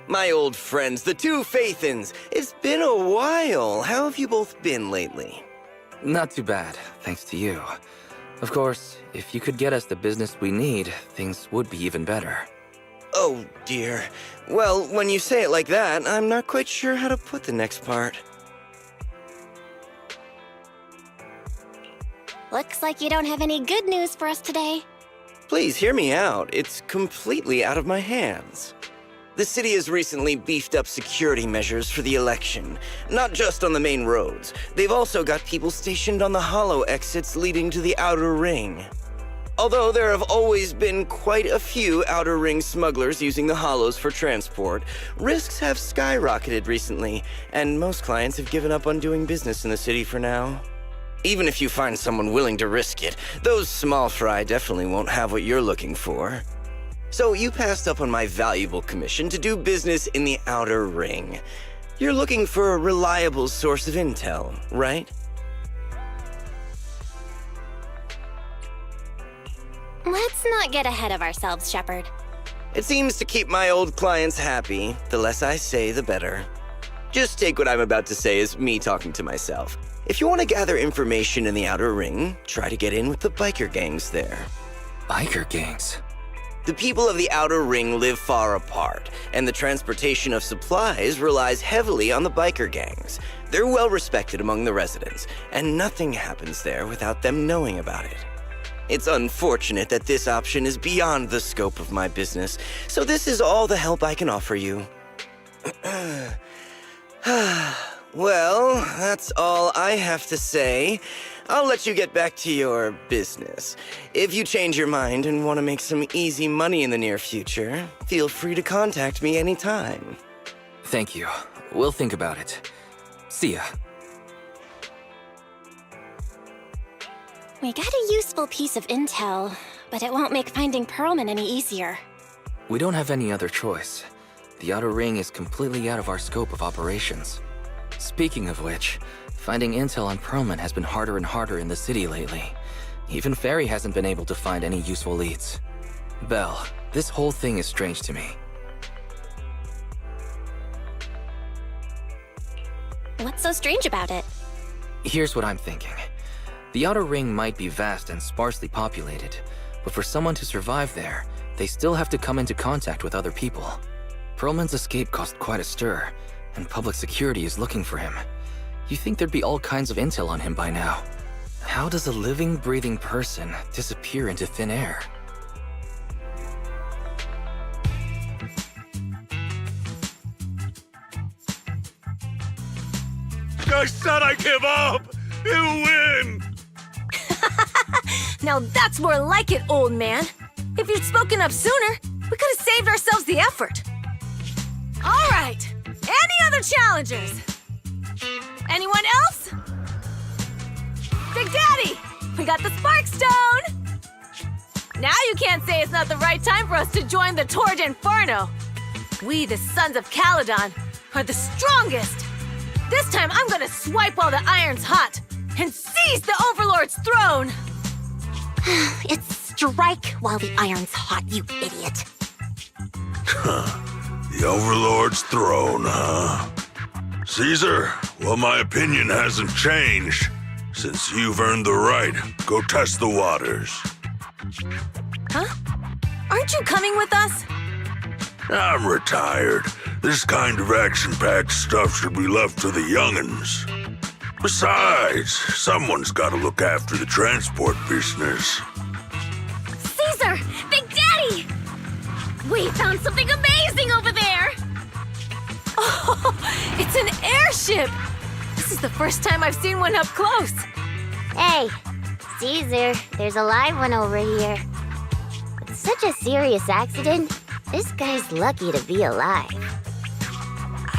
My old friends, the two Faithins. It's been a while. How have you both been lately? Not too bad, thanks to you. Of course, if you could get us the business we need, things would be even better. Oh, dear. Well, when you say it like that, I'm not quite sure how to put the next part. Looks like you don't have any good news for us today. Please hear me out. It's completely out of my hands. The city has recently beefed up security measures for the election, not just on the main roads. They've also got people stationed on the hollow exits leading to the outer ring. Although there have always been quite a few outer ring smugglers using the hollows for transport, risks have skyrocketed recently, and most clients have given up on doing business in the city for now. Even if you find someone willing to risk it, those small fry definitely won't have what you're looking for. So you passed up on my valuable commission to do business in the outer ring. You're looking for a reliable source of intel, right? Let's not get ahead of ourselves, Shepard. It seems to keep my old clients happy. The less I say, the better. Just take what I'm about to say as me talking to myself. If you want to gather information in the outer ring, try to get in with the biker gangs there. Biker gangs? The people of the outer ring live far apart, and the transportation of supplies relies heavily on the biker gangs. They're well respected among the residents, and nothing happens there without them knowing about it. It's unfortunate that this option is beyond the scope of my business, so this is all the help I can offer you. Well, that's all I have to say. I'll let you get back to your business. If you change your mind and want to make some easy money in the near future, feel free to contact me anytime. Thank you. We'll think about it. See ya. We got a useful piece of intel, but it won't make finding Perlman any easier. We don't have any other choice. The outer ring is completely out of our scope of operations. Speaking of which, finding intel on Perlman has been harder and harder in the city lately. Even Ferry hasn't been able to find any useful leads. Belle, this whole thing is strange to me. What's so strange about it? Here's what I'm thinking. The outer ring might be vast and sparsely populated, but for someone to survive there, they still have to come into contact with other people. Perlman's escape caused quite a stir, and public security is looking for him. You think there'd be all kinds of intel on him by now. How does a living, breathing person disappear into thin air? I said I give up! You win! Now that's more like it, old man. If you'd spoken up sooner, we could have saved ourselves the effort. All right, any other challengers? Anyone else? Big Daddy, we got the Spark Stone! Now you can't say it's not the right time for us to join the Torrid Inferno. We, the Sons of Caledon, are the strongest. This time I'm gonna swipe while the iron's hot and seize the Overlord's throne! It's strike while the iron's hot, you idiot. The Overlord's throne, huh? Caesar, well, my opinion hasn't changed. Since you've earned the right, go test the waters. Huh? Aren't you coming with us? I'm retired. This kind of action-packed stuff should be left to the young'uns. Besides, someone's got to look after the transport business. Caesar! Big Daddy! We found something amazing over there! Oh, it's an airship! This is the first time I've seen one up close. Hey, Caesar, there's a live one over here. It's such a serious accident. This guy's lucky to be alive.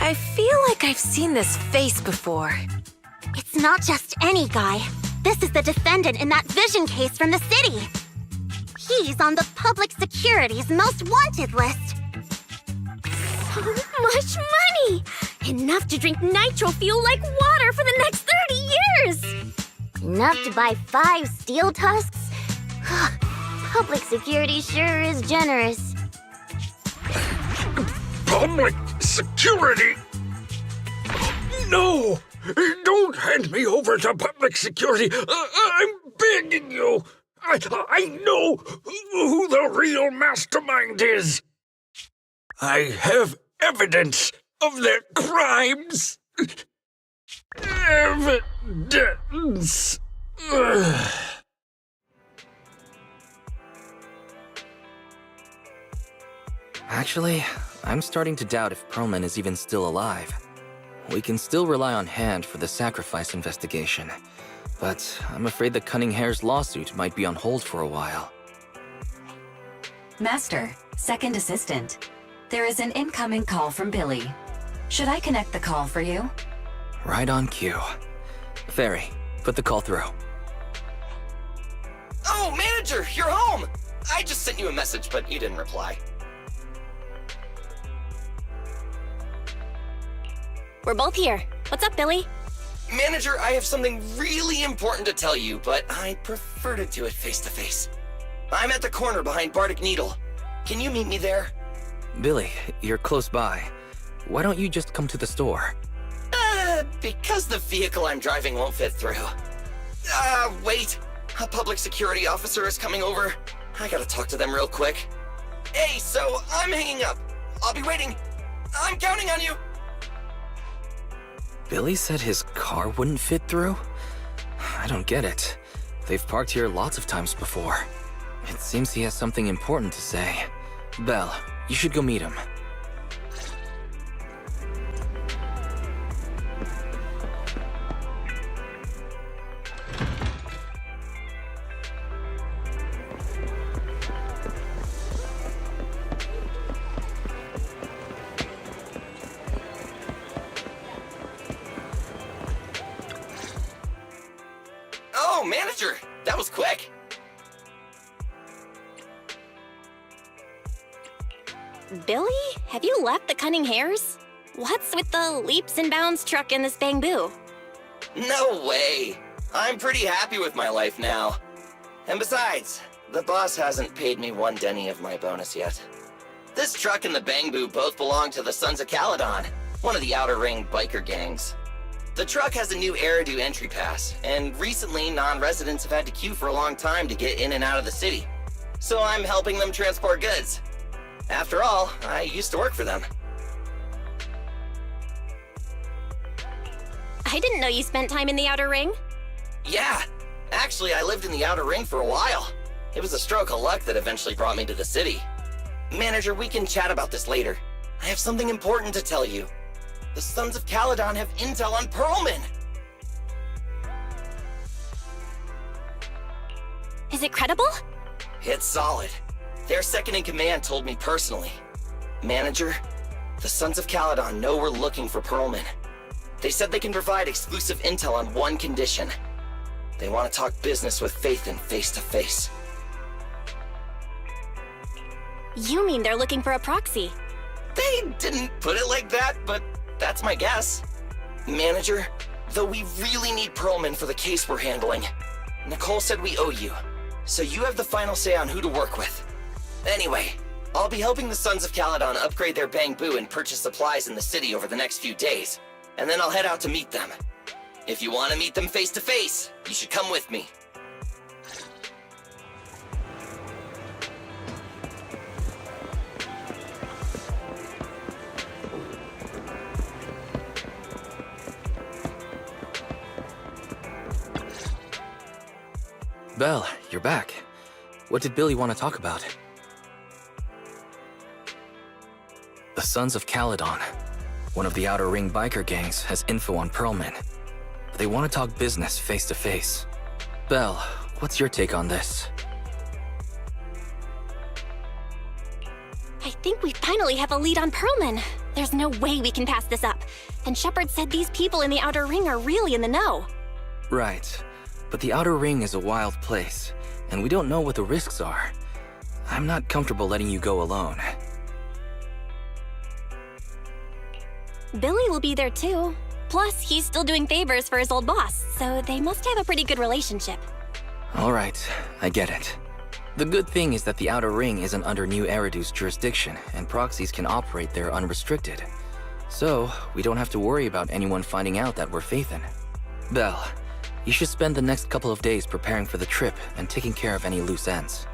I feel like I've seen this face before. It's not just any guy. This is the defendant in that vision case from the city. He's on the public security's most wanted list. So much money! Enough to drink nitro fuel like water for the next 30 years! Enough to buy 5 steel tusks? Public security sure is generous. Public security! No! Don't hand me over to public security! I'm begging you! I know who the real mastermind is! I have evidence of their crimes! Evidence! Actually, I'm starting to doubt if Perlman is even still alive. We can still rely on Hand for the sacrifice investigation, but I'm afraid the Cunning Hare's lawsuit might be on hold for a while. Master, second assistant. There is an incoming call from Billy. Should I connect the call for you? Right on cue. Fairy, put the call through. Oh, manager, you're home! I just sent you a message, but you didn't reply. We're both here. What's up, Billy? Manager, I have something really important to tell you, but I'd prefer to do it face-to-face. I'm at the corner behind Bardic Needle. Can you meet me there? Billy, you're close by. Why don't you just come to the store? Because the vehicle I'm driving won't fit through. Wait. A public security officer is coming over. I gotta talk to them real quick. Hey, so I'm hanging up. I'll be waiting. I'm counting on you. Billy said his car wouldn't fit through? I don't get it. They've parked here lots of times before. It seems he has something important to say. Belle, you should go meet him. Oh, manager, that was quick. Billy? Have you left the Cunning Hares? What's with the leaps and bounds truck and this bamboo? No way. I'm pretty happy with my life now. And besides, the boss hasn't paid me 1 denny of my bonus yet. This truck and the Bangbu both belong to the Sons of Caledon, one of the Outer Ring biker gangs. The truck has a new Eridu entry pass, and recently non-residents have had to queue for a long time to get in and out of the city. So I'm helping them transport goods. After all, I used to work for them. I didn't know you spent time in the Outer Ring. Yeah, actually I lived in the Outer Ring for a while. It was a stroke of luck that eventually brought me to the city. Manager, we can chat about this later. I have something important to tell you. The Sons of Caledon have intel on Perlman! Is it credible? It's solid. Their second-in-command told me personally. Manager, the Sons of Caledon know we're looking for Perlman. They said they can provide exclusive intel on one condition. They want to talk business with Phaethon face-to-face. You mean they're looking for a proxy? They didn't put it like that, but that's my guess. Manager, though we really need Perlman for the case we're handling, Nicole said we owe you, so you have the final say on who to work with. Anyway, I'll be helping the Sons of Caledon upgrade their Bangbu and purchase supplies in the city over the next few days, and then I'll head out to meet them. If you want to meet them face-to-face, you should come with me. Belle, you're back. What did Billy want to talk about? The Sons of Caledon, one of the Outer Ring biker gangs, has info on Perlman. They want to talk business face-to-face. Belle, what's your take on this? I think we finally have a lead on Perlman. There's no way we can pass this up. And Shepard said these people in the Outer Ring are really in the know. Right. But the Outer Ring is a wild place, and we don't know what the risks are. I'm not comfortable letting you go alone. Billy will be there too. Plus, he's still doing favors for his old boss, so they must have a pretty good relationship. All right, I get it. The good thing is that the Outer Ring isn't under New Eridu's jurisdiction, and proxies can operate there unrestricted. So, we don't have to worry about anyone finding out that we're Phaethon. Belle, you should spend the next couple of days preparing for the trip and taking care of any loose ends.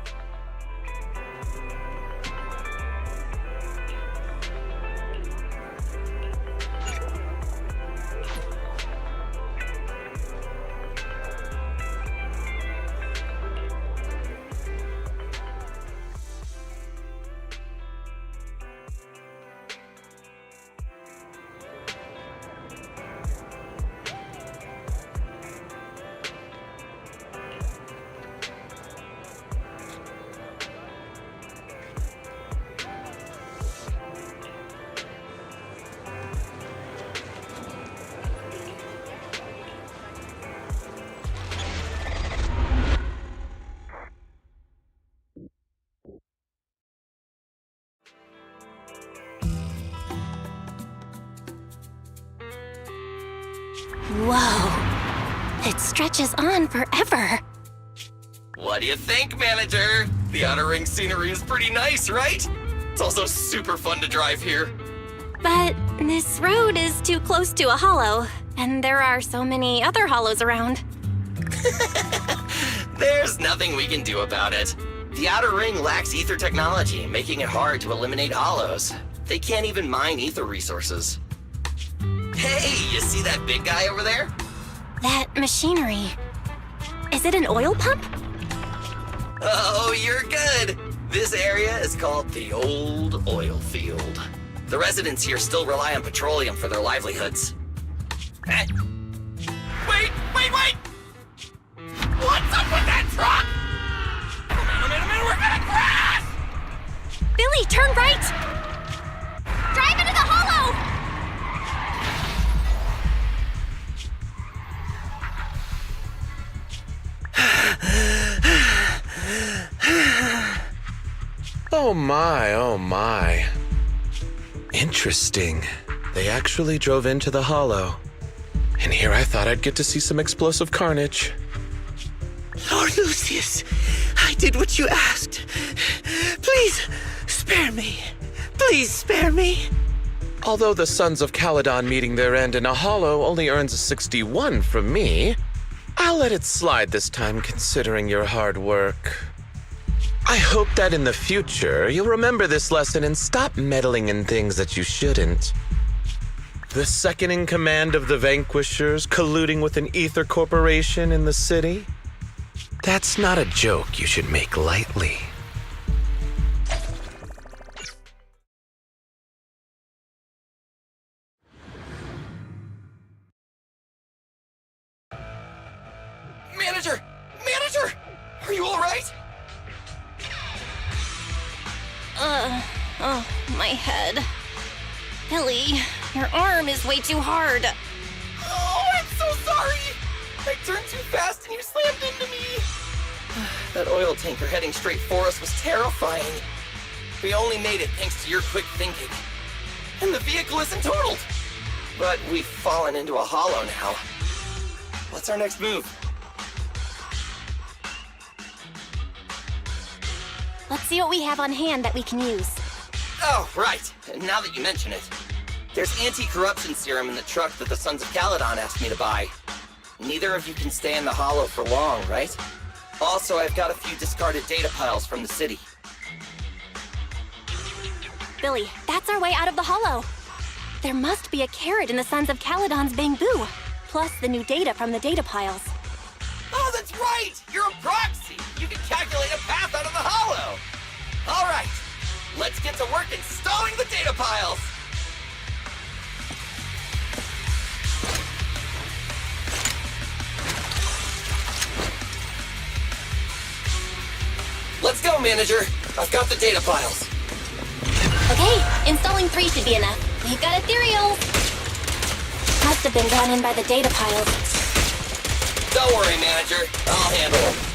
Whoa. It stretches on forever. What do you think, manager? The Outer Ring scenery is pretty nice, right? It's also super fun to drive here. But this road is too close to a hollow, and there are so many other hollows around. There's nothing we can do about it. The Outer Ring lacks ether technology, making it hard to eliminate hollows. They can't even mine ether resources. Hey, you see that big guy over there? That machinery. Is it an oil pump? Oh, you're good. This area is called the Old Oil Field. The residents here still rely on petroleum for their livelihoods. Eh. Wait! What's up with that truck? Oh man, we're gonna crash! Billy, turn right! Drive into the hollow! Oh my. Interesting. They actually drove into the hollow. And here I thought I'd get to see some explosive carnage. Lord Lucius, I did what you asked. Please, spare me. Please spare me. Although the Sons of Caledon meeting their end in a hollow only earns a 61 from me, I'll let it slide this time considering your hard work. I hope that in the future you'll remember this lesson and stop meddling in things that you shouldn't. The second in command of the Vanquishers colluding with an ether corporation in the city? That's not a joke you should make lightly. Manager! Are you alright? Oh, my head. Billy, your arm is way too hard. Oh, I'm so sorry! I turned too fast and you slammed into me! That oil tanker heading straight for us was terrifying. We only made it thanks to your quick thinking. And the vehicle isn't totaled! But we've fallen into a hollow now. What's our next move? Let's see what we have on hand that we can use. Oh, right. Now that you mention it. There's anti-corruption serum in the truck that the Sons of Caledon asked me to buy. Neither of you can stay in the hollow for long, right? Also, I've got a few discarded data piles from the city. Billy, that's our way out of the hollow. There must be a carrot in the Sons of Caledon's bamboo, plus the new data from the data piles. Oh, that's right! You're a proxy! You can calculate a path out of the hollow! All right, let's get to work installing the data piles! Let's go, manager! I've got the data piles. Okay, installing 3 should be enough. We've got ethereal. Must have been drawn in by the data piles. Don't worry, manager. I'll handle them.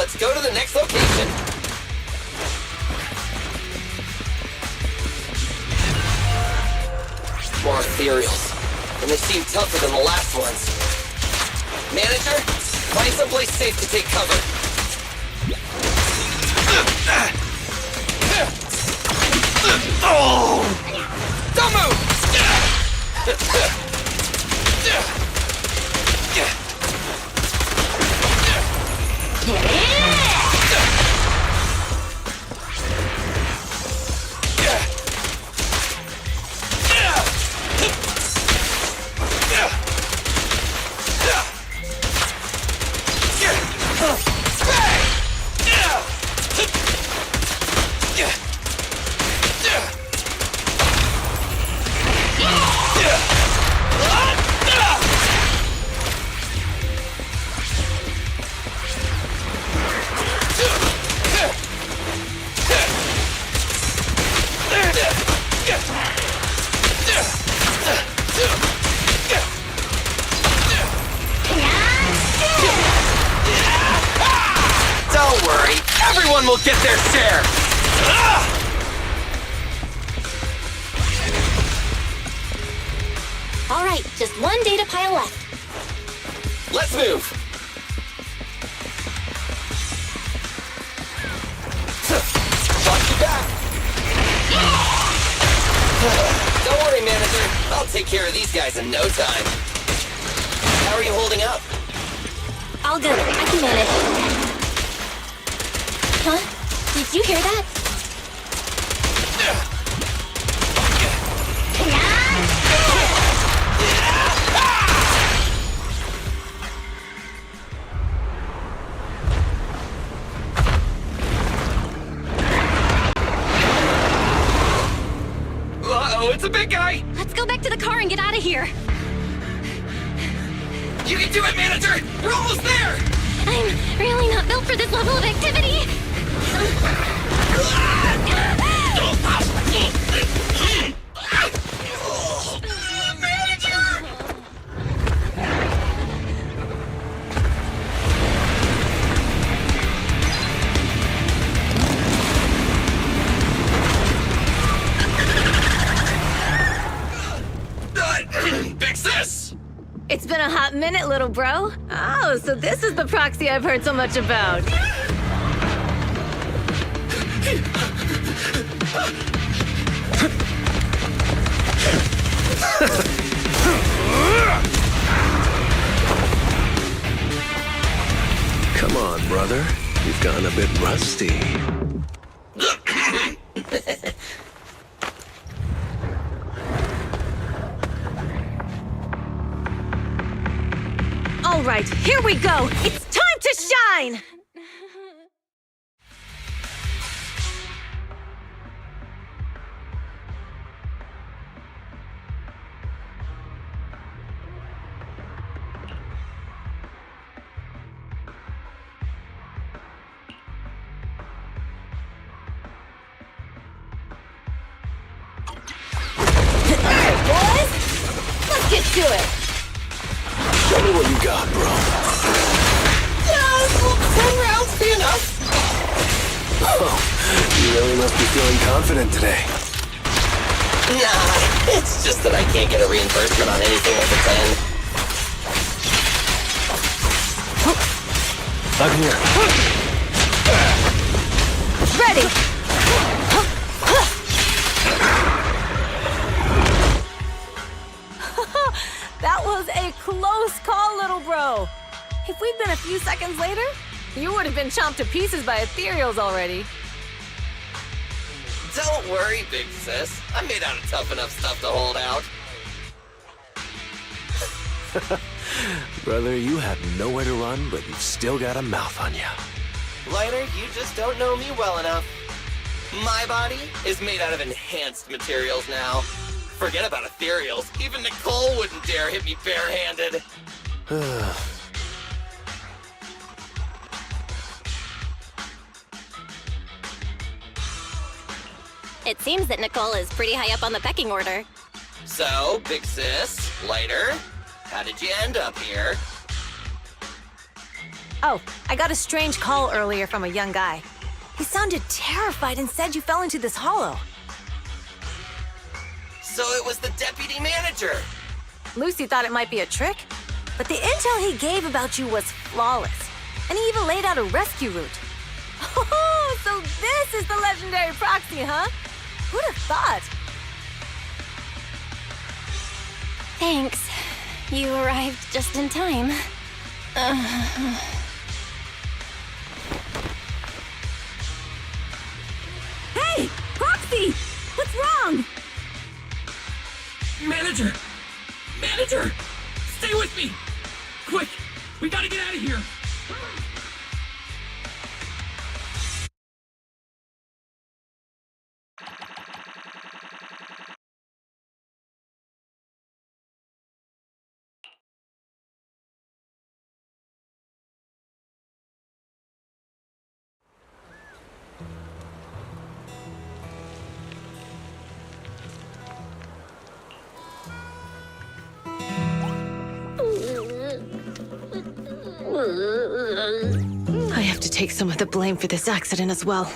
let's go to the next location. More ethereals, and they seem tougher than the last ones. Manager, find someplace safe to take cover. Don't move! Don't worry, everyone will get their share! All right, just one data pile left. Let's move! Watch your back! Don't worry, manager. I'll take care of these guys in no time. How are you holding up? All good. I can manage. Huh? Did you hear that? Uh-oh, it's a big guy! Let's go back to the car and get out of here. You can do it, manager! We're almost there! I'm really not built for this level of activity. Big sis! It's been a hot minute, little bro. Oh, so this is the proxy I've heard so much about. Come on, brother. You've gotten a bit rusty. All right, here we go. It's time to shine! Hey, boys! Let's get to it! Show me what you got, bro. Will 10 rounds be enough? Oh, you really must be feeling confident today. Nah, it's just that I can't get a reimbursement on anything over 10. I'm here. Ready! That was a close call, little bro. If we'd been a few seconds later, you would have been chomped to pieces by ethereals already. Don't worry, big sis. I'm made out of tough enough stuff to hold out. Brother, you have nowhere to run, but you've still got a mouth on you. Lighter, you just don't know me well enough. My body is made out of enhanced materials now. Forget about ethereals. Even Nicole wouldn't dare hit me barehanded. It seems that Nicole is pretty high up on the pecking order. So, big sis, Lighter, how did you end up here? Oh, I got a strange call earlier from a young guy. He sounded terrified and said you fell into this hollow. So it was the deputy manager. Lucy thought it might be a trick, but the intel he gave about you was flawless. And he even laid out a rescue route. Oh, so this is the legendary proxy, huh? Who'd have thought? Thanks. You arrived just in time. Hey! Proxy! What's wrong? Manager! Manager! Stay with me! Quick! We gotta get out of here! I have to take some of the blame for this accident as well.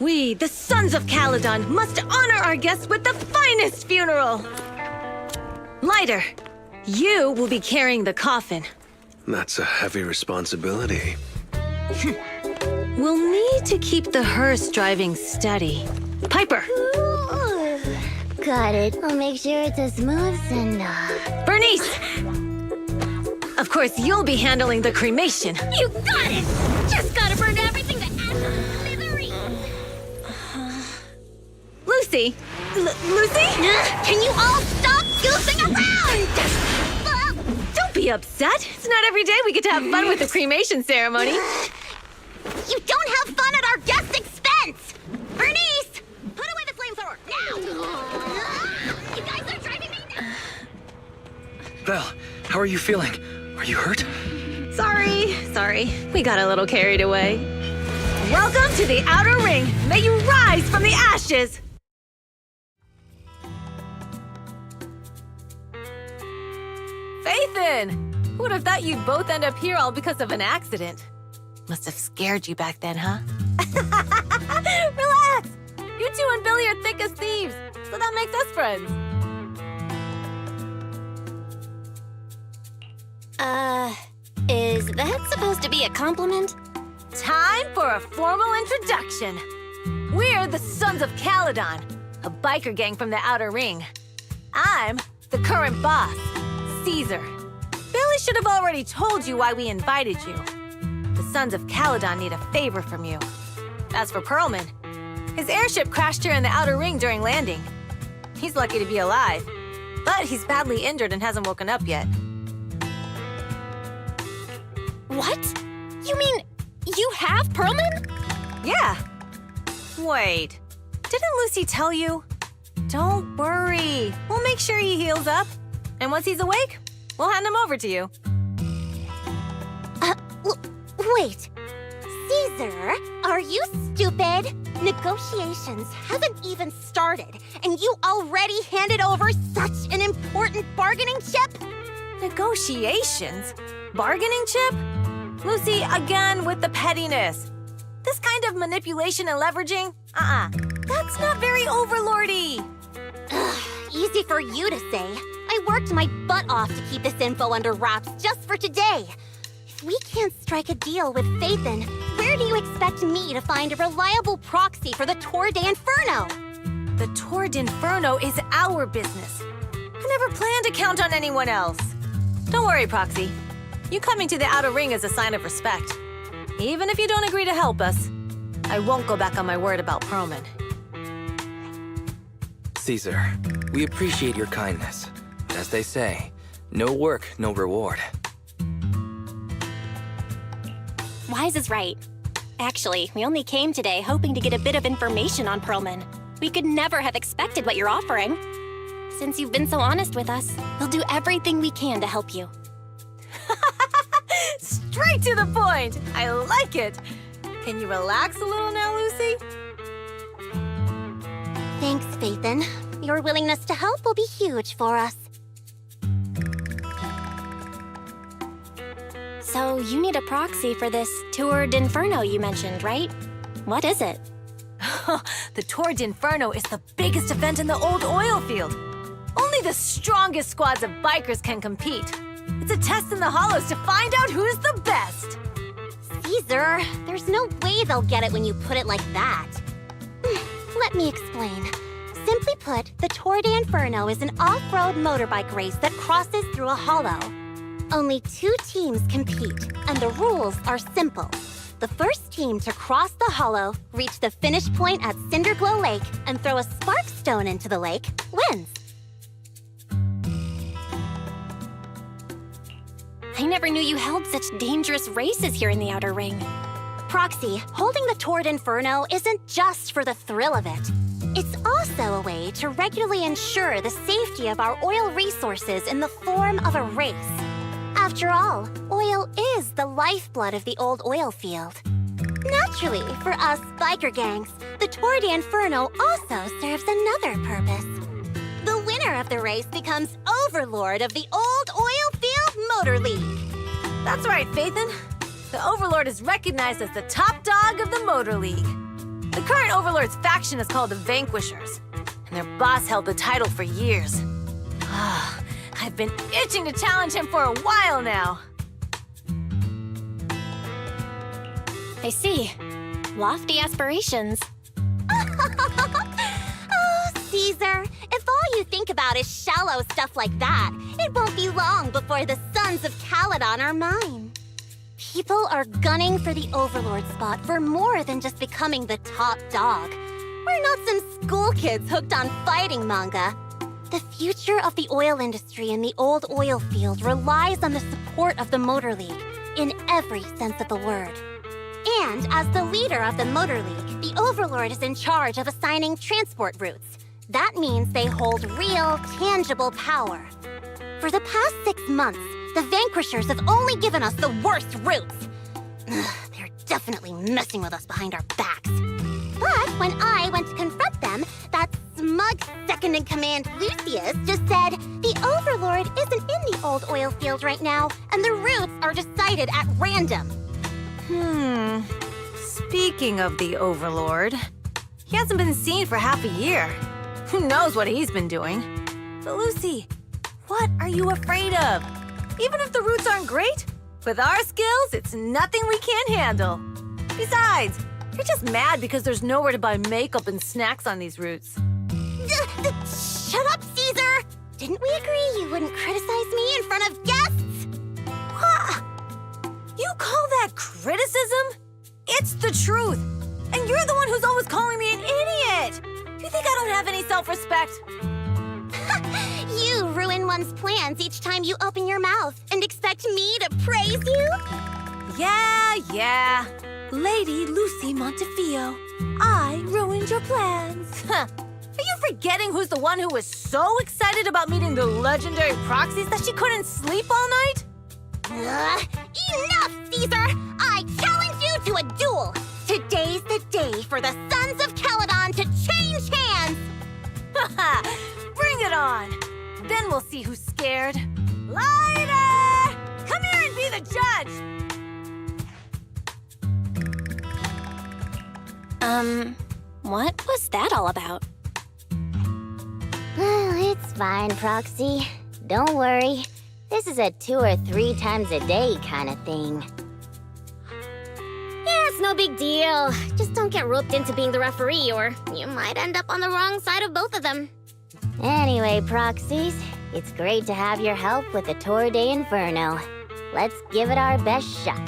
We, the Sons of Caledon, must honor our guests with the finest funeral! Lighter, you will be carrying the coffin. That's a heavy responsibility. We'll need to keep the hearse driving steady. Piper! Got it. I'll make sure it's a smooth send-off. Bernice! Of course, you'll be handling the cremation. You got it! Just gotta burn everything to ashes and smithereens! Lucy! Lucy? Can you all stop goofing around? Don't be upset. It's not every day we get to have fun with the cremation ceremony. You don't have fun at our guest's expense! Bernice! Put away the flamethrower, now! You guys are driving me nuts! Val, how are you feeling? Are you hurt? Sorry. We got a little carried away. Welcome to the Outer Ring. May you rise from the ashes! Faithin! Who would have thought you'd both end up here all because of an accident? Must have scared you back then, huh? Relax! You two and Billy are thick as thieves, so that makes us friends. Is that supposed to be a compliment? Time for a formal introduction. We're the Sons of Caledon, a biker gang from the Outer Ring. I'm the current boss, Caesar. Billy should have already told you why we invited you. The Sons of Caledon need a favor from you. As for Pearlman, his airship crashed here in the Outer Ring during landing. He's lucky to be alive, but he's badly injured and hasn't woken up yet. What? You mean you have Pearlman? Yeah. Wait, didn't Lucy tell you? Don't worry. We'll make sure he heals up. And once he's awake, we'll hand him over to you. Wait. Caesar, are you stupid? Negotiations haven't even started, and you already handed over such an important bargaining chip? Negotiations? Bargaining chip? Lucy, again with the pettiness. This kind of manipulation and leveraging? That's not very overlordy. Easy for you to say. I worked my butt off to keep this info under wraps just for today. If we can't strike a deal with Faithin, where do you expect me to find a reliable proxy for the Tour d'Inferno? The Tour d'Inferno is our business. I never planned to count on anyone else. Don't worry, Proxy. You coming to the Outer Ring is a sign of respect. Even if you don't agree to help us, I won't go back on my word about Pearlman. Caesar, we appreciate your kindness. But as they say, no work, no reward. Wise is right. Actually, we only came today hoping to get a bit of information on Pearlman. We could never have expected what you're offering. Since you've been so honest with us, we'll do everything we can to help you. Straight to the point! I like it! Can you relax a little now, Lucy? Thanks, Faithin. Your willingness to help will be huge for us. So you need a proxy for this Tour d'Inferno you mentioned, right? What is it? The Tour d'Inferno is the biggest event in the old oil field. Only the strongest squads of bikers can compete. It's a test in the hollows to find out who's the best. Caesar, there's no way they'll get it when you put it like that. Let me explain. Simply put, the Tour d'Inferno is an off-road motorbike race that crosses through a hollow. Only 2 teams compete, and the rules are simple. The first team to cross the hollow, reach the finish point at Cinderglow Lake, and throw a spark stone into the lake, wins. I never knew you held such dangerous races here in the Outer Ring. Proxy, holding the Tour d'Inferno isn't just for the thrill of it. It's also a way to regularly ensure the safety of our oil resources in the form of a race. After all, oil is the lifeblood of the old oil field. Naturally, for us biker gangs, the Tour d'Inferno also serves another purpose. The winner of the race becomes overlord of the old oil field motor league. That's right, Phaethon. The Overlord is recognized as the top dog of the Motor League. The current Overlord's faction is called the Vanquishers, and their boss held the title for years. I've been itching to challenge him for a while now. I see. Lofty aspirations. Oh, Caesar, if all you think about is shallow stuff like that, it won't be long before the sons of Caledon are mine. People are gunning for the Overlord spot for more than just becoming the top dog. We're not some school kids hooked on fighting manga. The future of the oil industry in the old oil field relies on the support of the Motor League, in every sense of the word. And as the leader of the Motor League, the Overlord is in charge of assigning transport routes. That means they hold real, tangible power. For the past 6 months, the Vanquishers have only given us the worst routes. They're definitely messing with us behind our backs. But when I went to confront them, that smug second-in-command Lucius just said, the Overlord isn't in the old oil field right now, and the routes are decided at random. Speaking of the Overlord, he hasn't been seen for half a year. Who knows what he's been doing? But Lucy, what are you afraid of? Even if the routes aren't great, with our skills, it's nothing we can't handle. Besides, you're just mad because there's nowhere to buy makeup and snacks on these routes. Shut up, Caesar! Didn't we agree you wouldn't criticize me in front of guests? What? You call that criticism? It's the truth. And you're the one who's always calling me an idiot. You think I don't have any self-respect? You ruin one's plans each time you open your mouth and expect me to praise you? Yeah. Lady Lucy Montefiore, I ruined your plans. Are you forgetting who's the one who was so excited about meeting the legendary proxies that she couldn't sleep all night? Enough, Caesar! I challenge you to a duel! Today's the day for the Sons of Caledon to change hands! Bring it on! Then we'll see who's scared. Lighter! Come here and be the judge! What was that all about? It's fine, Proxy. Don't worry. This is a 2 or 3 times a day kind of thing. Yeah, it's no big deal. Just don't get roped into being the referee, or you might end up on the wrong side of both of them. Anyway, Proxies, it's great to have your help with the Tour d'Inferno. Let's give it our best shot.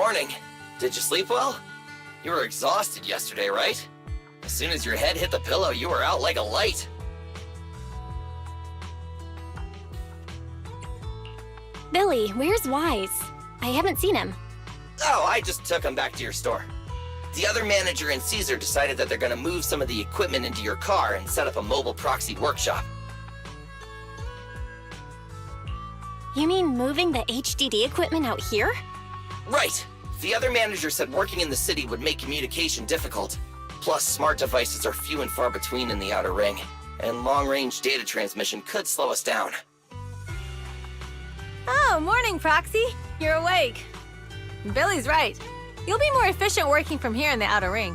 morning. Did you sleep well? You were exhausted yesterday, right? As soon as your head hit the pillow, you were out like a light. Billy, where's Wise? I haven't seen him. Oh, I just took him back to your store. The other manager and Caesar decided that they're gonna move some of the equipment into your car and set up a mobile proxy workshop. You mean moving the HDD equipment out here? Right. The other manager said working in the city would make communication difficult. Plus, smart devices are few and far between in the Outer Ring, and long-range data transmission could slow us down. Oh, morning, Proxy. You're awake. Billy's right. You'll be more efficient working from here in the Outer Ring.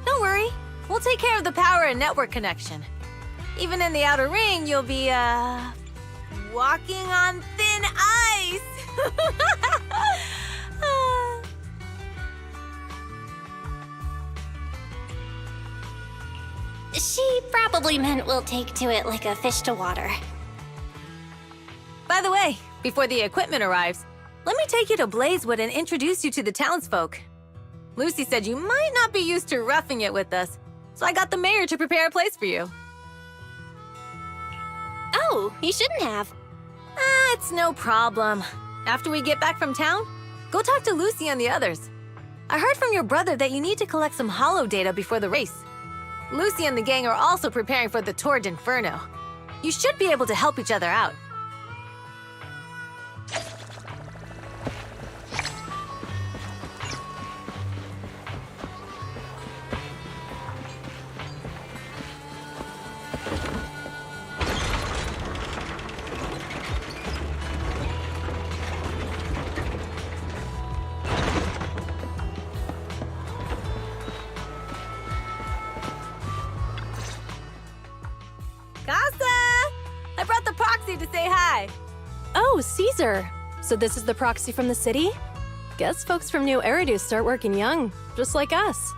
Don't worry. We'll take care of the power and network connection. Even in the Outer Ring, you'll be, walking on thin ice. She probably meant we'll take to it like a fish to water. By the way, before the equipment arrives, let me take you to Blazewood and introduce you to the townsfolk. Lucy said you might not be used to roughing it with us, so I got the mayor to prepare a place for you. Oh, you shouldn't have. It's no problem. After we get back from town, go talk to Lucy and the others. I heard from your brother that you need to collect some holo data before the race. Lucy and the gang are also preparing for the Tour d'Inferno. You should be able to help each other out. I brought the proxy to say hi. Oh, Caesar. So this is the proxy from the city? Guess folks from New Eridu start working young, just like us.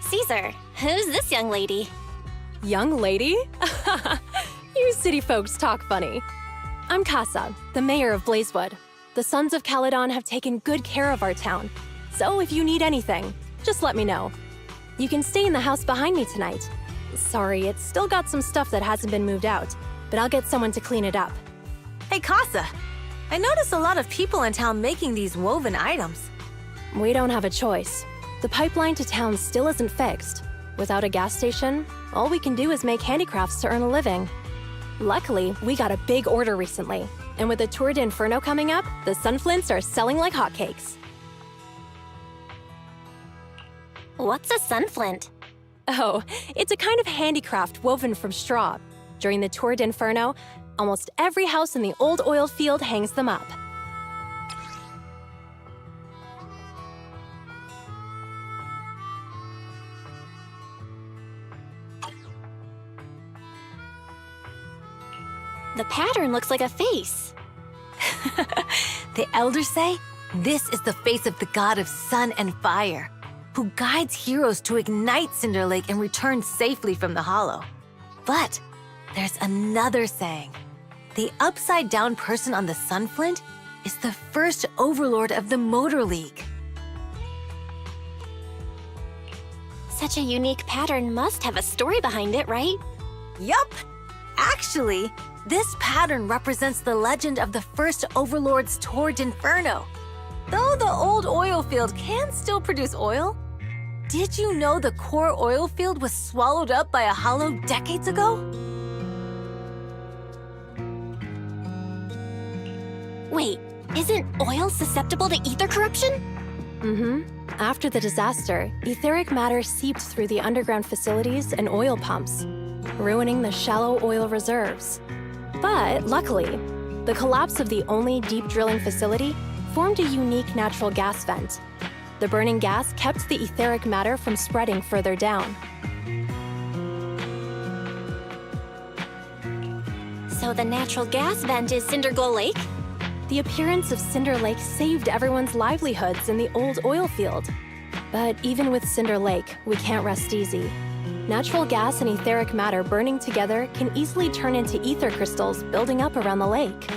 Caesar, who's this young lady? Young lady? You city folks talk funny. I'm Casa, the mayor of Blazewood. The Sons of Caledon have taken good care of our town. So if you need anything, just let me know. You can stay in the house behind me tonight. Sorry, it's still got some stuff that hasn't been moved out, but I'll get someone to clean it up. Hey, Casa. I noticed a lot of people in town making these woven items. We don't have a choice. The pipeline to town still isn't fixed. Without a gas station, all we can do is make handicrafts to earn a living. Luckily, we got a big order recently, and with the Tour d'Inferno coming up, the sunflints are selling like hotcakes. What's a sunflint? Oh, it's a kind of handicraft woven from straw. During the Tour d'Inferno, almost every house in the old oil field hangs them up. The pattern looks like a face. The elders say this is the face of the god of sun and fire, who guides heroes to ignite Cinder Lake and return safely from the hollow. But there's another saying. The upside-down person on the Sunflint is the first overlord of the Motor League. Such a unique pattern must have a story behind it, right? Yup! Actually, this pattern represents the legend of the first overlord's Tour d'Inferno. Though the old oil field can still produce oil, did you know the core oil field was swallowed up by a hollow decades ago? Wait, isn't oil susceptible to ether corruption? Mm-hmm. After the disaster, etheric matter seeped through the underground facilities and oil pumps, ruining the shallow oil reserves. But luckily, the collapse of the only deep drilling facility formed a unique natural gas vent. The burning gas kept the etheric matter from spreading further down. So the natural gas vent is Cinderglow Lake? The appearance of Cinder Lake saved everyone's livelihoods in the old oil field. But even with Cinder Lake, we can't rest easy. Natural gas and etheric matter burning together can easily turn into ether crystals building up around the lake.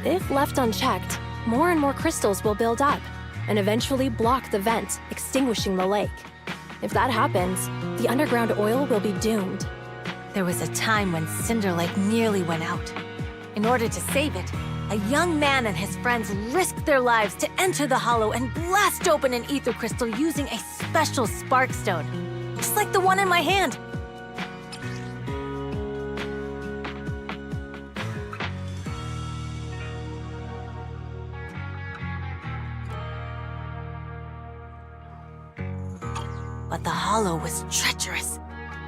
If left unchecked, more and more crystals will build up and eventually block the vent, extinguishing the lake. If that happens, the underground oil will be doomed. There was a time when Cinder Lake nearly went out. In order to save it, a young man and his friends risked their lives to enter the hollow and blast open an ether crystal using a special spark stone, just like the one in my hand. But the hollow was treacherous,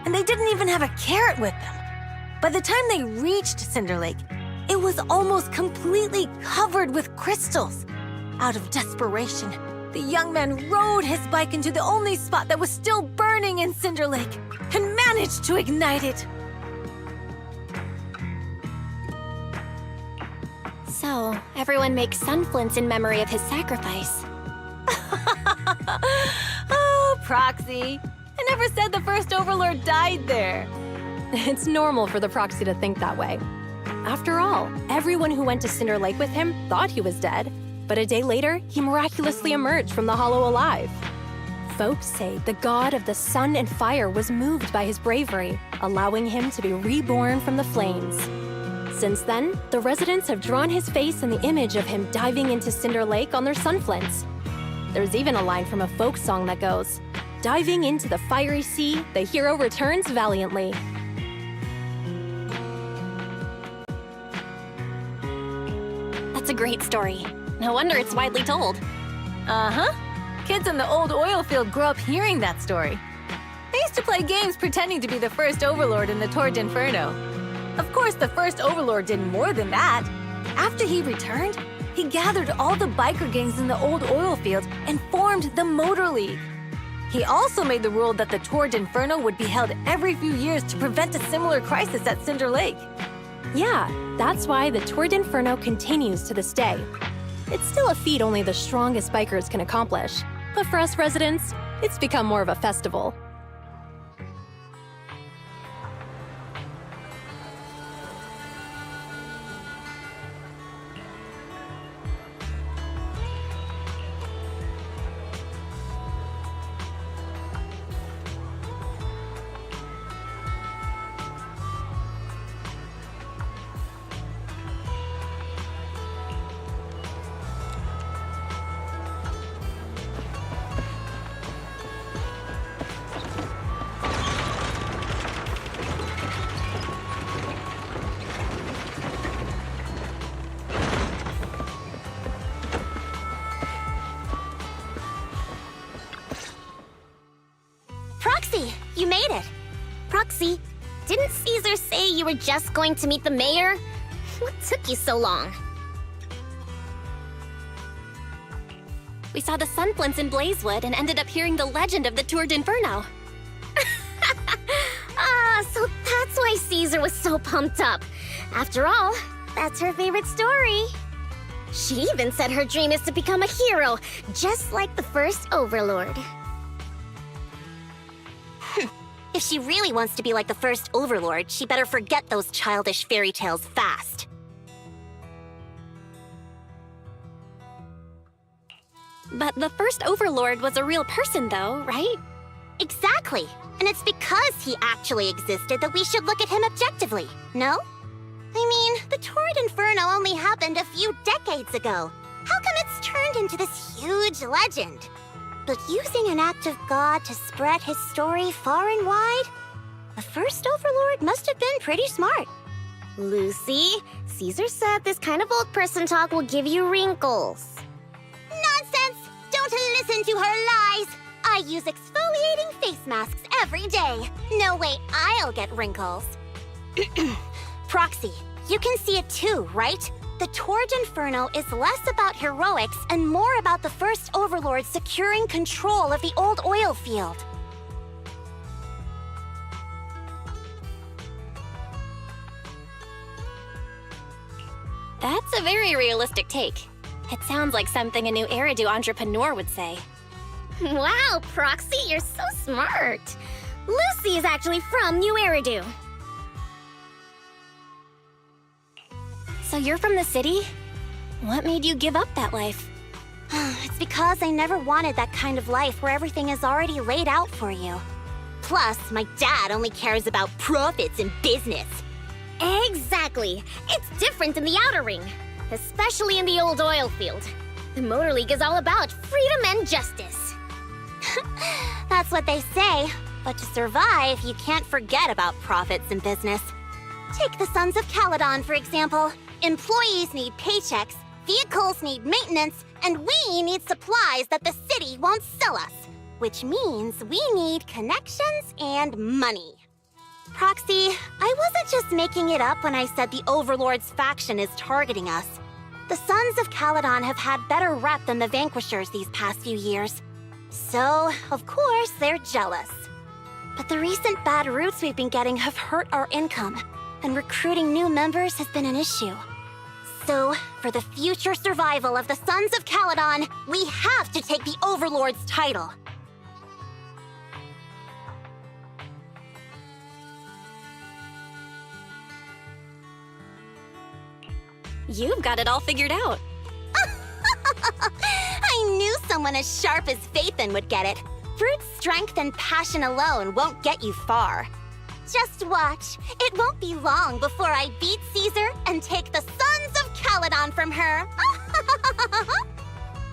and they didn't even have a carrot with them. By the time they reached Cinder Lake, it was almost completely covered with crystals. Out of desperation, the young man rode his bike into the only spot that was still burning in Cinder Lake and managed to ignite it. So, everyone makes sunflints in memory of his sacrifice. Oh, Proxy. I never said the first Overlord died there. It's normal for the Proxy to think that way. After all, everyone who went to Cinder Lake with him thought he was dead, but a day later, he miraculously emerged from the hollow alive. Folks say the god of the sun and fire was moved by his bravery, allowing him to be reborn from the flames. Since then, the residents have drawn his face and the image of him diving into Cinder Lake on their sunflints. There's even a line from a folk song that goes, "Diving into the fiery sea, the hero returns valiantly." That's a great story. No wonder it's widely told. Uh-huh. Kids in the old oil field grew up hearing that story. I used to play games pretending to be the first Overlord in the Tour d'Inferno. Of course, the first Overlord did more than that. After he returned, he gathered all the biker gangs in the old oil field and formed the Motor League. He also made the rule that the Tour d'Inferno would be held every few years to prevent a similar crisis at Cinder Lake. Yeah, that's why the Tour d'Inferno continues to this day. It's still a feat only the strongest bikers can accomplish, but for us residents, it's become more of a festival. Proxy, you made it. Proxy, didn't Caesar say you were just going to meet the mayor? What took you so long? We saw the sunflints in Blazewood and ended up hearing the legend of the Tour d'Inferno. So that's why Caesar was so pumped up. After all, that's her favorite story. She even said her dream is to become a hero, just like the first Overlord. If she really wants to be like the first Overlord, she better forget those childish fairy tales fast. But the first Overlord was a real person, though, right? Exactly. And it's because he actually existed that we should look at him objectively, no? I mean, the Tour d'Inferno only happened a few decades ago. How come it's turned into this huge legend? But using an act of God to spread his story far and wide? The first Overlord must have been pretty smart. Lucy, Caesar said this kind of old person talk will give you wrinkles. Nonsense! Don't listen to her lies! I use exfoliating face masks every day. No way I'll get wrinkles. Proxy, you can see it too, right? The Tour d'Inferno is less about heroics and more about the first Overlord securing control of the old oil field. That's a very realistic take. It sounds like something a new Eridu entrepreneur would say. Wow, Proxy, you're so smart. Lucy is actually from New Eridu. So you're from the city? What made you give up that life? It's because I never wanted that kind of life where everything is already laid out for you. Plus, my dad only cares about profits and business. Exactly. It's different in the Outer Ring, especially in the old oil field. The Motor League is all about freedom and justice. That's what they say. But to survive, you can't forget about profits and business. Take the Sons of Caledon, for example. Employees need paychecks, vehicles need maintenance, and we need supplies that the city won't sell us. Which means we need connections and money. Proxy, I wasn't just making it up when I said the Overlord's faction is targeting us. The Sons of Caledon have had better rep than the Vanquishers these past few years. So, of course, they're jealous. But the recent bad routes we've been getting have hurt our income, and recruiting new members has been an issue. So, for the future survival of the Sons of Caledon, we have to take the Overlord's title. You've got it all figured out. I knew someone as sharp as Phaethon would get it. Brute strength and passion alone won't get you far. Just watch. It won't be long before I beat Caesar and take the Sons of Caledon from her.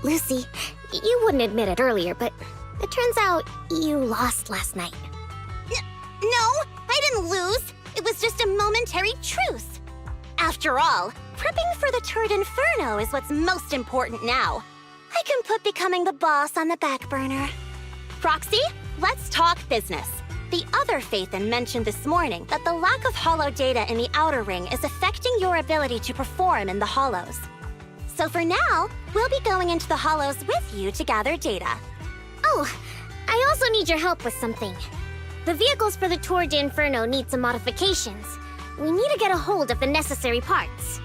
Lucy, you wouldn't admit it earlier, but it turns out you lost last night. No, I didn't lose. It was just a momentary truce. After all, prepping for the Turd Inferno is what's most important now. I can put becoming the boss on the back burner. Proxy, let's talk business. The other Phaethon mentioned this morning that the lack of hollow data in the Outer Ring is affecting your ability to perform in the hollows. So for now, we'll be going into the hollows with you to gather data. Oh, I also need your help with something. The vehicles for the Tour d'Inferno need some modifications. We need to get a hold of the necessary parts.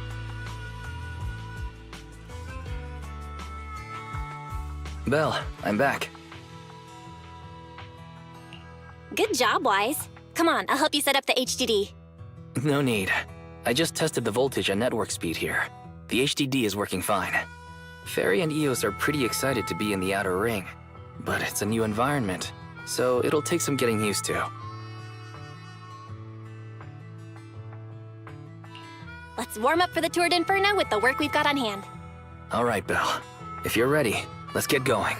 Belle, I'm back. Good job, Wise. Come on, I'll help you set up the HDD. No need. I just tested the voltage and network speed here. The HDD is working fine. Fairy and Eos are pretty excited to be in the Outer Ring, but it's a new environment, so it'll take some getting used to. Let's warm up for the Tour d'Inferno with the work we've got on hand. All right, Belle. If you're ready, let's get going.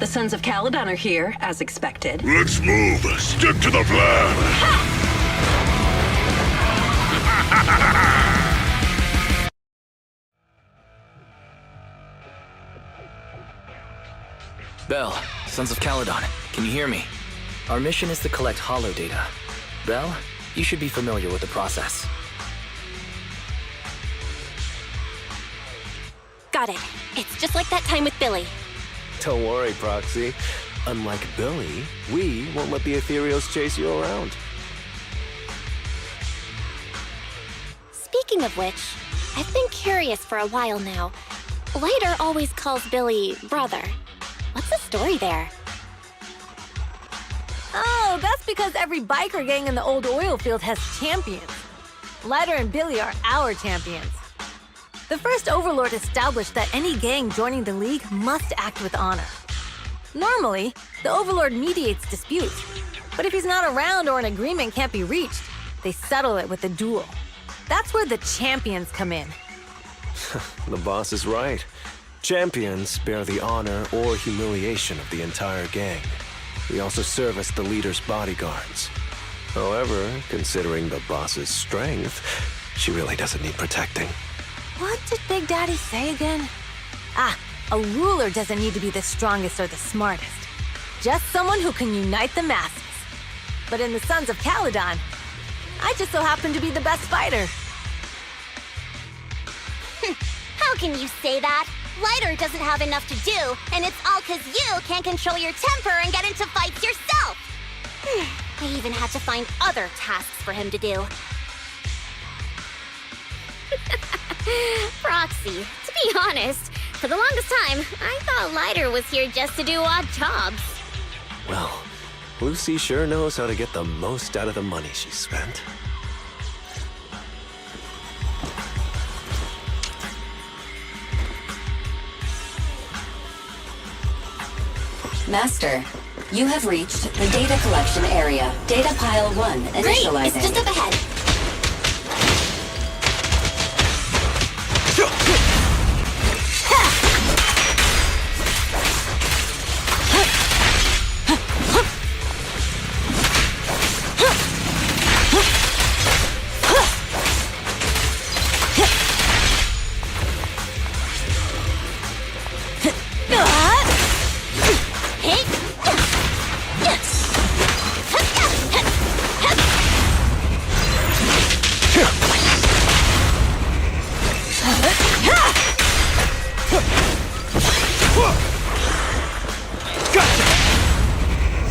The Sons of Caledon are here, as expected. Let's move. Stick to the plan. Belle, Sons of Caledon, can you hear me? Our mission is to collect hollow data. Belle, you should be familiar with the process. Got it. It's just like that time with Billy. Don't worry, Proxy. Unlike Billy, we won't let the Ethereals chase you around. Speaking of which, I've been curious for a while now. Lighter always calls Billy brother. What's the story there? Oh, that's because every biker gang in the old oil field has champions. Lighter and Billy are our champions. The first Overlord established that any gang joining the League must act with honor. Normally, the Overlord mediates disputes, but if he's not around or an agreement can't be reached, they settle it with a duel. That's where the champions come in. The boss is right. Champions bear the honor or humiliation of the entire gang. We also serve as the leader's bodyguards. However, considering the boss's strength, she really doesn't need protecting. What did Big Daddy say again? A ruler doesn't need to be the strongest or the smartest. Just someone who can unite the masses. But in the Sons of Caledon, I just so happen to be the best fighter. How can you say that? Lighter doesn't have enough to do, and it's all 'cause you can't control your temper and get into fights yourself. I even had to find other tasks for him to do. Proxy, to be honest, for the longest time, I thought Lighter was here just to do odd jobs. Well, Lucy sure knows how to get the most out of the money she spent. Master, you have reached the data collection area. Data pile 1 initializing. Great, it's just up ahead.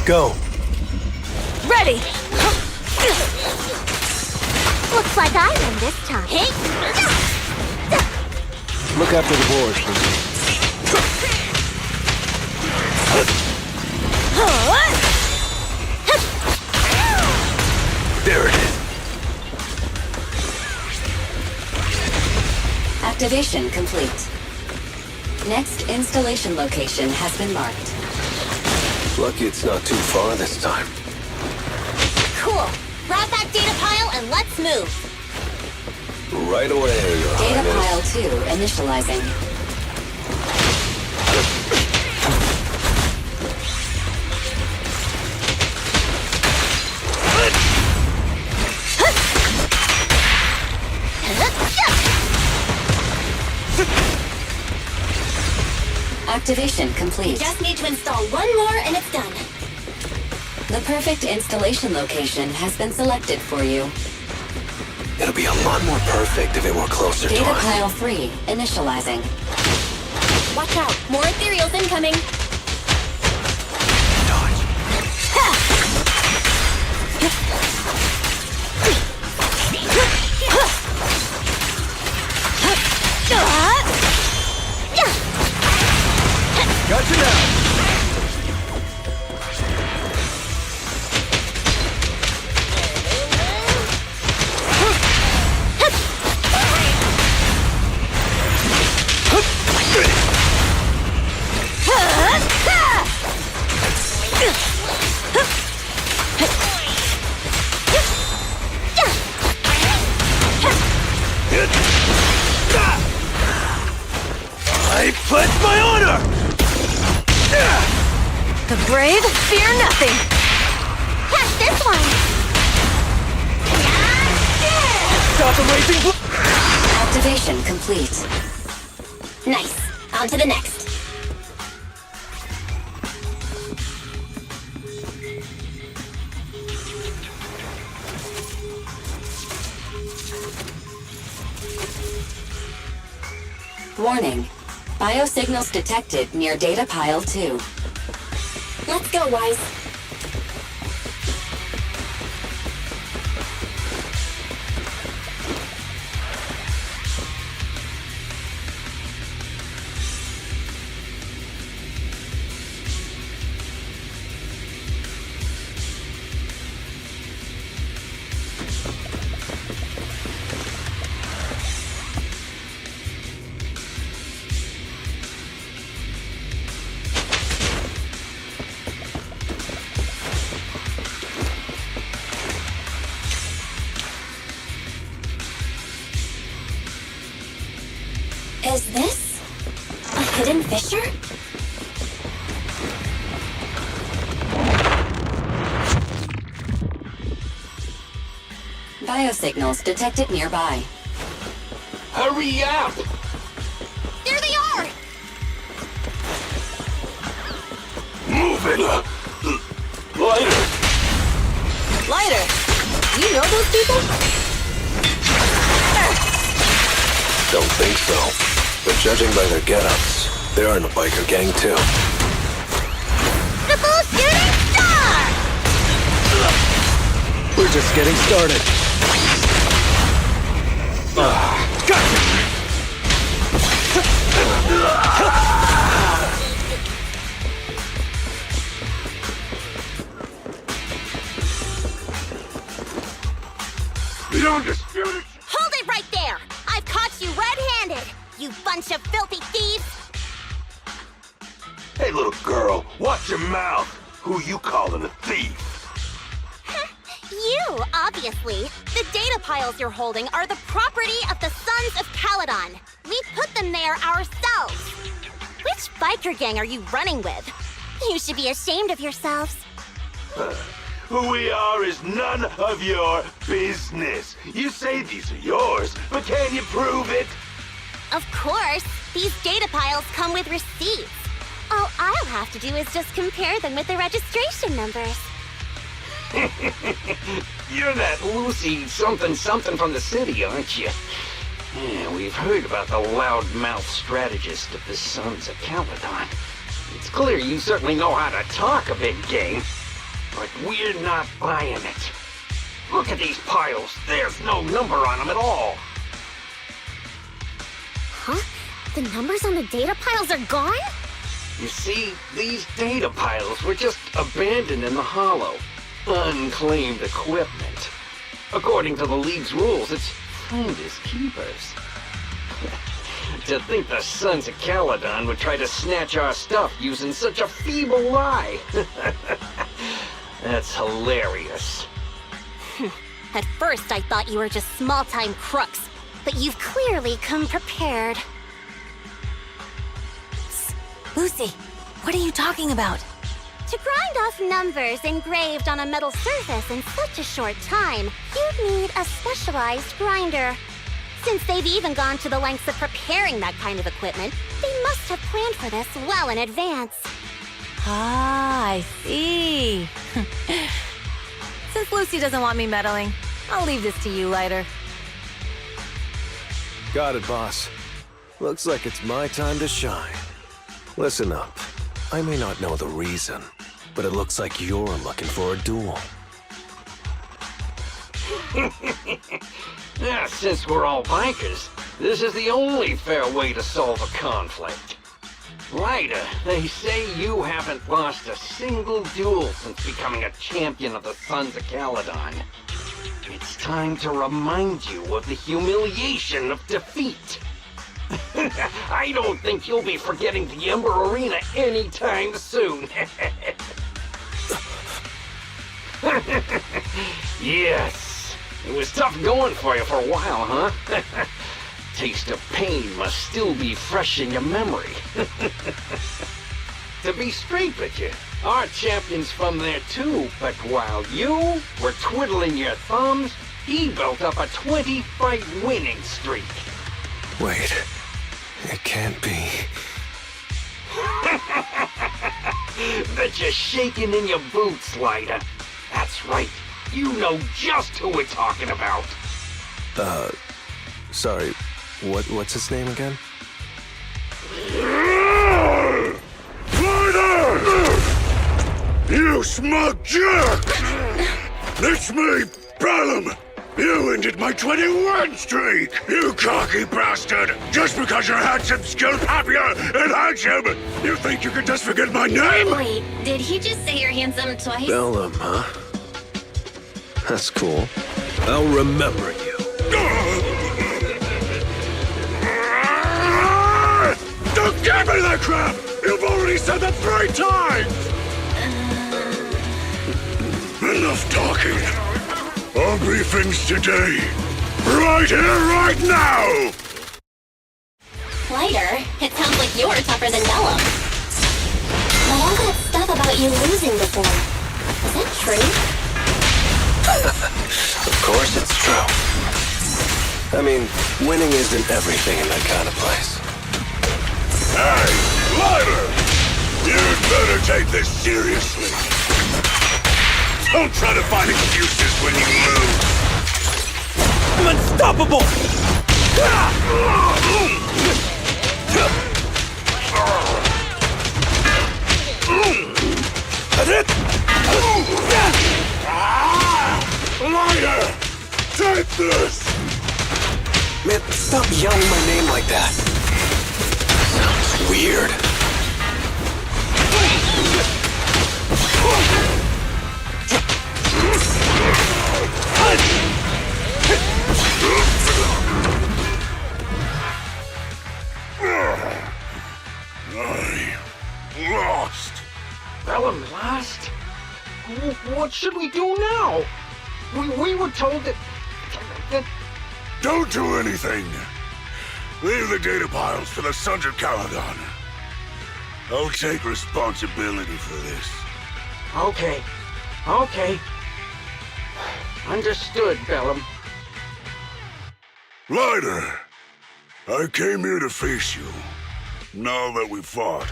Go! Ready! Looks like I win this time. Look after the board, please. There it is. Activation complete. Next installation location has been marked. Lucky it's not too far this time. Cool. Grab that data pile and let's move. Right away, Your Data Highness. pile 2 initializing. Activation complete. Just need to install one more and it's done. The perfect installation location has been selected for you. It'll be a lot more perfect if it were closer to Data us. pile 3 initializing. Watch out, more ethereals incoming. Gotcha now! I pledge my honor! The brave fear nothing. Catch this one. Stop the raging blue! Activation complete. Nice. On to the next. Warning. Biosignals detected near data pile 2. Let's go, Wise. fissure? Biosignals detected nearby. Hurry up! There they are! Move it! Lighter! Lighter, you know those people? Don't think so. But judging by their get-ups, they're in a biker gang too. The bull shooting star! We're just getting started. The undisputed... Hold it right there! I've caught you red-handed, you bunch of filthy thieves! Hey, little girl, watch your mouth. Who you calling a thief? You, obviously. The data piles you're holding are the property of the Sons of Caledon. We put them there ourselves. Which biker gang are you running with? You should be ashamed of yourselves. Who we are is none of your business. You say these are yours, but can you prove it? Of course. These data piles come with receipts. All I'll have to do is just compare them with the registration numbers. You're that Lucy something from the city, aren't you? Yeah, we've heard about the loudmouth strategist of the Sons of Caledon. It's clear you certainly know how to talk a big game, but we're not buying it. Look at these piles. There's no number on them at all. Huh? The numbers on the data piles are gone? You see, these data piles were just abandoned in the hollow. Unclaimed equipment. According to the League's rules, it's finders keepers. To think the Sons of Caledon would try to snatch our stuff using such a feeble lie. That's hilarious. At first, I thought you were just small-time crooks, but you've clearly come prepared. Lucy, what are you talking about? To grind off numbers engraved on a metal surface in such a short time, you'd need a specialized grinder. Since they've even gone to the lengths of preparing that kind of equipment, they must have planned for this well in advance. Ah, I see. Since Lucy doesn't want me meddling, I'll leave this to you, Lighter. Got it, boss. Looks like it's my time to shine. Listen up. I may not know the reason, but it looks like you're looking for a duel. Yeah, since we're all bikers, this is the only fair way to solve a conflict. Lighter, they say you haven't lost a single duel since becoming a champion of the Sons of Caledon. It's time to remind you of the humiliation of defeat. I don't think you'll be forgetting the Ember Arena anytime soon. Yes, it was tough going for you for a while, huh? Taste of pain must still be fresh in your memory. To be straight with you, our champion's from there too, but while you were twiddling your thumbs, he built up a 20-fight winning streak. Wait, it can't be. Bet you're shaking in your boots, Lighter. That's right, you know just who we're talking about. Sorry, what's his name again? You smug jerk! It's me, Bellum! You ended my 21 streak, you cocky bastard! Just because you're handsome, skilled, happier, and handsome, you think you can just forget my name? Wait, did he just say you're handsome twice? Bellum, huh? That's cool. I'll remember you. Don't give me that crap! You've already said that 3 times! Enough talking. Our briefings today. Right here, right now! Lighter, it sounds like you're tougher than Bellum. But all that stuff about you losing before, is that true? Of course it's true. I mean, winning isn't everything in that kind of place. Hey, Lighter! You'd better take this seriously. Don't try to find excuses when you lose. I'm unstoppable! Lighter! Take this! Man, stop yelling my name like that. Sounds weird. I lost. Bellum lost? What should we do now? We were told that... Don't do anything. Leave the data piles for the Sons of Caledon. I'll take responsibility for this. Okay. Understood, Bellum. Lighter, I came here to face you. Now that we've fought,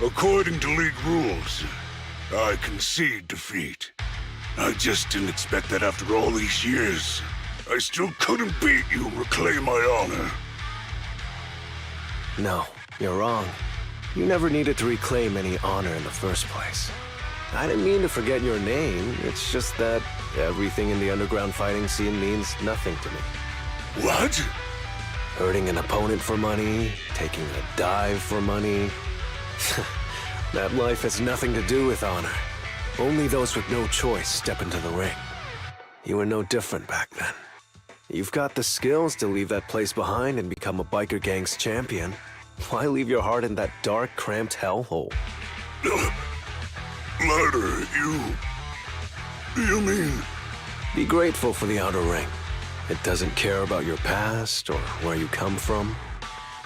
according to League rules, I concede defeat. I just didn't expect that after all these years, I still couldn't beat you and reclaim my honor. No, you're wrong. You never needed to reclaim any honor in the first place. I didn't mean to forget your name, it's just that everything in the underground fighting scene means nothing to me. What? Hurting an opponent for money, taking a dive for money. That life has nothing to do with honor. Only those with no choice step into the ring. You were no different back then. You've got the skills to leave that place behind and become a biker gang's champion. Why leave your heart in that dark, cramped hellhole? Lighter, you mean... Be grateful for the outer ring. It doesn't care about your past or where you come from.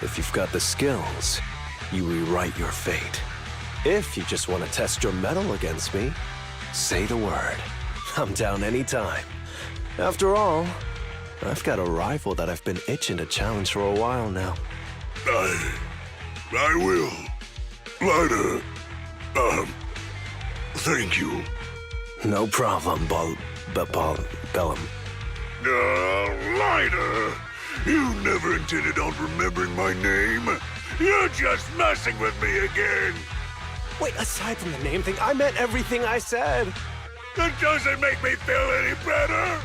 If you've got the skills, you rewrite your fate. If you just want to test your mettle against me, say the word. I'm down anytime. After all, I've got a rival that I've been itching to challenge for a while now. I will. Lighter, thank you. No problem, Bellum. Lighter! You never intended on remembering my name. You're just messing with me again. Wait, aside from the name thing, I meant everything I said. That doesn't make me feel any better.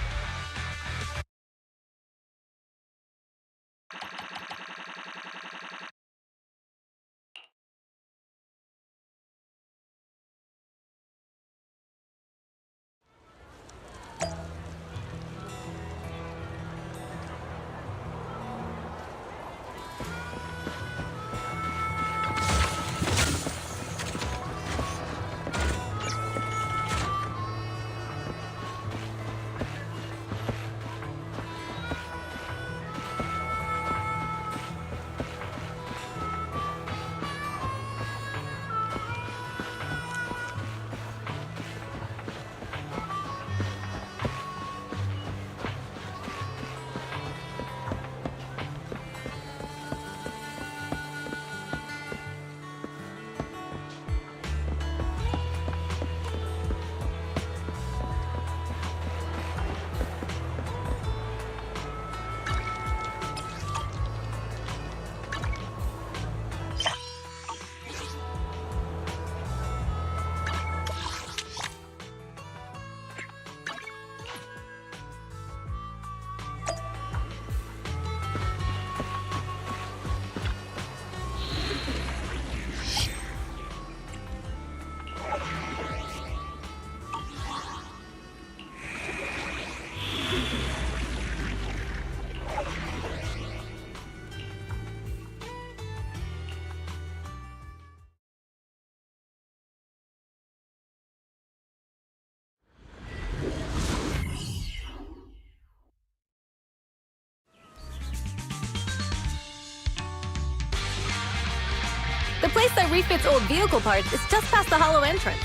place that refits old vehicle parts is just past the hollow entrance.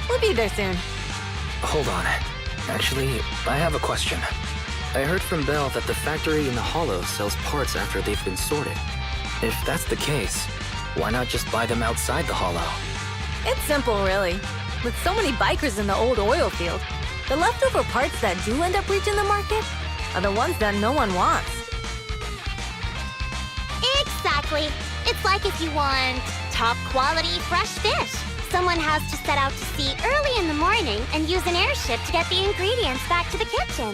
We'll be there soon. Hold on. Actually, I have a question. I heard from Belle that the factory in the hollow sells parts after they've been sorted. If that's the case, why not just buy them outside the hollow? It's simple, really. With so many bikers in the old oil field, the leftover parts that do end up reaching the market are the ones that no one wants. Exactly. It's like if you want top quality fresh fish. Someone has to set out to sea early in the morning and use an airship to get the ingredients back to the kitchen.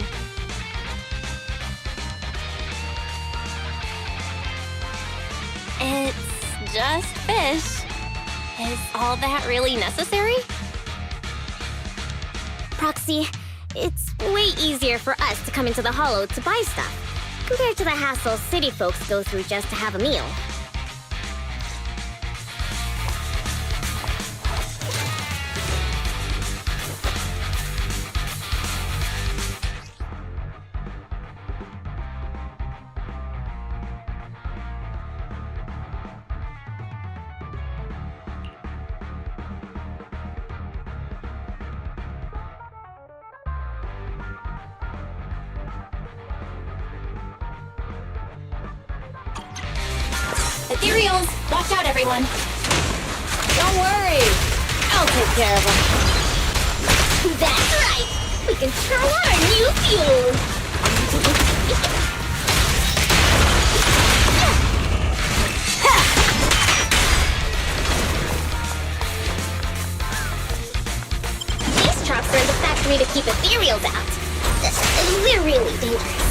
It's just fish. Is all that really necessary? Proxy, it's way easier for us to come into the hollow to buy stuff, compared to the hassle city folks go through just to have a meal. Ethereals! Watch out, everyone! Don't worry! I'll take care of them. That's right! We can turn on our new fuel! These traps are in the factory to keep ethereals out. They're really dangerous.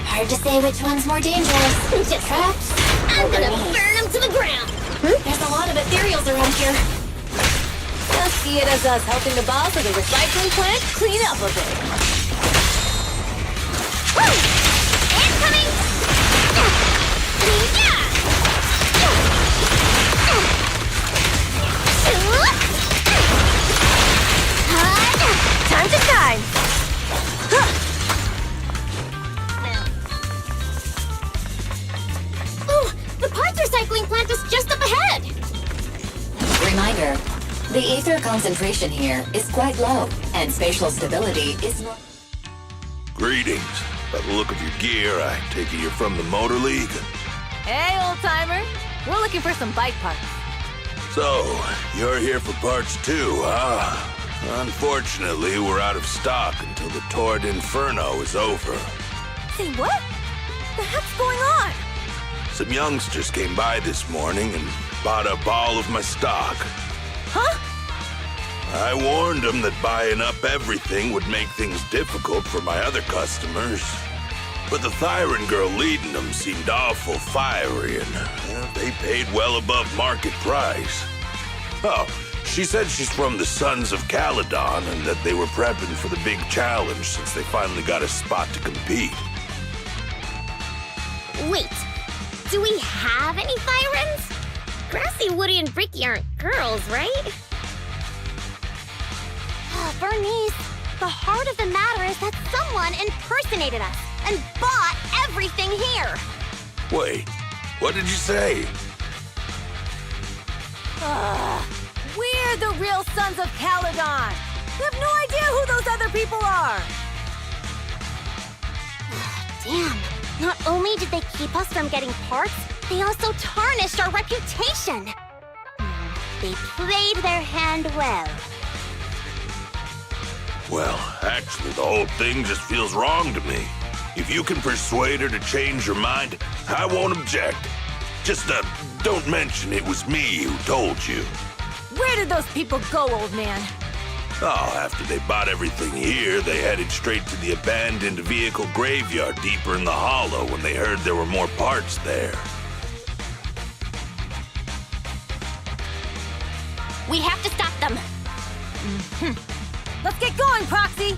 Hard to say which one's more dangerous. Just Traps? I'm gonna burn them to the ground! There's a lot of ethereals around here. Just see it as us helping the boss of the recycling plant clean up a bit. Woo! Incoming! Time to shine! Oh, the parts recycling plant is just up ahead! Reminder, the ether concentration here is quite low, and spatial stability is not... Greetings. By the look of your gear, I take it you're from the Motor League. Hey, old-timer. We're looking for some bike parts. So, you're here for parts too, huh? Unfortunately, we're out of stock until the Tour d'Inferno is over. Say what? The heck's going on? Some youngsters came by this morning and bought up all of my stock. Huh? I warned them that buying up everything would make things difficult for my other customers. But the Thyron girl leading them seemed awful fiery, and they paid well above market price. Oh, she said she's from the Sons of Caledon and that they were prepping for the big challenge since they finally got a spot to compete. Wait, do we have any Thyrans? Grassy, Woody, and Bricky aren't girls, right? Bernice, the heart of the matter is that someone impersonated us and bought everything here. Wait, what did you say? We're the real Sons of Caledon. We have no idea who those other people are. Damn. Not only did they keep us from getting parts, they also tarnished our reputation. They played their hand well. Well, actually, the whole thing just feels wrong to me. If you can persuade her to change her mind, I won't object. Just, don't mention it was me who told you. Where did those people go, old man? Oh, after they bought everything here, they headed straight to the abandoned vehicle graveyard deeper in the hollow when they heard there were more parts there. We have to stop them. Let's get going, Proxy!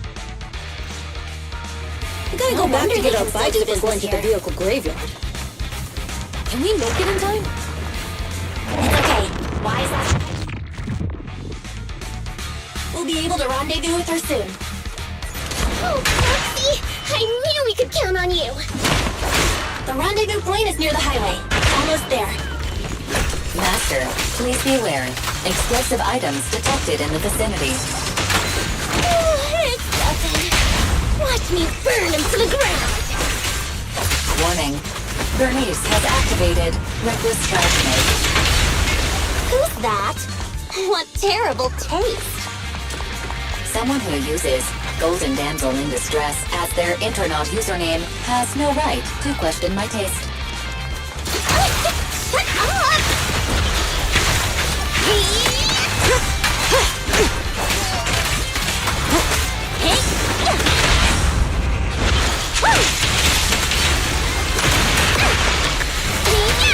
We gotta go back to get our bikes if we're going to the vehicle graveyard. Can we make it in time? It's okay. Why is that? We'll be able to rendezvous with her soon. Oh, Proxy! I knew we could count on you! The rendezvous point is near the highway. Almost there. Mass Master, please be aware. Explosive items detected in the vicinity. It's nothing. Watch me burn him to the ground. Warning. Bernice has activated Reckless Strike Mode. Who's that? What terrible taste. Someone who uses Golden Damsel in Distress as their Internaut username has no right to question my taste. Shut up!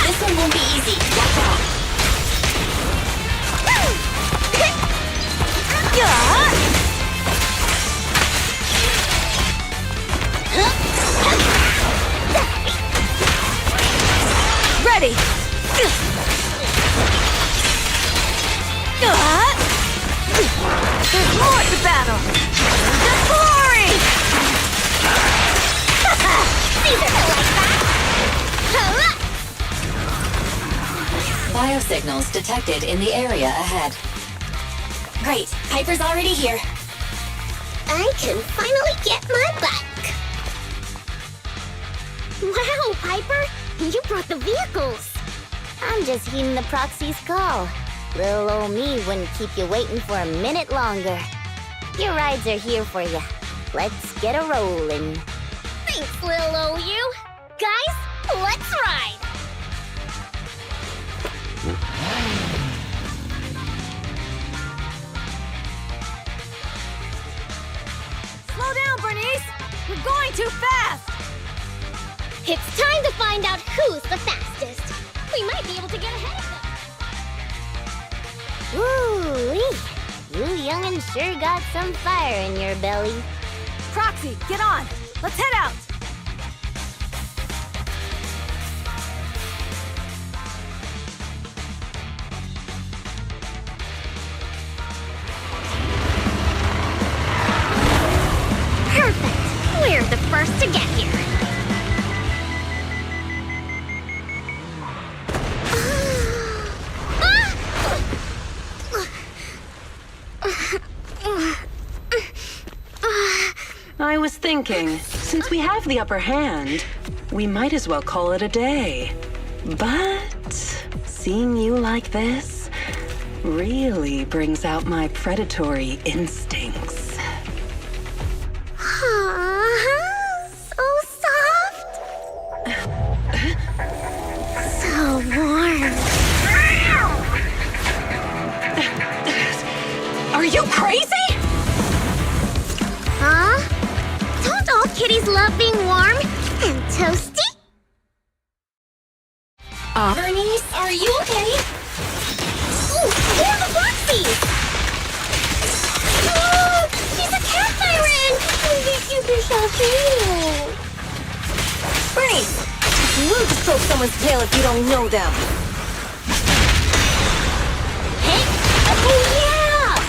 This one won't be easy. Watch out. Ready! There's more to battle! The glory! Caesar will like that! Biosignals detected in the area ahead. Great, Piper's already here. I can finally get my bike. Wow, Piper! You brought the vehicles! I'm just heeding the proxy's call. Little old me wouldn't keep you waiting for a minute longer. Your rides are here for you. Let's get a rolling. Thanks, little OU. Guys, let's ride! Slow down, Bernice! You're going too fast! It's time to find out who's the fastest. We might be able to get ahead of them. Woo-wee! You young'uns sure got some fire in your belly. Proxy, get on! Let's head out! Perfect! We're the first to get here. I was thinking, since we have the upper hand, we might as well call it a day. But seeing you like this really brings out my predatory instincts. So soft. So warm. Are you crazy? Huh? Don't all kitties love being warm and toasty? Bernice, are you okay? Ooh, they're the Foxies! Oh, she's a cat siren! You're so cute! Bernice! It's rude to stroke someone's tail if you don't know them. Hey! Oh, yeah!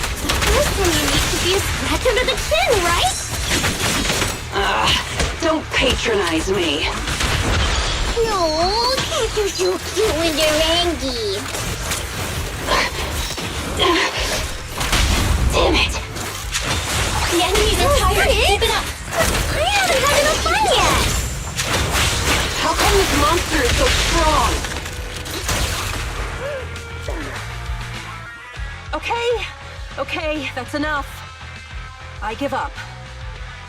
First one you need to be a scratch under the chin, right? Don't patronize me. No, cats are so cute when they're angry. Damn it! The enemies are tired. Keep it up. I haven't had enough fun yet. How come this monster is so strong? Okay, that's enough. I give up.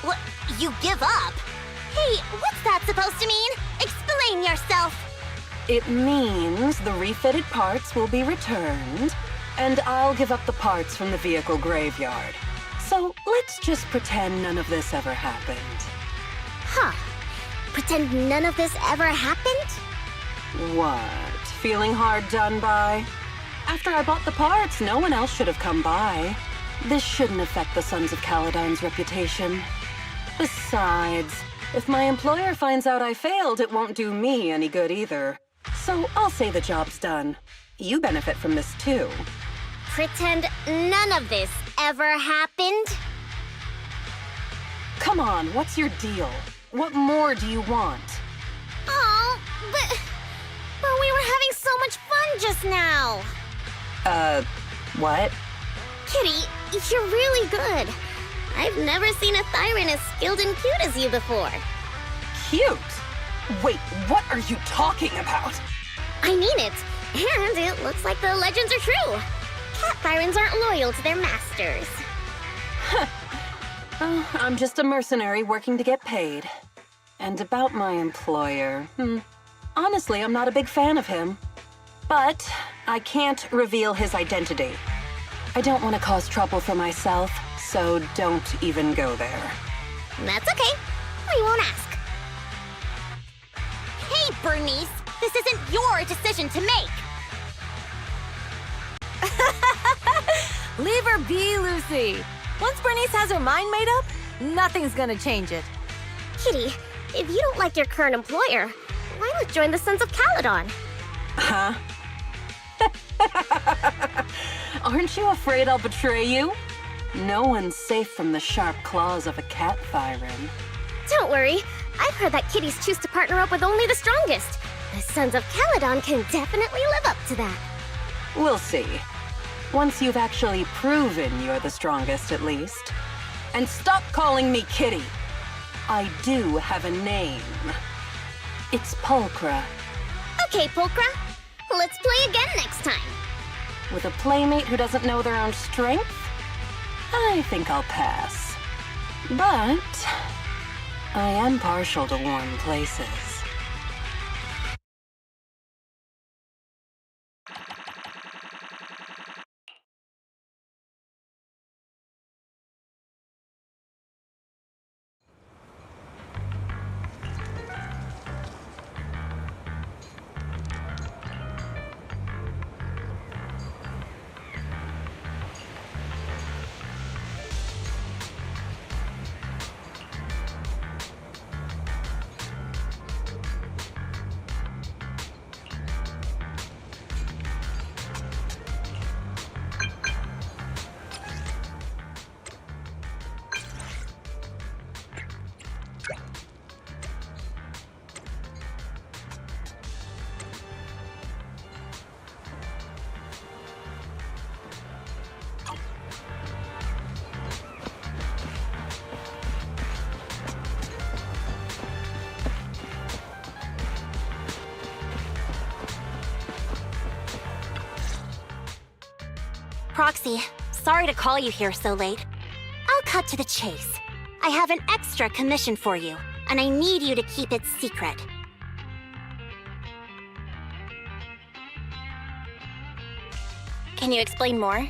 What? You give up? Hey, what's that supposed to mean? Explain yourself. It means the refitted parts will be returned, and I'll give up the parts from the vehicle graveyard. So let's just pretend none of this ever happened. Huh. Pretend none of this ever happened? What? Feeling hard done by? After I bought the parts, no one else should have come by. This shouldn't affect the Sons of Caledon's reputation. Besides, if my employer finds out I failed, it won't do me any good either. So I'll say the job's done. You benefit from this too. Pretend none of this ever happened? Come on, what's your deal? What more do you want? Oh, But we were having so much fun just now. What? Kitty, you're really good. I've never seen a Thyran as skilled and cute as you before. Cute? Wait, what are you talking about? I mean it. And it looks like the legends are true. Cat Thyrans aren't loyal to their masters. Oh, I'm just a mercenary working to get paid. And about my employer, honestly, I'm not a big fan of him. But I can't reveal his identity. I don't want to cause trouble for myself, so don't even go there. That's okay. We won't ask. Hey, Bernice, this isn't your decision to make. Leave her be, Lucy. Once Bernice has her mind made up, nothing's gonna change it. Kitty, if you don't like your current employer, why not join the Sons of Caledon? Huh? Aren't you afraid I'll betray you? No one's safe from the sharp claws of a cat Thyran. Don't worry. I've heard that kitties choose to partner up with only the strongest. The Sons of Caledon can definitely live up to that. We'll see. Once you've actually proven you're the strongest, at least. And stop calling me Kitty. I do have a name. It's Pulchra. Okay, Pulchra. Let's play again next time. With a playmate who doesn't know their own strength? I think I'll pass. But I am partial to warm places. Proxy, sorry to call you here so late. I'll cut to the chase. I have an extra commission for you, and I need you to keep it secret. Can you explain more?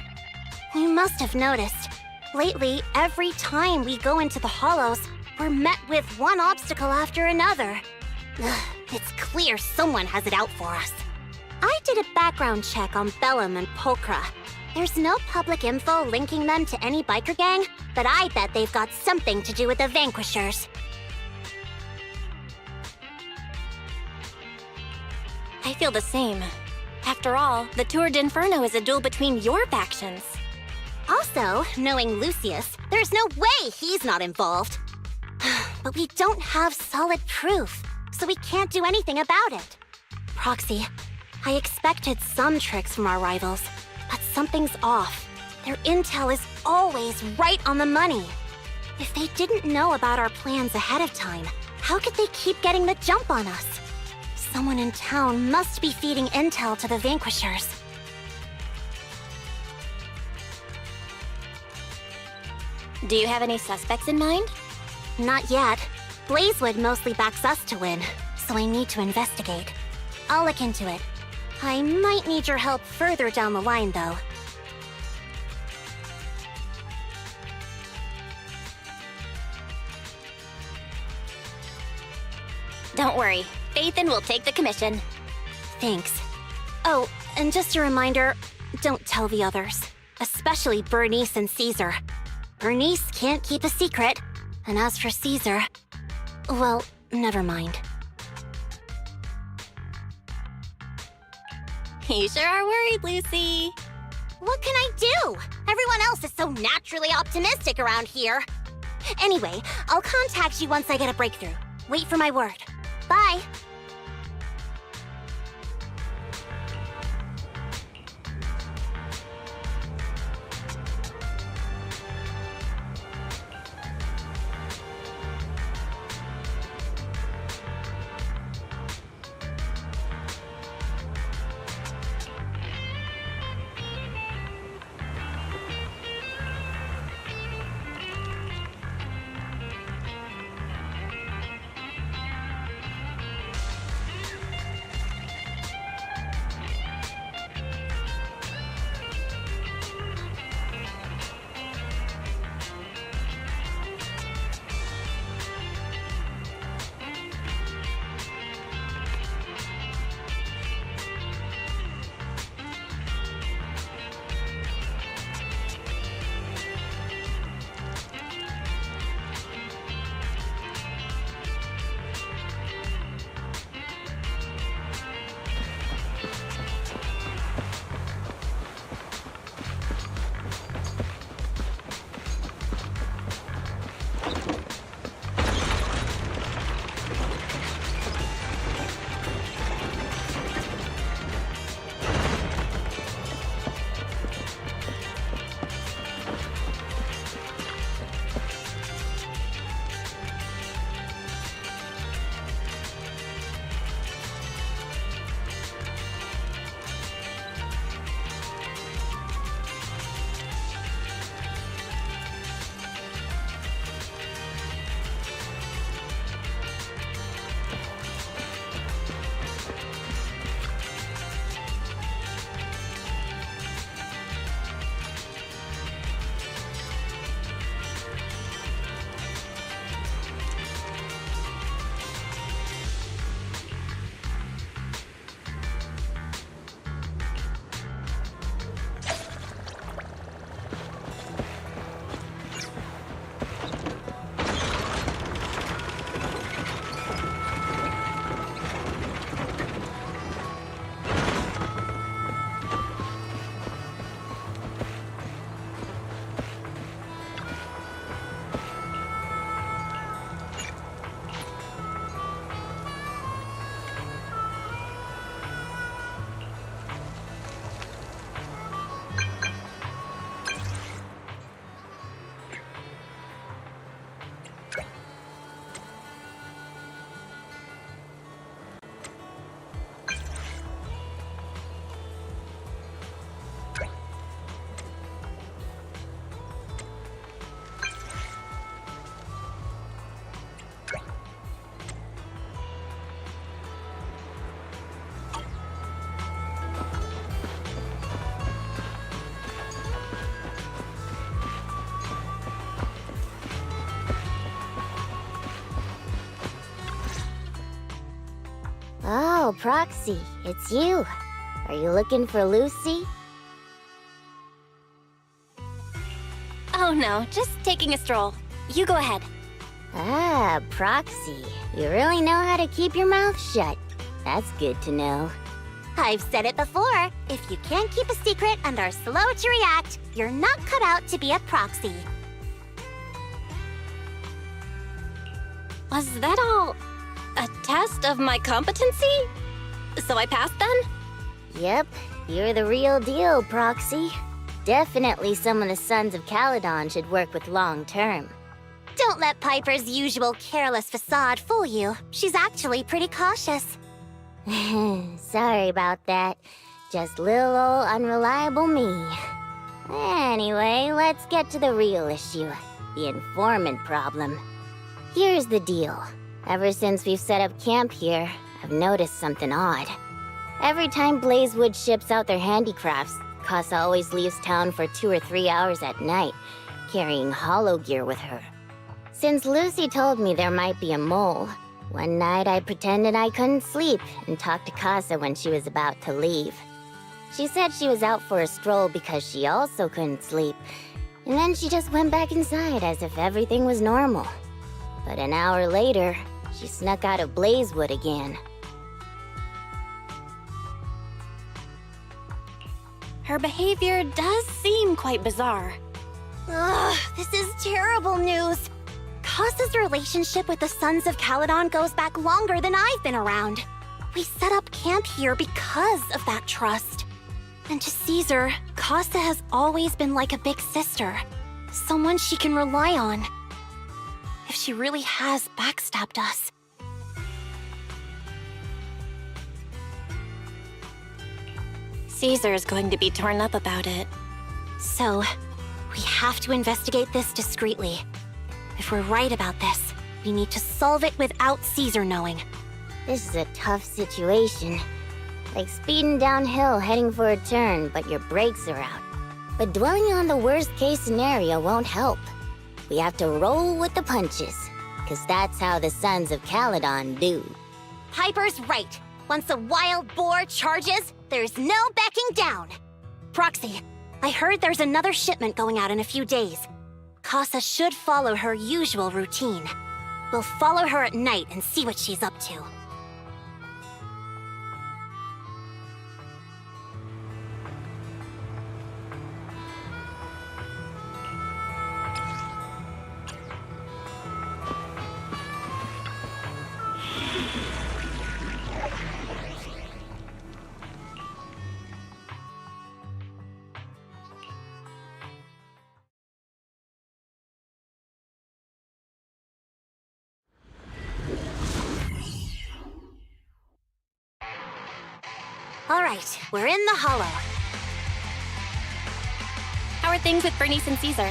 You must have noticed. Lately, every time we go into the Hollows, we're met with one obstacle after another. Ugh, it's clear someone has it out for us. I did a background check on Bellum and Pulchra. There's no public info linking them to any biker gang, but I bet they've got something to do with the Vanquishers. I feel the same. After all, the Tour d'Inferno is a duel between your factions. Also, knowing Lucius, there's no way he's not involved. But we don't have solid proof, so we can't do anything about it. Proxy, I expected some tricks from our rivals, but something's off. Their intel is always right on the money. If they didn't know about our plans ahead of time, how could they keep getting the jump on us? Someone in town must be feeding intel to the Vanquishers. Do you have any suspects in mind? Not yet. Blazewood mostly backs us to win, so I need to investigate. I'll look into it. I might need your help further down the line, though. Don't worry. Phaethon will take the commission. Thanks. Oh, and just a reminder, don't tell the others. Especially Bernice and Caesar. Bernice can't keep a secret. And as for Caesar, well, never mind. You sure are worried, Lucy. What can I do? Everyone else is so naturally optimistic around here. Anyway, I'll contact you once I get a breakthrough. Wait for my word. Bye. Oh, Proxy, it's you. Are you looking for Lucy? Oh no, just taking a stroll. You go ahead. Ah, Proxy. You really know how to keep your mouth shut. That's good to know. I've said it before. If you can't keep a secret and are slow to react, you're not cut out to be a proxy. Was that all a test of my competency? So I passed then? Yep, you're the real deal, Proxy. Definitely some of the Sons of Caledon should work with long term. Don't let Piper's usual careless facade fool you. She's actually pretty cautious. Sorry about that. Just little old unreliable me. Anyway, let's get to the real issue. The informant problem. Here's the deal. Ever since we've set up camp here, I've noticed something odd. Every time Blazewood ships out their handicrafts, Casa always leaves town for 2 or 3 hours at night, carrying hollow gear with her. Since Lucy told me there might be a mole, one night I pretended I couldn't sleep and talked to Casa when she was about to leave. She said she was out for a stroll because she also couldn't sleep, and then she just went back inside as if everything was normal. But an hour later, she snuck out of Blazewood again. Her behavior does seem quite bizarre. Ugh, this is terrible news. Casa's relationship with the Sons of Caledon goes back longer than I've been around. We set up camp here because of that trust. And to Caesar, Casa has always been like a big sister. Someone she can rely on. If she really has backstabbed us. Caesar's going to be torn up about it. So, we have to investigate this discreetly. If we're right about this, we need to solve it without Caesar knowing. This is a tough situation. Like speeding downhill heading for a turn, but your brakes are out. But dwelling on the worst-case scenario won't help. We have to roll with the punches, because that's how the Sons of Caledon do. Piper's right. Once a wild boar charges, there's no backing down. Proxy, I heard there's another shipment going out in a few days. Casa should follow her usual routine. We'll follow her at night and see what she's up to. All right, we're in the hollow. How are things with Bernice and Caesar?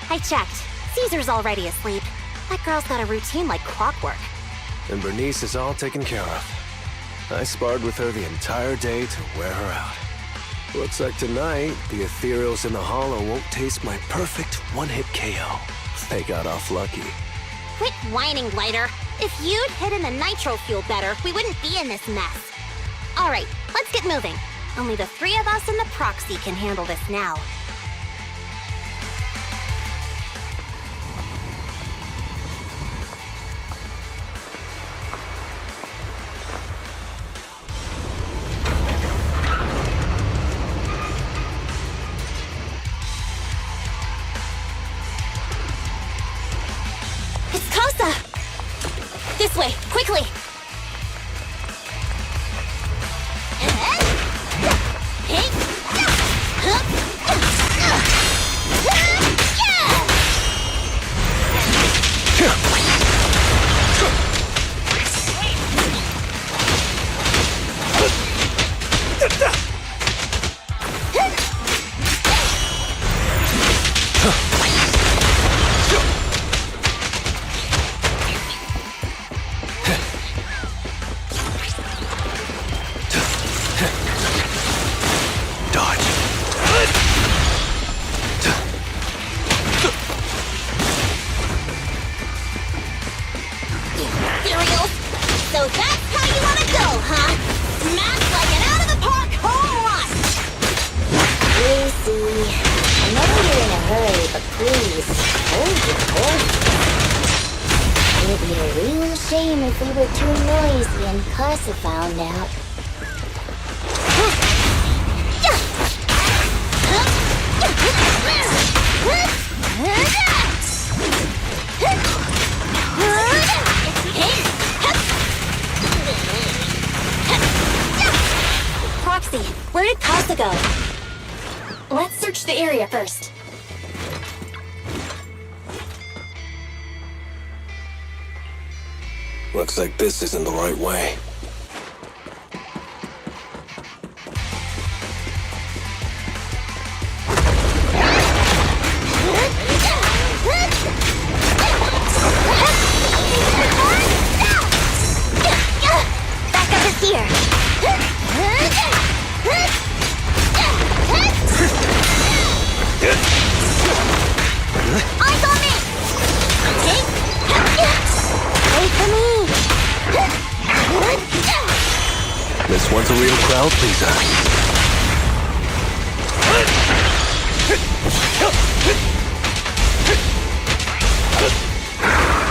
I checked. Caesar's already asleep. That girl's got a routine like clockwork. And Bernice is all taken care of. I sparred with her the entire day to wear her out. Looks like tonight, the ethereals in the hollow won't taste my perfect one-hit KO. They got off lucky. Quit whining, Lighter. If you'd hidden the nitro fuel better, we wouldn't be in this mess. All right, let's get moving. Only the 3 of us and the proxy can handle this now. It's Casa! This way, quickly! Please, hold it. It'd be a real shame if we were too noisy and Casa found out. Proxy, where did Casa go? Let's search the area first. Looks like this isn't the right way. Backup is here. Eyes on me! Wait for me! This one's a real crowd pleaser.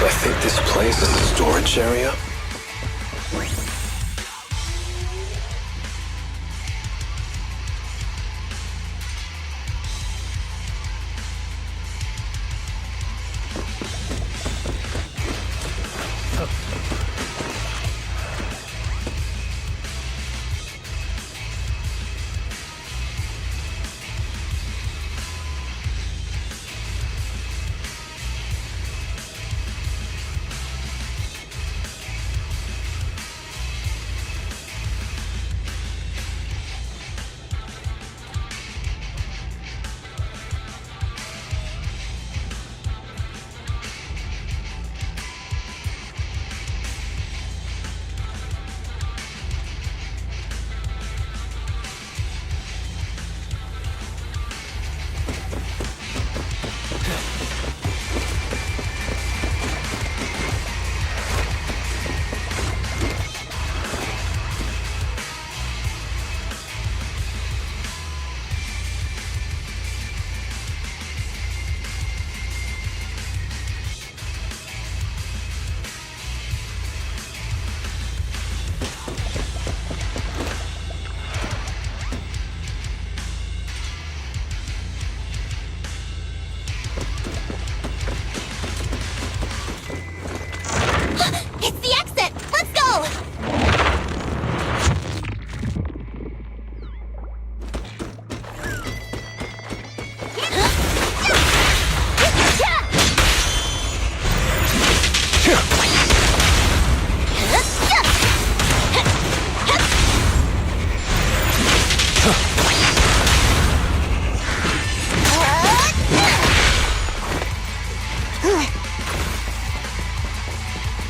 I think this place is a storage area. It's the exit! Let's go!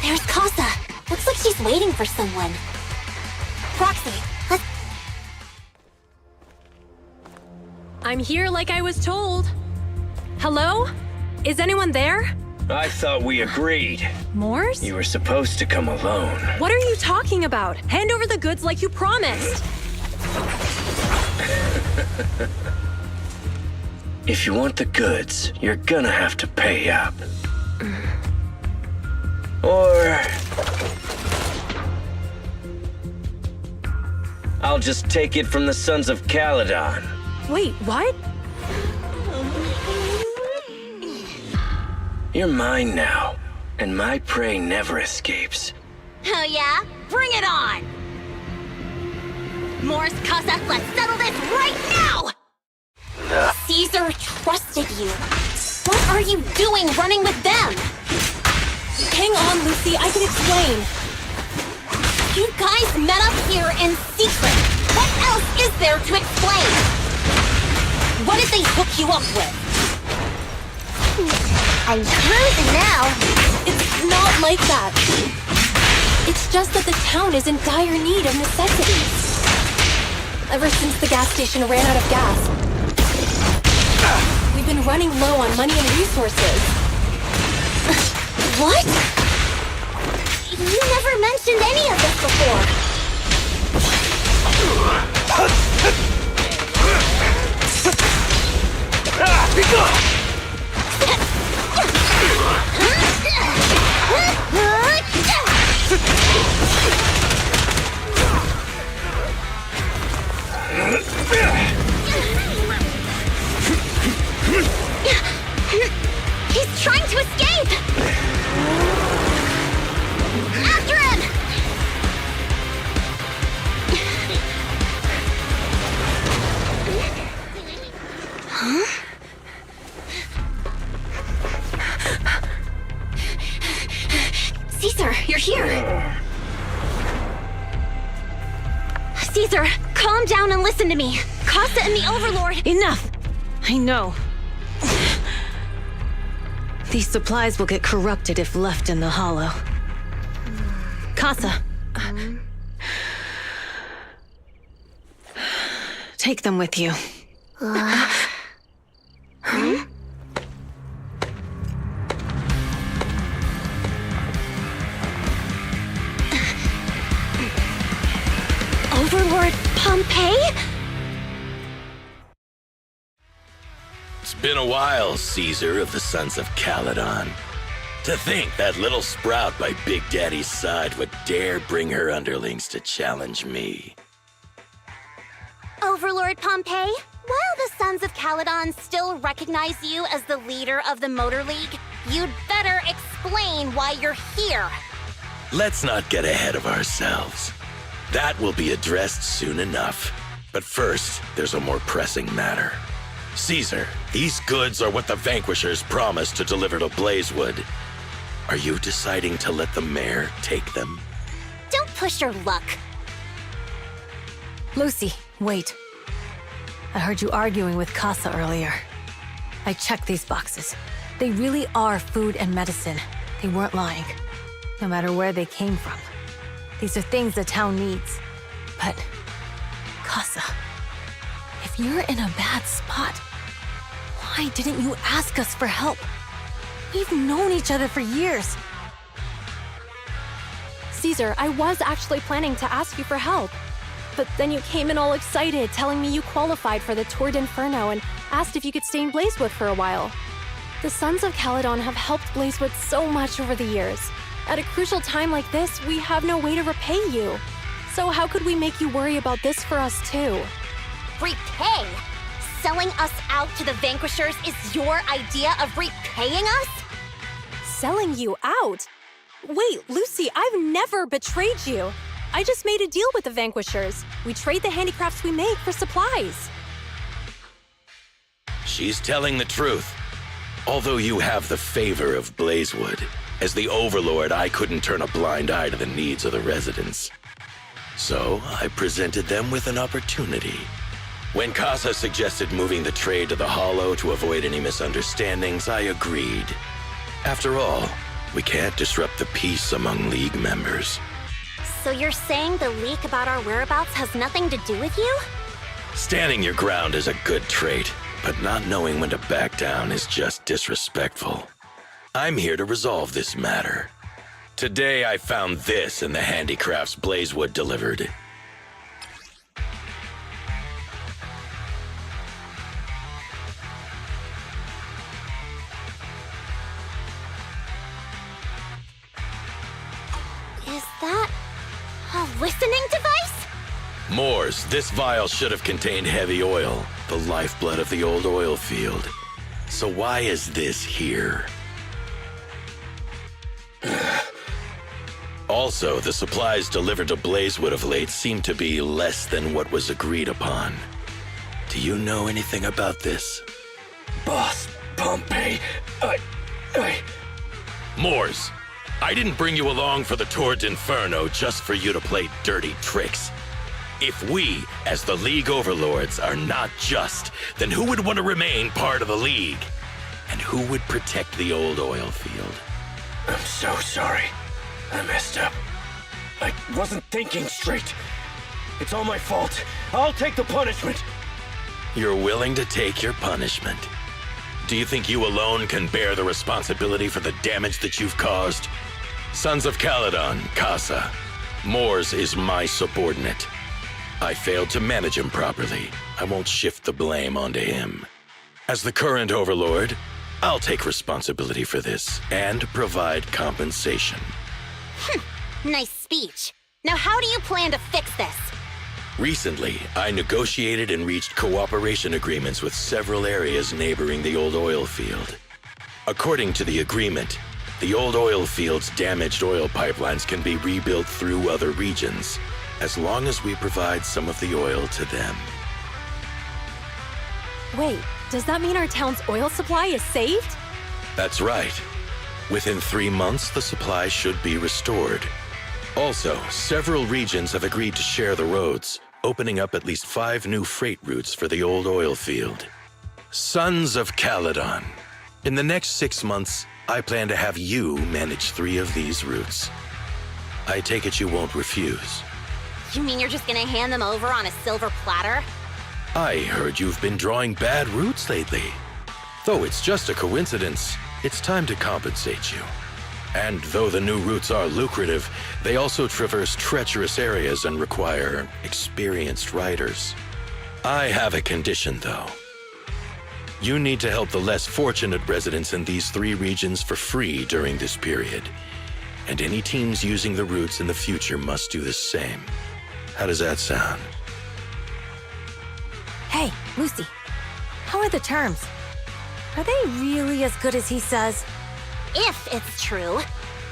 There's Casa. Looks like she's waiting for someone. Proxy, let's... I'm here like I was told. Hello? Is anyone there? I thought we agreed. Morse? You were supposed to come alone. What are you talking about? Hand over the goods like you promised. If you want the goods, you're gonna have to pay up. Or... I'll just take it from the Sons of Caledon. Wait, what? You're mine now, and my prey never escapes. Oh yeah? Bring it on! Morse, Casa, let's settle this right now! Caesar trusted you. What are you doing running with them? Hang on, Lucy, I can explain. You guys met up here in secret. What else is there to explain? What did they hook you up with? I'm cruising now. It's not like that. It's just that the town is in dire need of necessities. Ever since the gas station ran out of gas, we've been running low on money and resources. What? You never mentioned any of this before. Caesar, you're here! Caesar, calm down and listen to me. Costa and the Overlord... Enough! I know. These supplies will get corrupted if left in the hollow. Casa. Take them with you. Overlord Pompeii? It's been a while, Caesar of the Sons of Caledon. To think that little sprout by Big Daddy's side would dare bring her underlings to challenge me. Overlord Pompeii, while the Sons of Caledon still recognize you as the leader of the Motor League, you'd better explain why you're here. Let's not get ahead of ourselves. That will be addressed soon enough. But first, there's a more pressing matter. Caesar, these goods are what the Vanquishers promised to deliver to Blazewood. Are you deciding to let the mayor take them? Don't push your luck. Lucy, wait. I heard you arguing with Casa earlier. I checked these boxes. They really are food and medicine. They weren't lying. No matter where they came from. These are things the town needs. But, Casa, if you're in a bad spot, why didn't you ask us for help? We've known each other for years. Caesar, I was actually planning to ask you for help. But then you came in all excited, telling me you qualified for the Tour d'Inferno and asked if you could stay in Blazewood for a while. The Sons of Caledon have helped Blazewood so much over the years. At a crucial time like this, we have no way to repay you. So how could we make you worry about this for us too? Repay? Selling us out to the Vanquishers is your idea of repaying us? Selling you out? Wait, Lucy, I've never betrayed you. I just made a deal with the Vanquishers. We trade the handicrafts we make for supplies. She's telling the truth. Although you have the favor of Blazewood, as the Overlord, I couldn't turn a blind eye to the needs of the residents. So I presented them with an opportunity. When Casa suggested moving the trade to the Hollow to avoid any misunderstandings, I agreed. After all, we can't disrupt the peace among League members. So you're saying the leak about our whereabouts has nothing to do with you? Standing your ground is a good trait, but not knowing when to back down is just disrespectful. I'm here to resolve this matter. Today I found this in the handicrafts Blazewood delivered. Is that a listening device? Moors, this vial should have contained heavy oil, the lifeblood of the old oil field. So why is this here? Also, the supplies delivered to Blazewood of late seem to be less than what was agreed upon. Do you know anything about this? Boss, Pompeii, Moors, I didn't bring you along for the Tour d'Inferno just for you to play dirty tricks. If we, as the League Overlords, are not just, then who would want to remain part of the League? And who would protect the old oil field? I'm so sorry. I messed up. I wasn't thinking straight. It's all my fault. I'll take the punishment. You're willing to take your punishment. Do you think you alone can bear the responsibility for the damage that you've caused? Sons of Caledon, Casa. Moors is my subordinate. I failed to manage him properly. I won't shift the blame onto him. As the current Overlord, I'll take responsibility for this and provide compensation. Nice speech. Now how do you plan to fix this? Recently, I negotiated and reached cooperation agreements with several areas neighboring the old oil field. According to the agreement, the old oil field's damaged oil pipelines can be rebuilt through other regions, as long as we provide some of the oil to them. Wait, does that mean our town's oil supply is saved? That's right. Within 3 months, the supply should be restored. Also, several regions have agreed to share the roads, opening up at least 5 new freight routes for the old oil field. Sons of Caledon. In the next 6 months, I plan to have you manage 3 of these routes. I take it you won't refuse. You mean you're just gonna hand them over on a silver platter? I heard you've been drawing bad routes lately. Though it's just a coincidence, it's time to compensate you. And though the new routes are lucrative, they also traverse treacherous areas and require experienced riders. I have a condition, though. You need to help the less fortunate residents in these 3 regions for free during this period. And any teams using the routes in the future must do the same. How does that sound? Hey, Lucy. How are the terms? Are they really as good as he says? If it's true,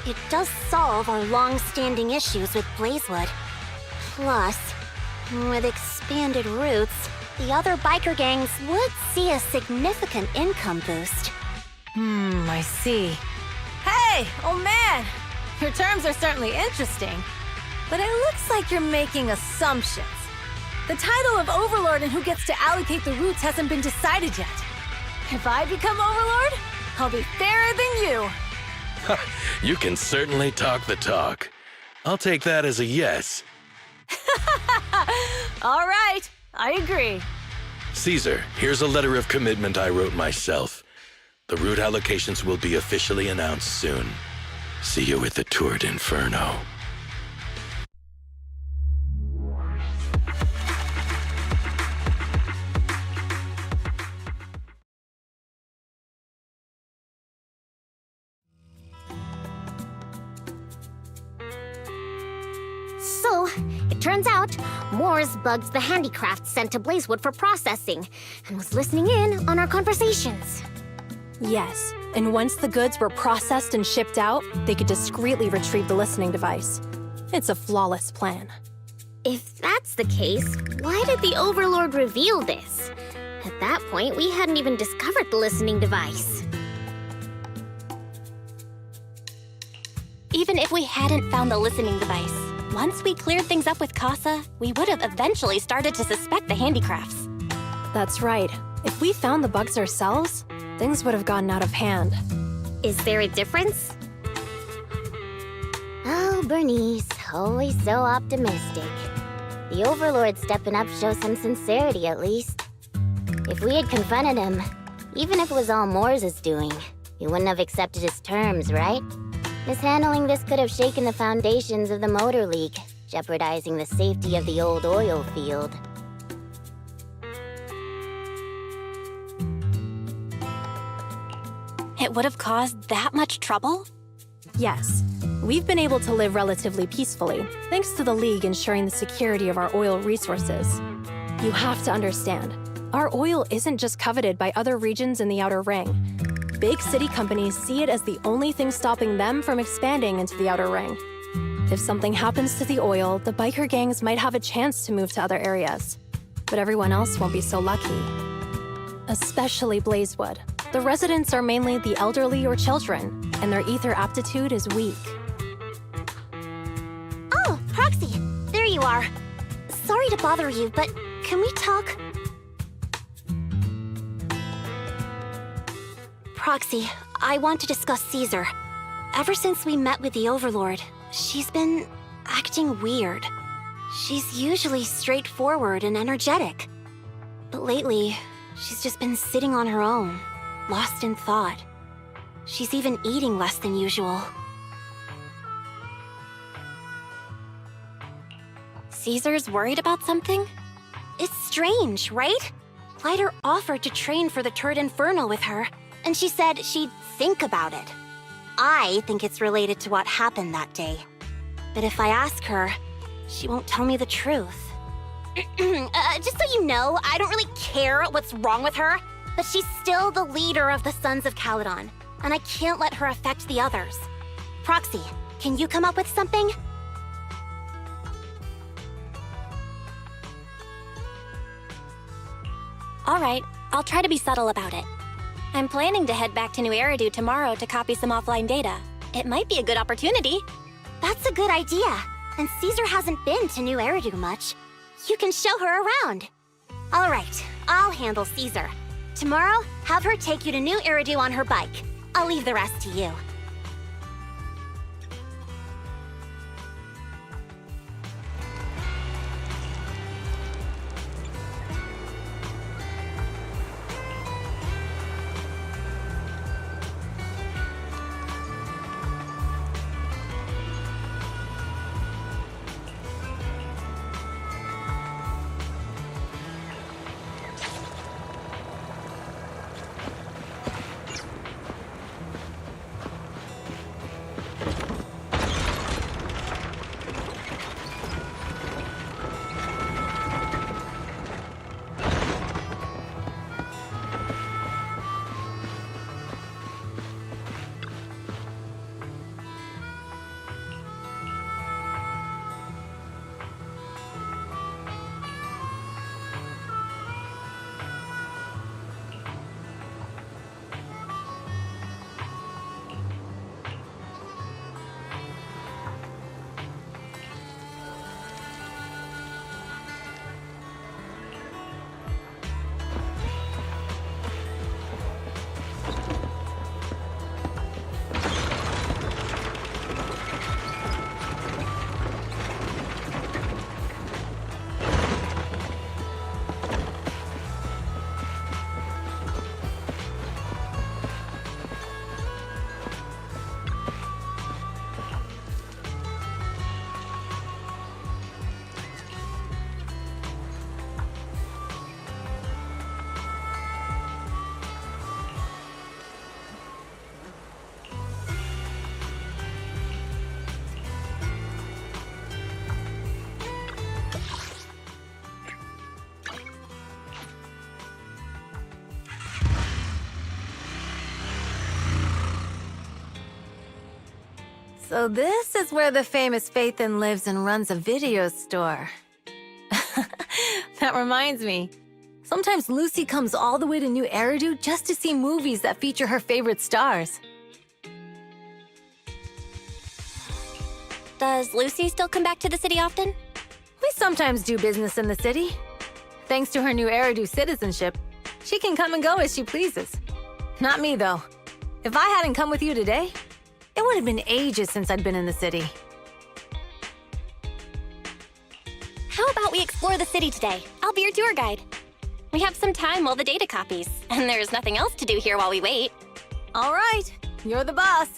it does solve our long-standing issues with Blazewood. Plus, with expanded routes, the other biker gangs would see a significant income boost. I see. Hey, old man! Your terms are certainly interesting, but it looks like you're making assumptions. The title of Overlord and who gets to allocate the routes hasn't been decided yet. If I become Overlord, I'll be fairer than you. You can certainly talk the talk. I'll take that as a yes. All right, I agree. Caesar, here's a letter of commitment I wrote myself. The route allocations will be officially announced soon. See you at the Tour d'Inferno. So, it turns out, Moores bugged the handicrafts sent to Blazewood for processing, and was listening in on our conversations. Yes, and once the goods were processed and shipped out, they could discreetly retrieve the listening device. It's a flawless plan. If that's the case, why did the Overlord reveal this? At that point, we hadn't even discovered the listening device. Even if we hadn't found the listening device, once we cleared things up with Casa, we would have eventually started to suspect the handicrafts. That's right. If we found the bugs ourselves, things would have gotten out of hand. Is there a difference? Oh, Bernice, always so optimistic. The Overlord stepping up shows some sincerity, at least. If we had confronted him, even if it was all Moore's doing, he wouldn't have accepted his terms, right? Mishandling this could have shaken the foundations of the Motor League, jeopardizing the safety of the old oil field. It would have caused that much trouble? Yes. We've been able to live relatively peacefully, thanks to the League ensuring the security of our oil resources. You have to understand, our oil isn't just coveted by other regions in the Outer Ring. Big city companies see it as the only thing stopping them from expanding into the Outer Ring. If something happens to the oil, the biker gangs might have a chance to move to other areas. But everyone else won't be so lucky. Especially Blazewood. The residents are mainly the elderly or children, and their ether aptitude is weak. Oh, Proxy! There you are. Sorry to bother you, but can we talk? Proxy, I want to discuss Caesar. Ever since we met with the Overlord, she's been acting weird. She's usually straightforward and energetic. But lately, she's just been sitting on her own, lost in thought. She's even eating less than usual. Caesar's worried about something? It's strange, right? Lighter offered to train for the Tour d'Inferno with her, and she said she'd think about it. I think it's related to what happened that day. But if I ask her, she won't tell me the truth. Just so you know, I don't really care what's wrong with her, but she's still the leader of the Sons of Caledon, and I can't let her affect the others. Proxy, can you come up with something? All right, I'll try to be subtle about it. I'm planning to head back to New Eridu tomorrow to copy some offline data. It might be a good opportunity. That's a good idea. And Caesar hasn't been to New Eridu much. You can show her around. All right, I'll handle Caesar. Tomorrow, have her take you to New Eridu on her bike. I'll leave the rest to you. So this is where the famous Phaethon lives and runs a video store. That reminds me. Sometimes Lucy comes all the way to New Eridu just to see movies that feature her favorite stars. Does Lucy still come back to the city often? We sometimes do business in the city. Thanks to her New Eridu citizenship, she can come and go as she pleases. Not me, though. If I hadn't come with you today, it would have been ages since I'd been in the city. How about we explore the city today? I'll be your tour guide. We have some time while the data copies, and there's nothing else to do here while we wait. All right, you're the boss.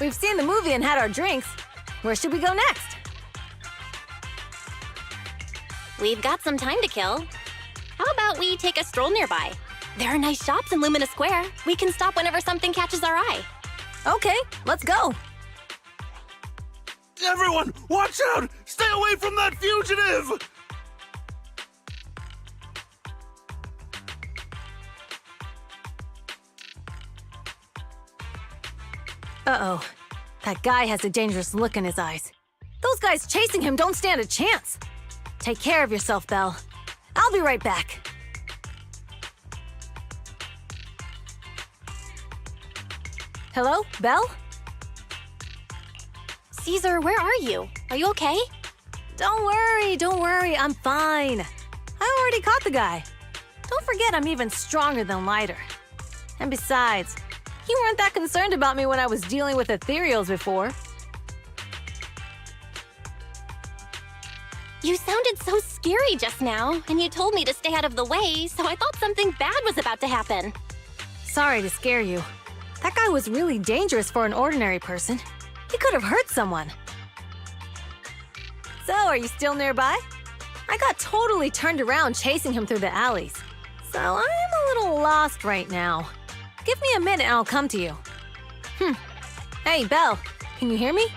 We've seen the movie and had our drinks. Where should we go next? We've got some time to kill. How about we take a stroll nearby? There are nice shops in Lumina Square. We can stop whenever something catches our eye. Okay, let's go. Everyone, watch out! Stay away from that fugitive! Uh-oh. That guy has a dangerous look in his eyes. Those guys chasing him don't stand a chance. Take care of yourself, Belle. I'll be right back. Hello, Belle? Caesar, where are you? Are you okay? Don't worry, I'm fine. I already caught the guy. Don't forget I'm even stronger than Lighter. And besides, you weren't that concerned about me when I was dealing with ethereals before. You sounded so scary just now, and you told me to stay out of the way, so I thought something bad was about to happen. Sorry to scare you. That guy was really dangerous for an ordinary person. He could have hurt someone. So, are you still nearby? I got totally turned around chasing him through the alleys. So, I'm a little lost right now. Give me a minute and I'll come to you. Hey, Belle, can you hear me?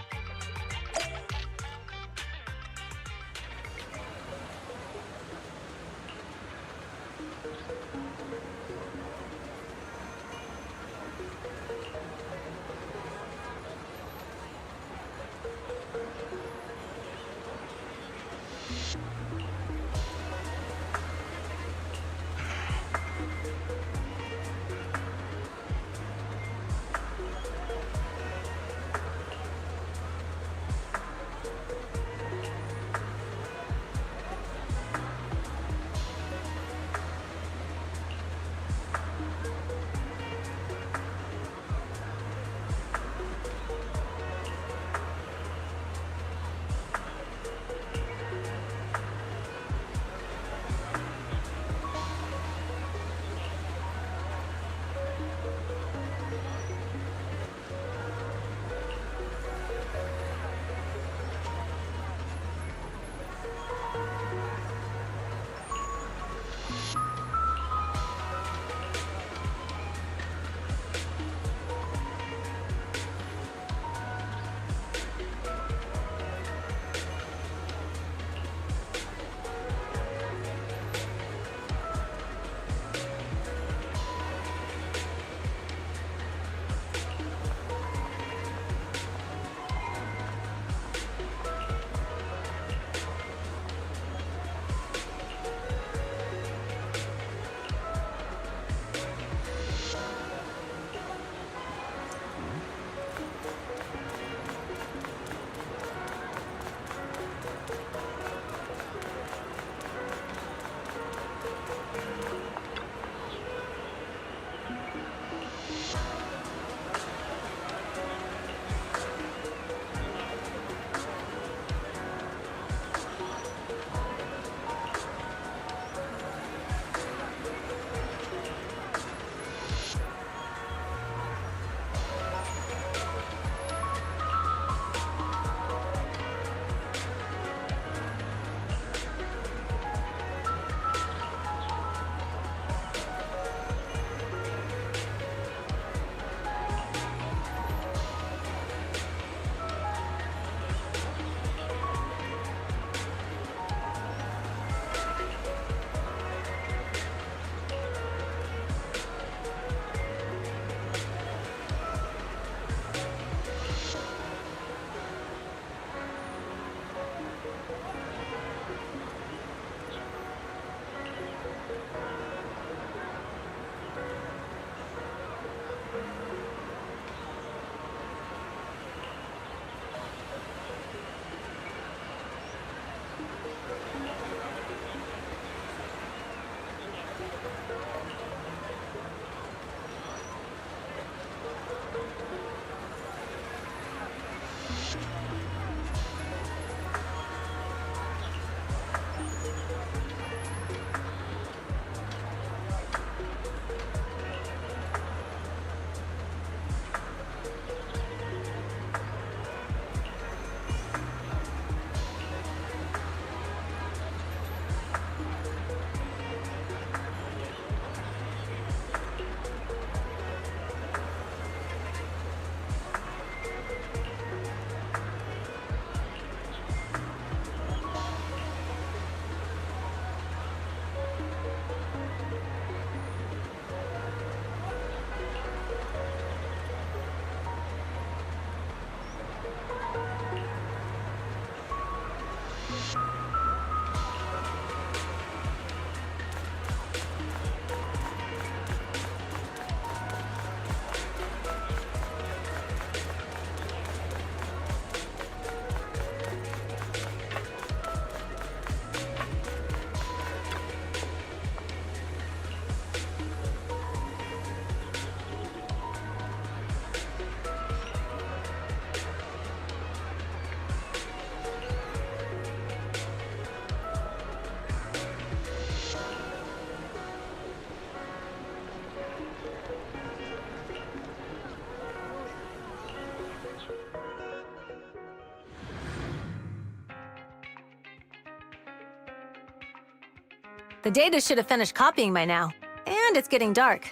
The data should have finished copying by now, and it's getting dark.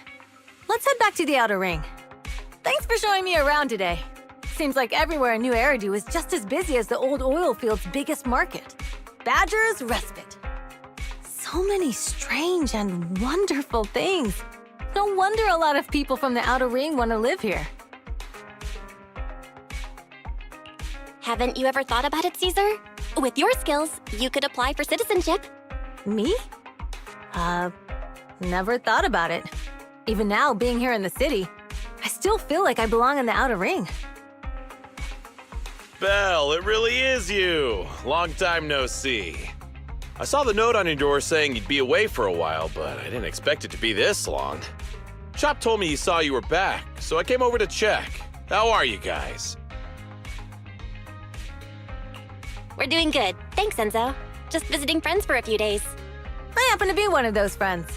Let's head back to the Outer Ring. Thanks for showing me around today. Seems like everywhere in New Eridu is just as busy as the old oil field's biggest market. Badger's Respite. So many strange and wonderful things. No wonder a lot of people from the Outer Ring want to live here. Haven't you ever thought about it, Caesar? With your skills, you could apply for citizenship. Me? Never thought about it. Even now, being here in the city, I still feel like I belong in the Outer Ring. Belle, it really is you. Long time no see. I saw the note on your door saying you'd be away for a while, but I didn't expect it to be this long. Chop told me he saw you were back, so I came over to check. How are you guys? We're doing good. Thanks, Enzo. Just visiting friends for a few days. I happen to be one of those friends.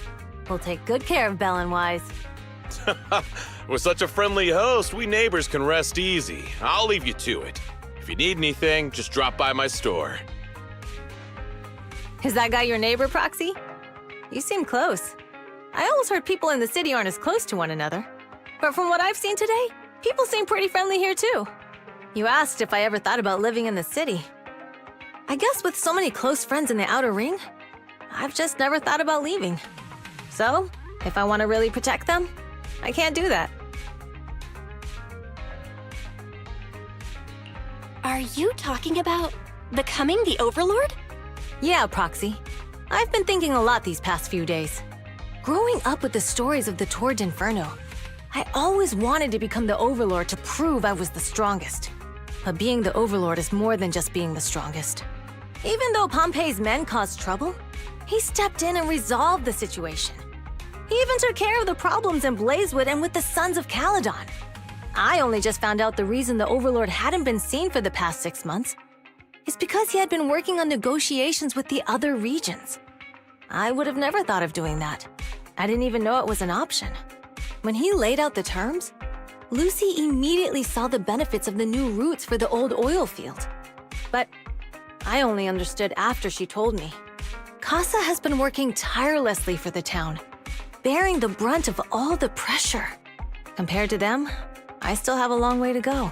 We'll take good care of Belle and Wise. With such a friendly host, we neighbors can rest easy. I'll leave you to it. If you need anything, just drop by my store. Is that guy your neighbor, Proxy? You seem close. I always heard people in the city aren't as close to one another. But from what I've seen today, people seem pretty friendly here too. You asked if I ever thought about living in the city. I guess with so many close friends in the Outer Ring, I've just never thought about leaving. So, if I want to really protect them, I can't do that. Are you talking about becoming the Overlord? Yeah, Proxy. I've been thinking a lot these past few days. Growing up with the stories of the Tour d'Inferno, I always wanted to become the Overlord to prove I was the strongest. But being the Overlord is more than just being the strongest. Even though Pompey's men caused trouble, he stepped in and resolved the situation. He even took care of the problems in Blazewood and with the Sons of Caledon. I only just found out the reason the Overlord hadn't been seen for the past 6 months is because he had been working on negotiations with the other regions. I would have never thought of doing that. I didn't even know it was an option. When he laid out the terms, Lucy immediately saw the benefits of the new routes for the old oil field. But I only understood after she told me. Casa has been working tirelessly for the town, bearing the brunt of all the pressure. Compared to them, I still have a long way to go.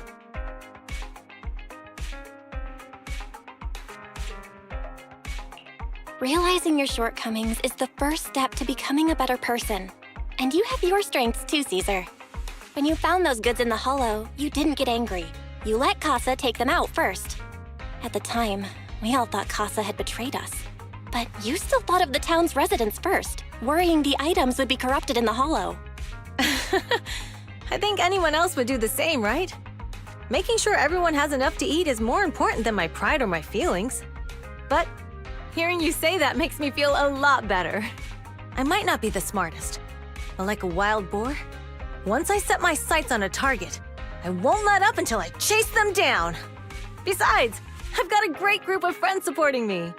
Realizing your shortcomings is the first step to becoming a better person. And you have your strengths too, Caesar. When you found those goods in the hollow, you didn't get angry. You let Casa take them out first. At the time, we all thought Casa had betrayed us. But you still thought of the town's residents first, worrying the items would be corrupted in the hollow. I think anyone else would do the same, right? Making sure everyone has enough to eat is more important than my pride or my feelings. But hearing you say that makes me feel a lot better. I might not be the smartest, but like a wild boar, once I set my sights on a target, I won't let up until I chase them down. Besides, I've got a great group of friends supporting me.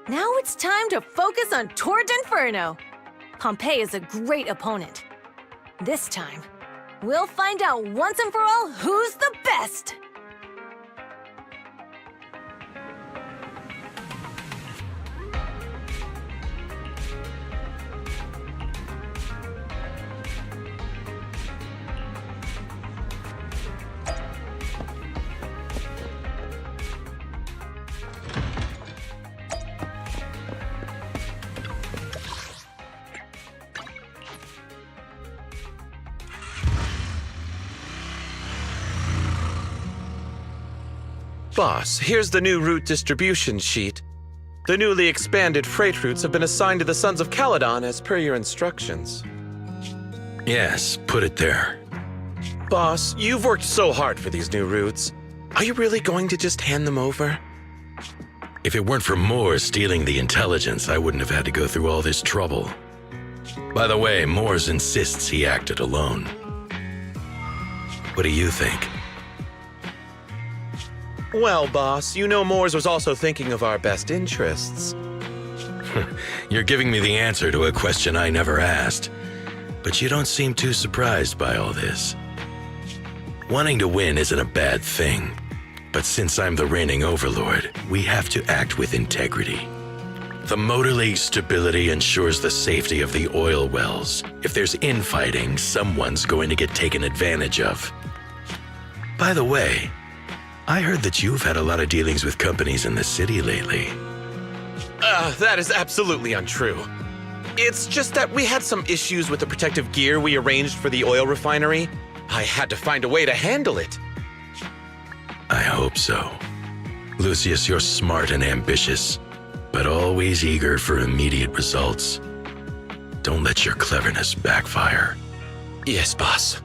Now it's time to focus on Tour d'Inferno. Pompey is a great opponent. This time, we'll find out once and for all who's the best! Boss, here's the new route distribution sheet. The newly expanded freight routes have been assigned to the Sons of Caledon as per your instructions. Yes, put it there. Boss, you've worked so hard for these new routes. Are you really going to just hand them over? If it weren't for Moore stealing the intelligence, I wouldn't have had to go through all this trouble. By the way, Moores insists he acted alone. What do you think? Well, boss, you know Moores was also thinking of our best interests. You're giving me the answer to a question I never asked. But you don't seem too surprised by all this. Wanting to win isn't a bad thing. But since I'm the reigning overlord, we have to act with integrity. The motor league's stability ensures the safety of the oil wells. If there's infighting, someone's going to get taken advantage of. By the way, I heard that you've had a lot of dealings with companies in the city lately. That is absolutely untrue. It's just that we had some issues with the protective gear we arranged for the oil refinery. I had to find a way to handle it. I hope so. Lucius, you're smart and ambitious, but always eager for immediate results. Don't let your cleverness backfire. Yes, boss.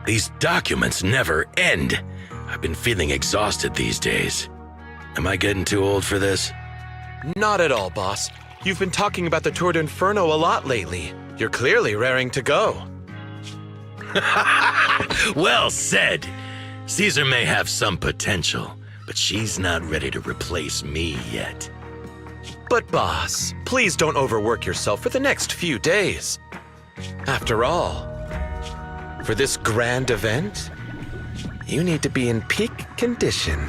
These documents never end. I've been feeling exhausted these days. Am I getting too old for this? Not at all, boss. You've been talking about the Tour d'Inferno a lot lately. You're clearly raring to go. Well said. Caesar may have some potential, but she's not ready to replace me yet. But boss, please don't overwork yourself for the next few days. After all, for this grand event, you need to be in peak condition.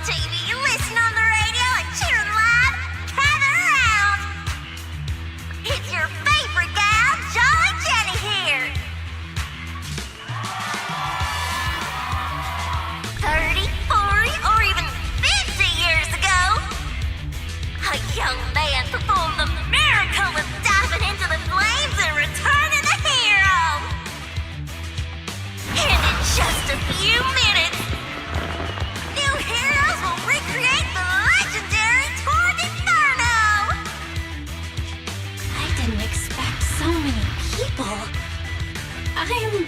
TV, listen on the radio, and cheering live, gather around. It's your favorite gal, Jolly Jenny here. 30, 40, or even 50 years ago, a young man performed the miracle of diving into the flames and returning the hero. And in just a few minutes, new heroes will recreate the legendary Tour d'Inferno! I didn't expect so many people. I'm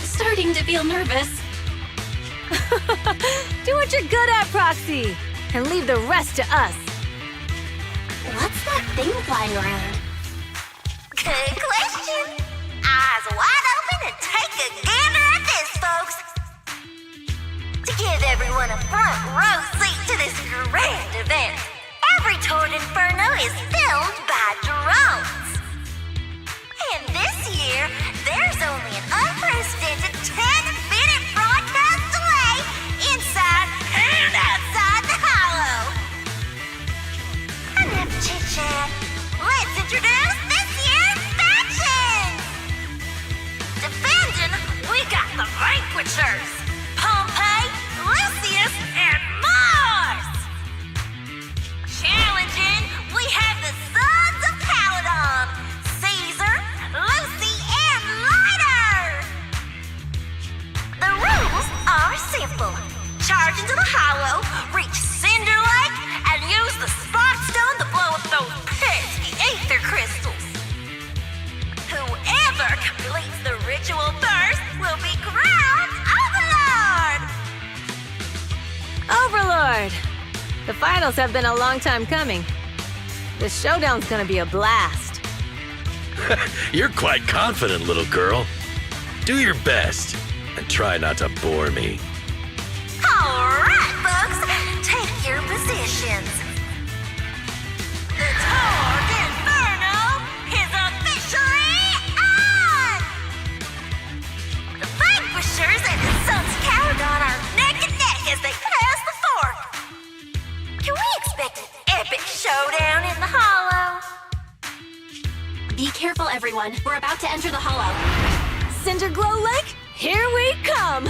starting to feel nervous. Do what you're good at, Proxy, and leave the rest to us. What's that thing flying around? Good question. Eyes wide open and take a gander at this, folks. To give everyone a front row seat to this grand event, every Tour d'Inferno is filmed by drones. And this year, there's only an unprecedented 10-minute broadcast delay inside and outside the hollow. Enough chit-chat. Let's introduce this year's factions! Defending, we got the Vanquishers, Pompey, Lucius, and Mars! Challenging, we have the Sons of Caledon, Caesar, Lucy, and Lighter! The rules are simple. Charge into the hollow, reach Cinder Lake, and use the Spark Stone to blow up those pesky ether crystals. Whoever completes the ritual first will be crowned Overlord! Overlord! The finals have been a long time coming. This showdown's gonna be a blast. You're quite confident, little girl. Do your best, and try not to bore me. Alright, folks, take your positions. The Tour d'Inferno is officially on! The Vanquishers and the Sons of Caledon are neck and neck as they pass the fork. Can we expect an epic showdown in the hollow? Be careful, everyone. We're about to enter the hollow. Cinderglow Lake, here we come!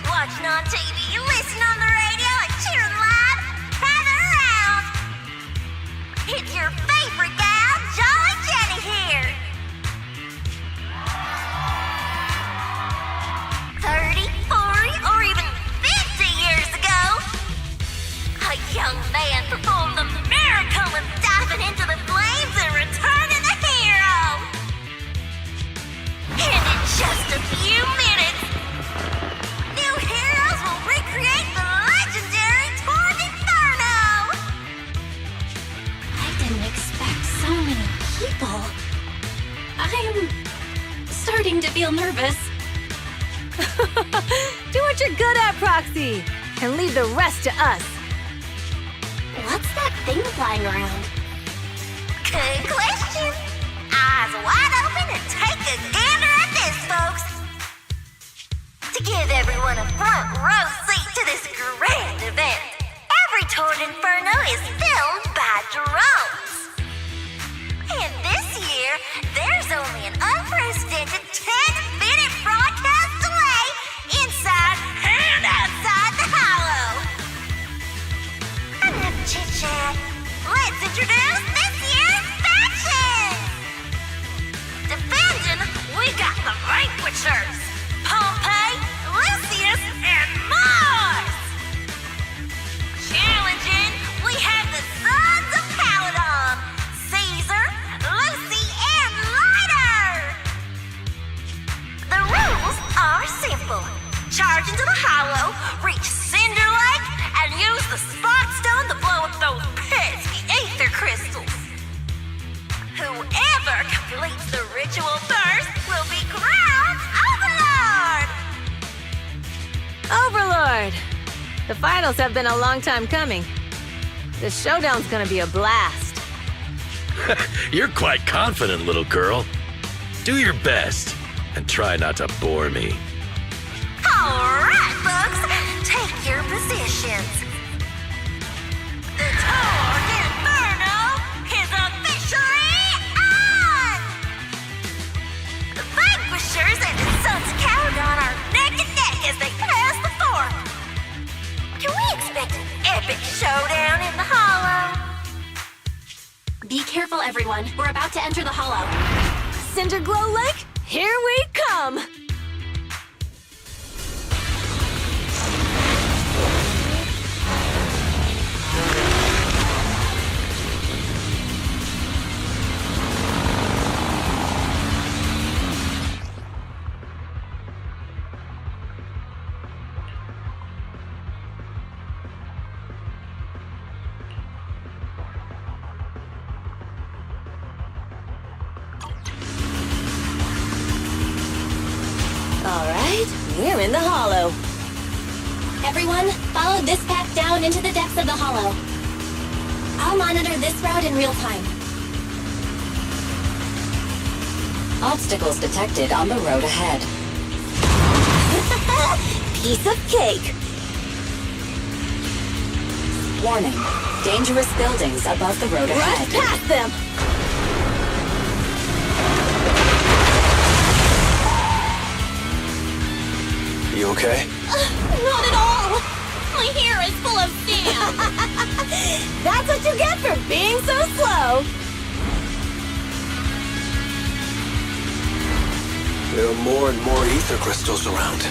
Watching on TV, listen on the radio, and cheering live, gather around! It's your favorite gal, Jolly Jenny here! 30, 40, or even 50 years ago, a young man performed the miracle of diving into the flames and returning the hero! And in just a few minutes, new heroes will recreate the legendary Tour d'Inferno! I didn't expect so many people. I'm starting to feel nervous. Do what you're good at, Proxy, and leave the rest to us. What's that thing flying around? Good question. Eyes wide open and take a gander at this, folks. To give everyone a front row seat to this grand event, every Tour d'Inferno is filmed by drones. And this year, there's only an unprecedented 10-minute broadcast delay inside and outside the hollow. Enough chit-chat. Let's introduce this year's faction! Defending, we got the Vanquishers, Pompey, Lucius, and Mars! Challenging, we have the Sons of Caledon, Caesar, Lucy, and Lighter! The rules are simple. Charge into the hollow, reach Cinder Lake, and use the Spot Stone to blow up those pesky ether crystals. Whoever completes the ritual first will be crowned Overlord! Overlord! The finals have been a long time coming. The showdown's gonna be a blast. You're quite confident, little girl. Do your best, and try not to bore me. Alright, folks, take your positions. The Tour d'Inferno is officially on! The Vanquishers and the Sons of Caledon are neck and neck as they pass the fort. Can we expect an epic showdown in the hollow? Be careful, everyone. We're about to enter the hollow. Cinderglow Lake, here we come! Alright, we're in the hollow. Everyone, follow this path down into the depths of the hollow. I'll monitor this route in real time. Obstacles detected on the road ahead. Piece of cake. Warning. Dangerous buildings above the road ahead. Rush past them! You okay? Not at all! My hair is full of sand! That's what you get for being so slow! There are more and more ether crystals around.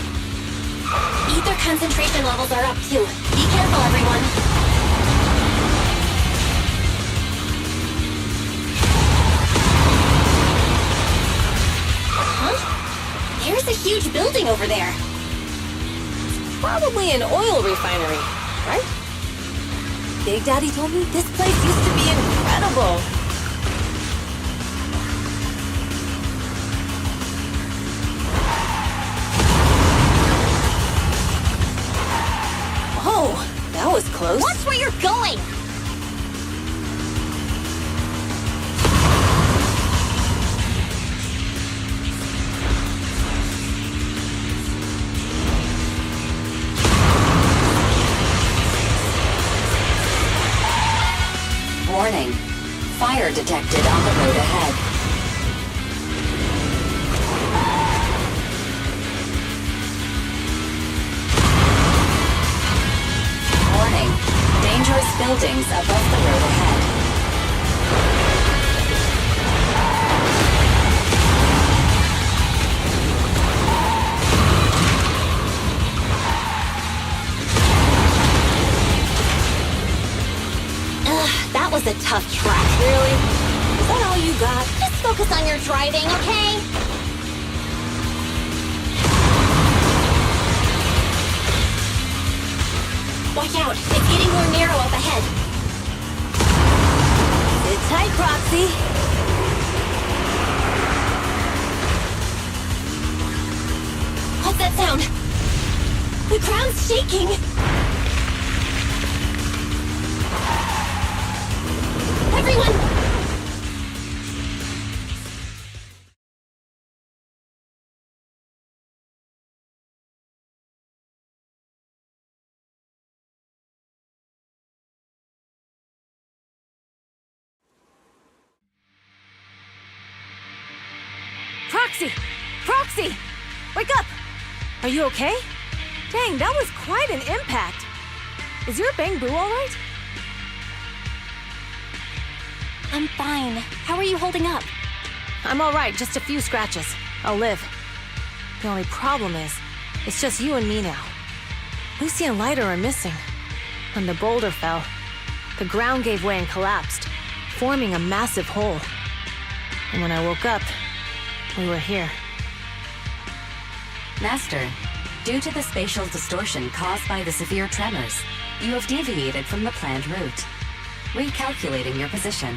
Ether concentration levels are up too. Be careful, everyone. huge building over there. Probably an oil refinery, right? Big Daddy told me this place used to be incredible. Oh, that was close. Watch where you're going! Warning. Fire detected on the road ahead. Warning. Dangerous buildings above the road ahead. That was a tough track. Really? Is that all you got? Just focus on your driving, okay? Watch out, it's getting more narrow up ahead. Sit tight, Proxy. What's that sound? The ground's shaking. Everyone! Proxy! Proxy! Wake up! Are you okay? Dang, that was quite an impact. Is your bang boo all right? I'm fine. How are you holding up? I'm all right, just a few scratches. I'll live. The only problem is, it's just you and me now. Lucy and Leiter are missing. When the boulder fell, the ground gave way and collapsed, forming a massive hole. And when I woke up, we were here. Master, due to the spatial distortion caused by the severe tremors, you have deviated from the planned route. Recalculating your position.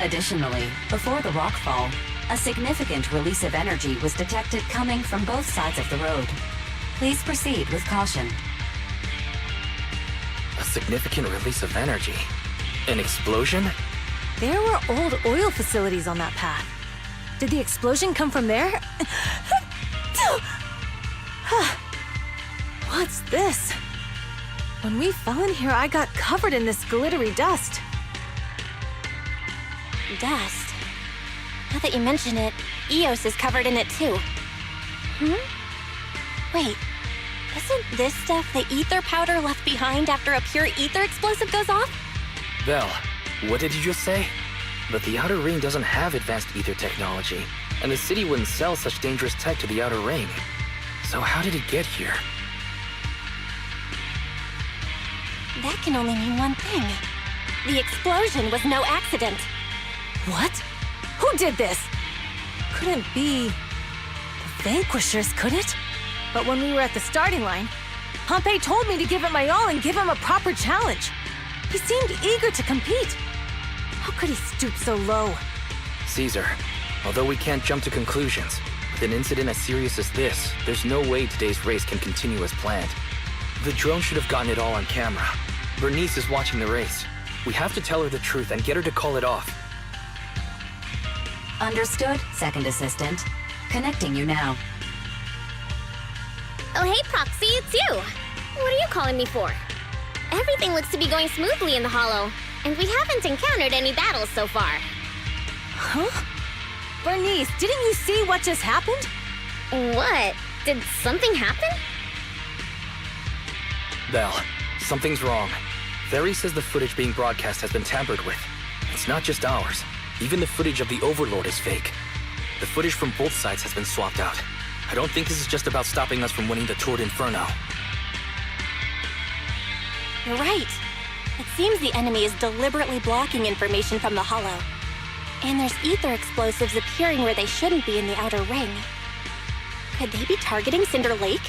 Additionally, before the rockfall, a significant release of energy was detected coming from both sides of the road. Please proceed with caution. A significant release of energy? An explosion? There were old oil facilities on that path. Did the explosion come from there? What's this? When we fell in here, I got covered in this glittery dust. Dust. Now that you mention it, Eos is covered in it too. Wait, isn't this stuff the ether powder left behind after a pure ether explosive goes off? Belle, what did you just say? But the Outer Ring doesn't have advanced ether technology, and the city wouldn't sell such dangerous tech to the Outer Ring. So how did it get here? That can only mean one thing. The explosion was no accident. What? Who did this? Couldn't be the Vanquishers, could it? But when we were at the starting line, Pompey told me to give it my all and give him a proper challenge. He seemed eager to compete. How could he stoop so low? Caesar, although we can't jump to conclusions, with an incident as serious as this, there's no way today's race can continue as planned. The drone should have gotten it all on camera. Bernice is watching the race. We have to tell her the truth and get her to call it off. Understood, Second Assistant. Connecting you now. Oh, hey, Proxy, it's you. What are you calling me for? Everything looks to be going smoothly in the Hollow, and we haven't encountered any battles so far. Huh? Bernice, didn't you see what just happened? What? Did something happen? Belle, something's wrong. Very says the footage being broadcast has been tampered with. It's not just ours. Even the footage of the Overlord is fake. The footage from both sides has been swapped out. I don't think this is just about stopping us from winning the Tour d'Inferno. You're right. It seems the enemy is deliberately blocking information from the Hollow. And there's ether explosives appearing where they shouldn't be in the Outer Ring. Could they be targeting Cinder Lake?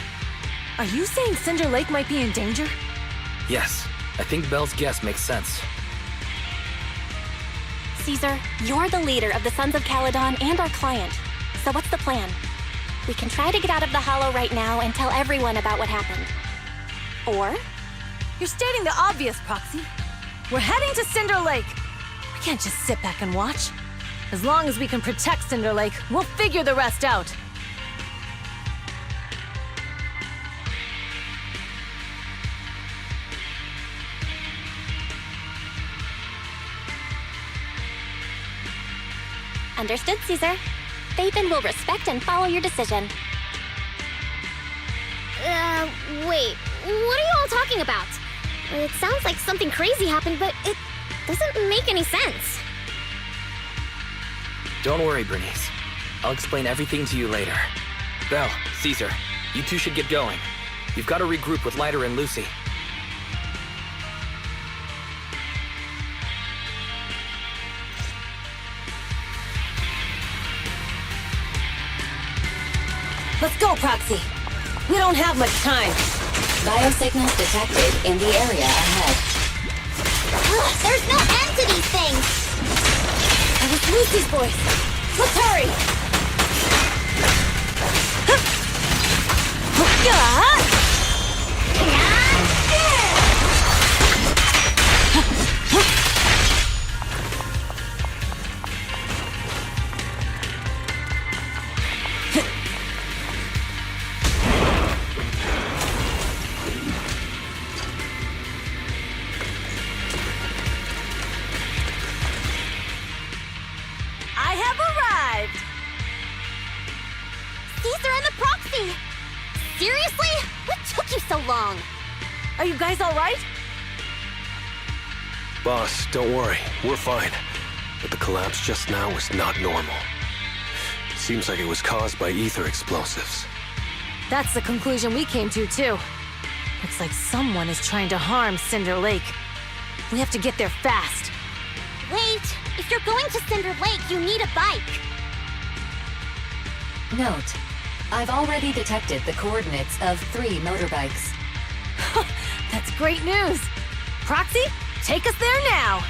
Are you saying Cinder Lake might be in danger? Yes, I think Belle's guess makes sense. Caesar, you're the leader of the Sons of Caledon and our client. So what's the plan? We can try to get out of the Hollow right now and tell everyone about what happened. Or? You're stating the obvious, Proxy. We're heading to Cinder Lake. We can't just sit back and watch. As long as we can protect Cinder Lake, we'll figure the rest out. Understood, Caesar. Phaethon will respect and follow your decision. Wait. What are you all talking about? It sounds like something crazy happened, but it doesn't make any sense. Don't worry, Bernice. I'll explain everything to you later. Belle, Caesar, you two should get going. You've got to regroup with Leiter and Lucy. Let's go, Proxy. We don't have much time. Biosignals detected in the area ahead. There's no end to these things! That was Lucy's voice. Let's hurry! I have arrived! Caesar and the Proxy! Seriously? What took you so long? Are you guys all right? Boss, don't worry. We're fine. But the collapse just now was not normal. Seems like it was caused by ether explosives. That's the conclusion we came to, too. Looks like someone is trying to harm Cinder Lake. We have to get there fast. Wait, if you're going to Cinder Lake, you need a bike. Note, I've already detected the coordinates of 3 motorbikes. That's great news. Proxy, take us there now.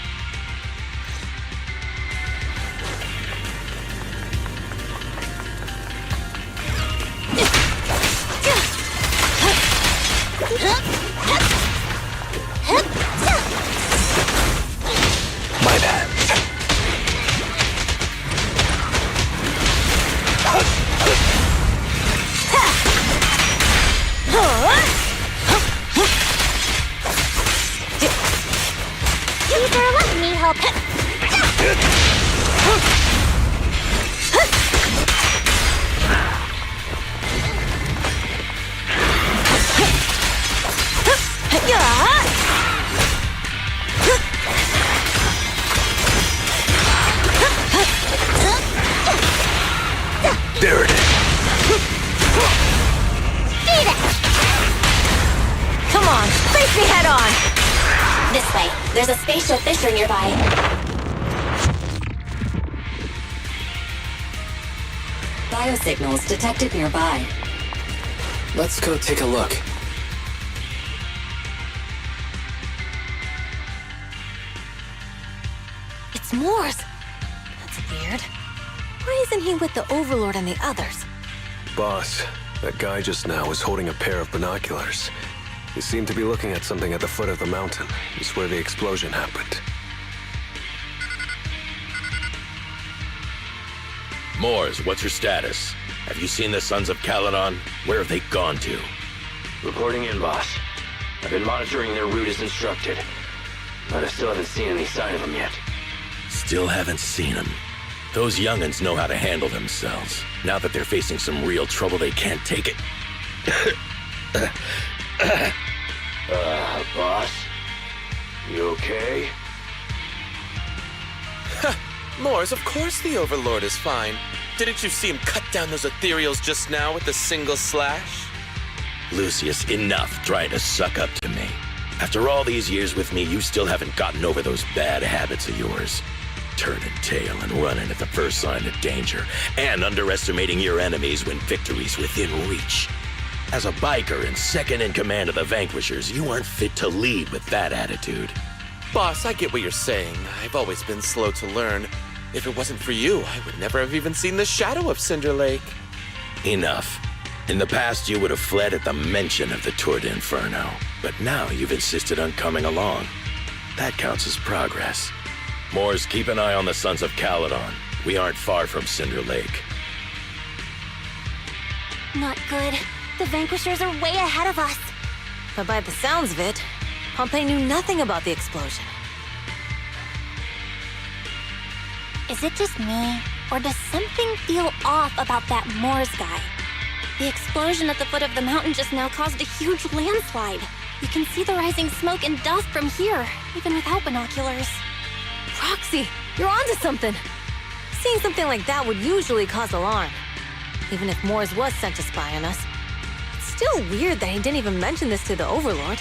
My bad. Caesar, let me help. There it is. Beat it! Come on, face me head on! This way. There's a spatial fissure nearby. Biosignals detected nearby. Let's go take a look. It's Morse. That's weird. Why isn't he with the Overlord and the others? Boss, that guy just now was holding a pair of binoculars. He seemed to be looking at something at the foot of the mountain. It's where the explosion happened. Moors, what's your status? Have you seen the Sons of Caledon? Where have they gone to? Reporting in, boss. I've been monitoring their route as instructed, but I still haven't seen any sign of them yet. Still haven't seen them. Those young'uns know how to handle themselves. Now that they're facing some real trouble, they can't take it. Boss? You okay? Moors, of course the Overlord is fine. Didn't you see him cut down those ethereals just now with a single slash? Lucius, enough trying to suck up to me. After all these years with me, you still haven't gotten over those bad habits of yours. turning tail and running at the first sign of danger, and underestimating your enemies when victory's within reach. As a biker and second in command of the Vanquishers, you aren't fit to lead with that attitude. Boss, I get what you're saying. I've always been slow to learn. If it wasn't for you, I would never have even seen the shadow of Cinder Lake. Enough. In the past, you would have fled at the mention of the Tour d'Inferno, but now you've insisted on coming along. That counts as progress. Moors, keep an eye on the Sons of Caledon. We aren't far from Cinder Lake. Not good. The Vanquishers are way ahead of us. But by the sounds of it, Pompey knew nothing about the explosion. Is it just me, or does something feel off about that Moors guy? The explosion at the foot of the mountain just now caused a huge landslide. You can see the rising smoke and dust from here, even without binoculars. Proxy, you're onto something. Seeing something like that would usually cause alarm. Even if Moors was sent to spy on us. It's still weird that he didn't even mention this to the Overlord.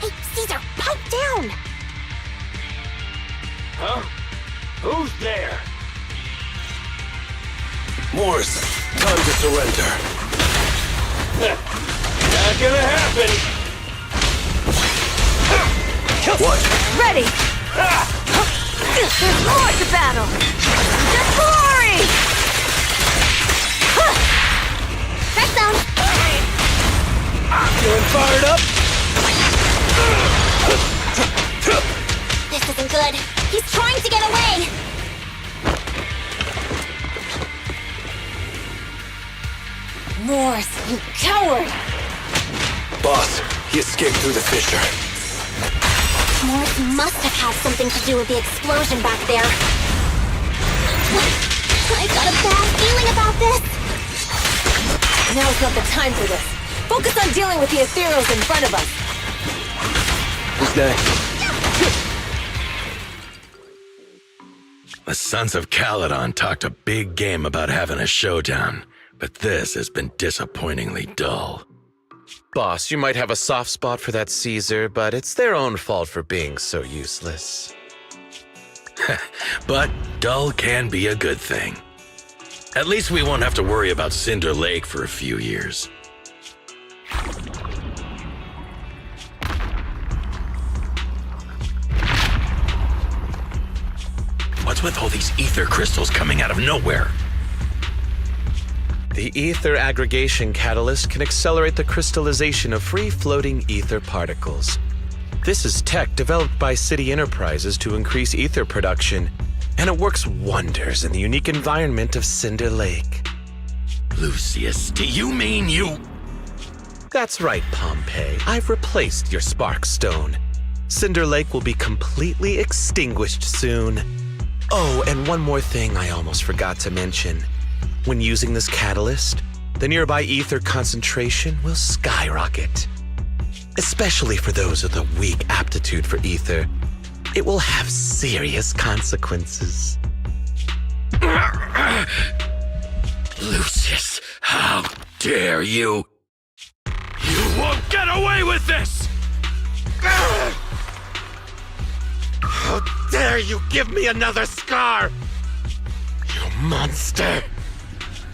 Hey, Caesar, pipe down! Huh? Who's there? Moors, time to surrender. Not gonna happen! What? Ready! There's more to battle! Just glory! Press down! Feeling fired up? This isn't good. He's trying to get away! Moors, you coward! Boss, he escaped through the fissure. Moors must have had something to do with the explosion back there. I've got a bad feeling about this. Now's not the time for this. Focus on dealing with the ethereals in front of us. Who's next? The Sons of Caledon talked a big game about having a showdown, but this has been disappointingly dull. Boss, you might have a soft spot for that Caesar, but it's their own fault for being so useless. But dull can be a good thing. At least we won't have to worry about Cinder Lake for a few years. What's with all these ether crystals coming out of nowhere? The ether aggregation catalyst can accelerate the crystallization of free-floating ether particles. This is tech developed by City Enterprises to increase ether production, and it works wonders in the unique environment of Cinder Lake. Lucius, do you mean you... That's right, Pompey. I've replaced your Spark Stone. Cinder Lake will be completely extinguished soon. Oh, and one more thing I almost forgot to mention. When using this catalyst, the nearby ether concentration will skyrocket. Especially for those with a weak aptitude for ether, it will have serious consequences. Lucius, how dare you? You won't get away with this! How dare you give me another scar! You monster!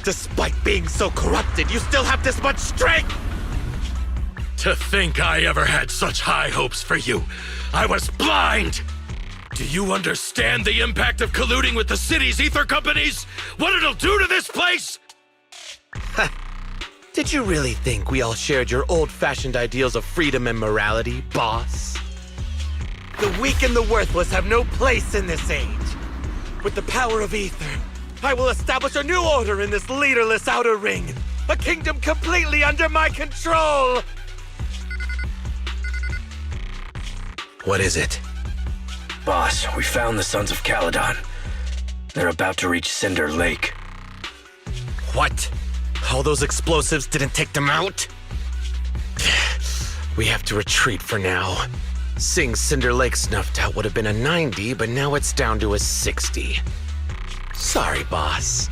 Despite being so corrupted, you still have this much strength! To think I ever had such high hopes for you. I was blind! Do you understand the impact of colluding with the city's ether companies? What it'll do to this place? Did you really think we all shared your old-fashioned ideals of freedom and morality, boss? The weak and the worthless have no place in this age. With the power of ether, I will establish a new order in this leaderless outer ring. A kingdom completely under my control! What is it? Boss, we found the Sons of Caledon. They're about to reach Cinder Lake. What? All those explosives didn't take them out? We have to retreat for now. Seeing Cinder Lake snuffed out would have been a 90, but now it's down to a 60. Sorry, boss.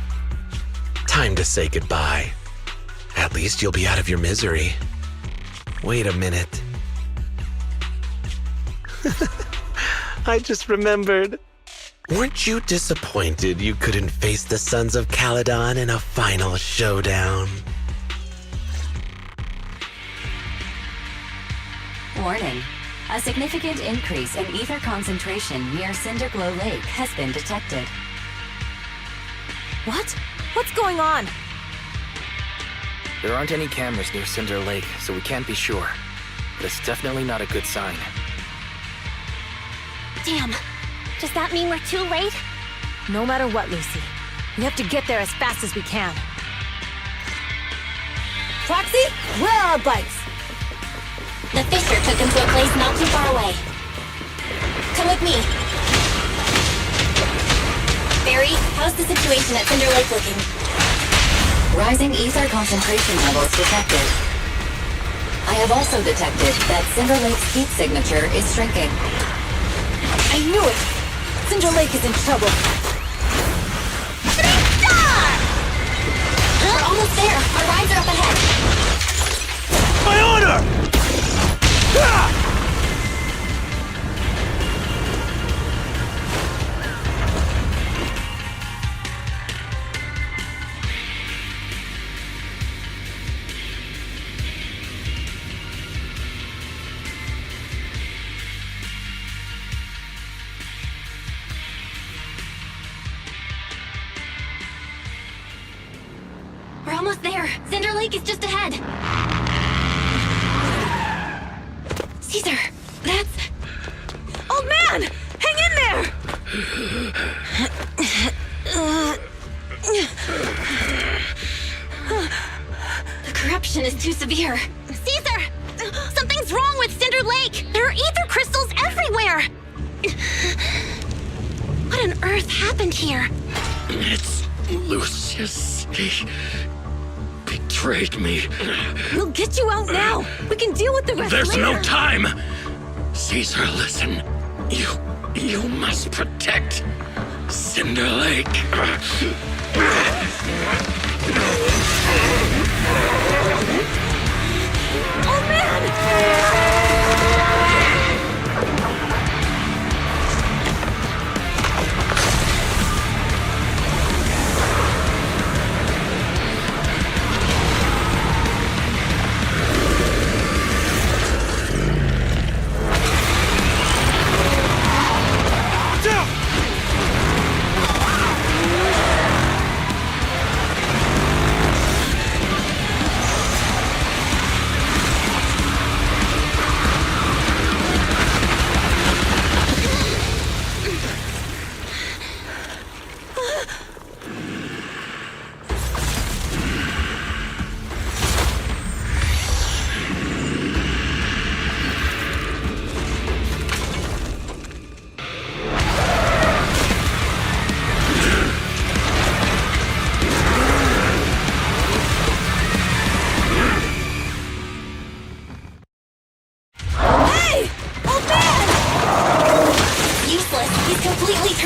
Time to say goodbye. At least you'll be out of your misery. Wait a minute. I just remembered. Weren't you disappointed you couldn't face the Sons of Caledon in a final showdown? Warning. A significant increase in ether concentration near Cinderglow Lake has been detected. What? What's going on? There aren't any cameras near Cinder Lake, so we can't be sure. But it's definitely not a good sign. Damn. Does that mean we're too late? No matter what, Lucy. We have to get there as fast as we can. Proxy, where are our bikes? The Fisher took him to a place not too far away. Come with me. Barry, how's the situation at Cinder Lake looking? Rising ether concentration levels detected. I have also detected that Cinder Lake's heat signature is shrinking. I knew it! Cinder Lake is in trouble. We're almost there. Our rides are up ahead. My order! We're almost there. Cinder Lake is just ahead. Caesar, that's... Old man! Hang in there! The corruption is too severe. Caesar! Something's wrong with Cinder Lake! There are ether crystals everywhere! What on earth happened here? It's Lucius. He betrayed me. We'll get you out now! We can deal with the rest There's later. no time! Caesar, listen. You must protect Cinder Lake. Oh man!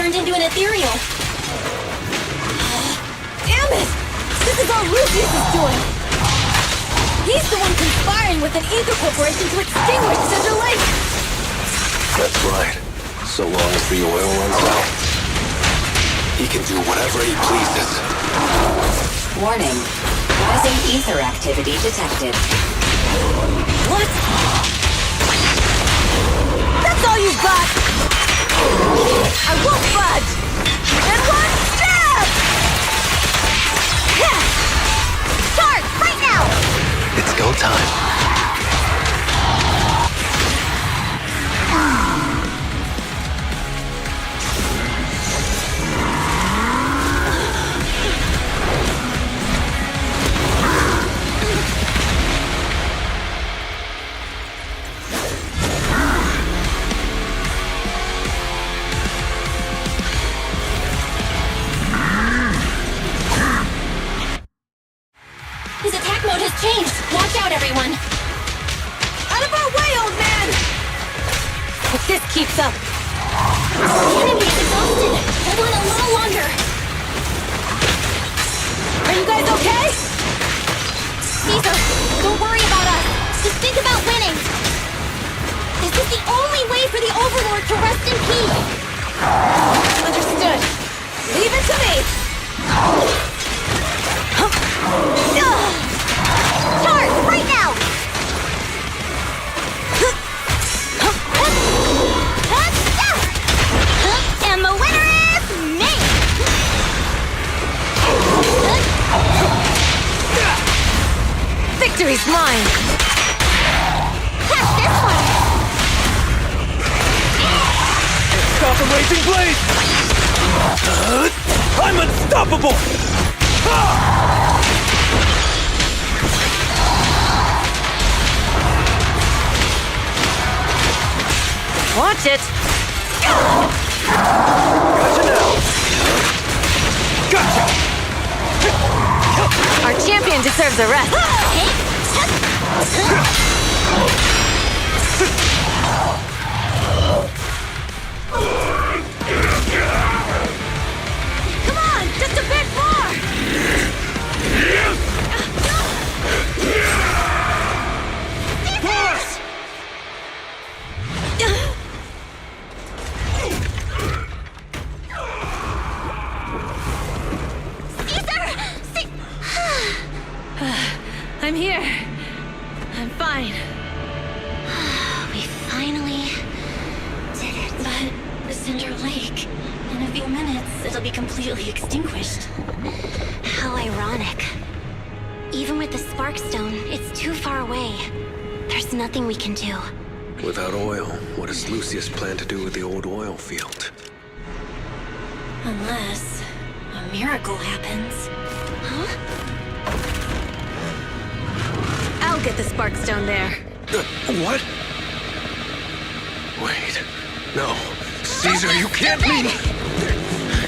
Into an ethereal. Damn it! This is all Lucius is doing! He's the one conspiring with an ether corporation to extinguish Cinder Lake! That's right. So long as the oil runs out, he can do whatever he pleases. Warning. Rising ether activity detected. What? That's all you got! I won't budge! And one stab! Yeah! Charge! Right now! It's go time. His attack mode has changed. Watch out, everyone. Out of our way, old man! If this keeps up... The enemy is exhausted. Hold on a little longer. Are you guys okay? Caesar, don't worry about us. Just think about winning. This is the only way for the Overlord to rest in peace. Understood. Leave it to me. Charge, right now! And the winner is me! Victory's mine. Catch this one! Stop the raging blade! I'm unstoppable! Watch it. Gotcha now! Gotcha! Our champion deserves a rest. Come on, just a bit more. Boss! I'm here. I'm fine. We finally did it. But Cinder Lake, in a few minutes, it'll be completely extinguished. How ironic. Even with the Sparkstone, it's too far away. There's nothing we can do. Without oil, what does Lucius plan to do with the old oil field? Unless a miracle happens. Huh? I'll get the Sparkstone there. What? Wait. No. Caesar, you can't mean...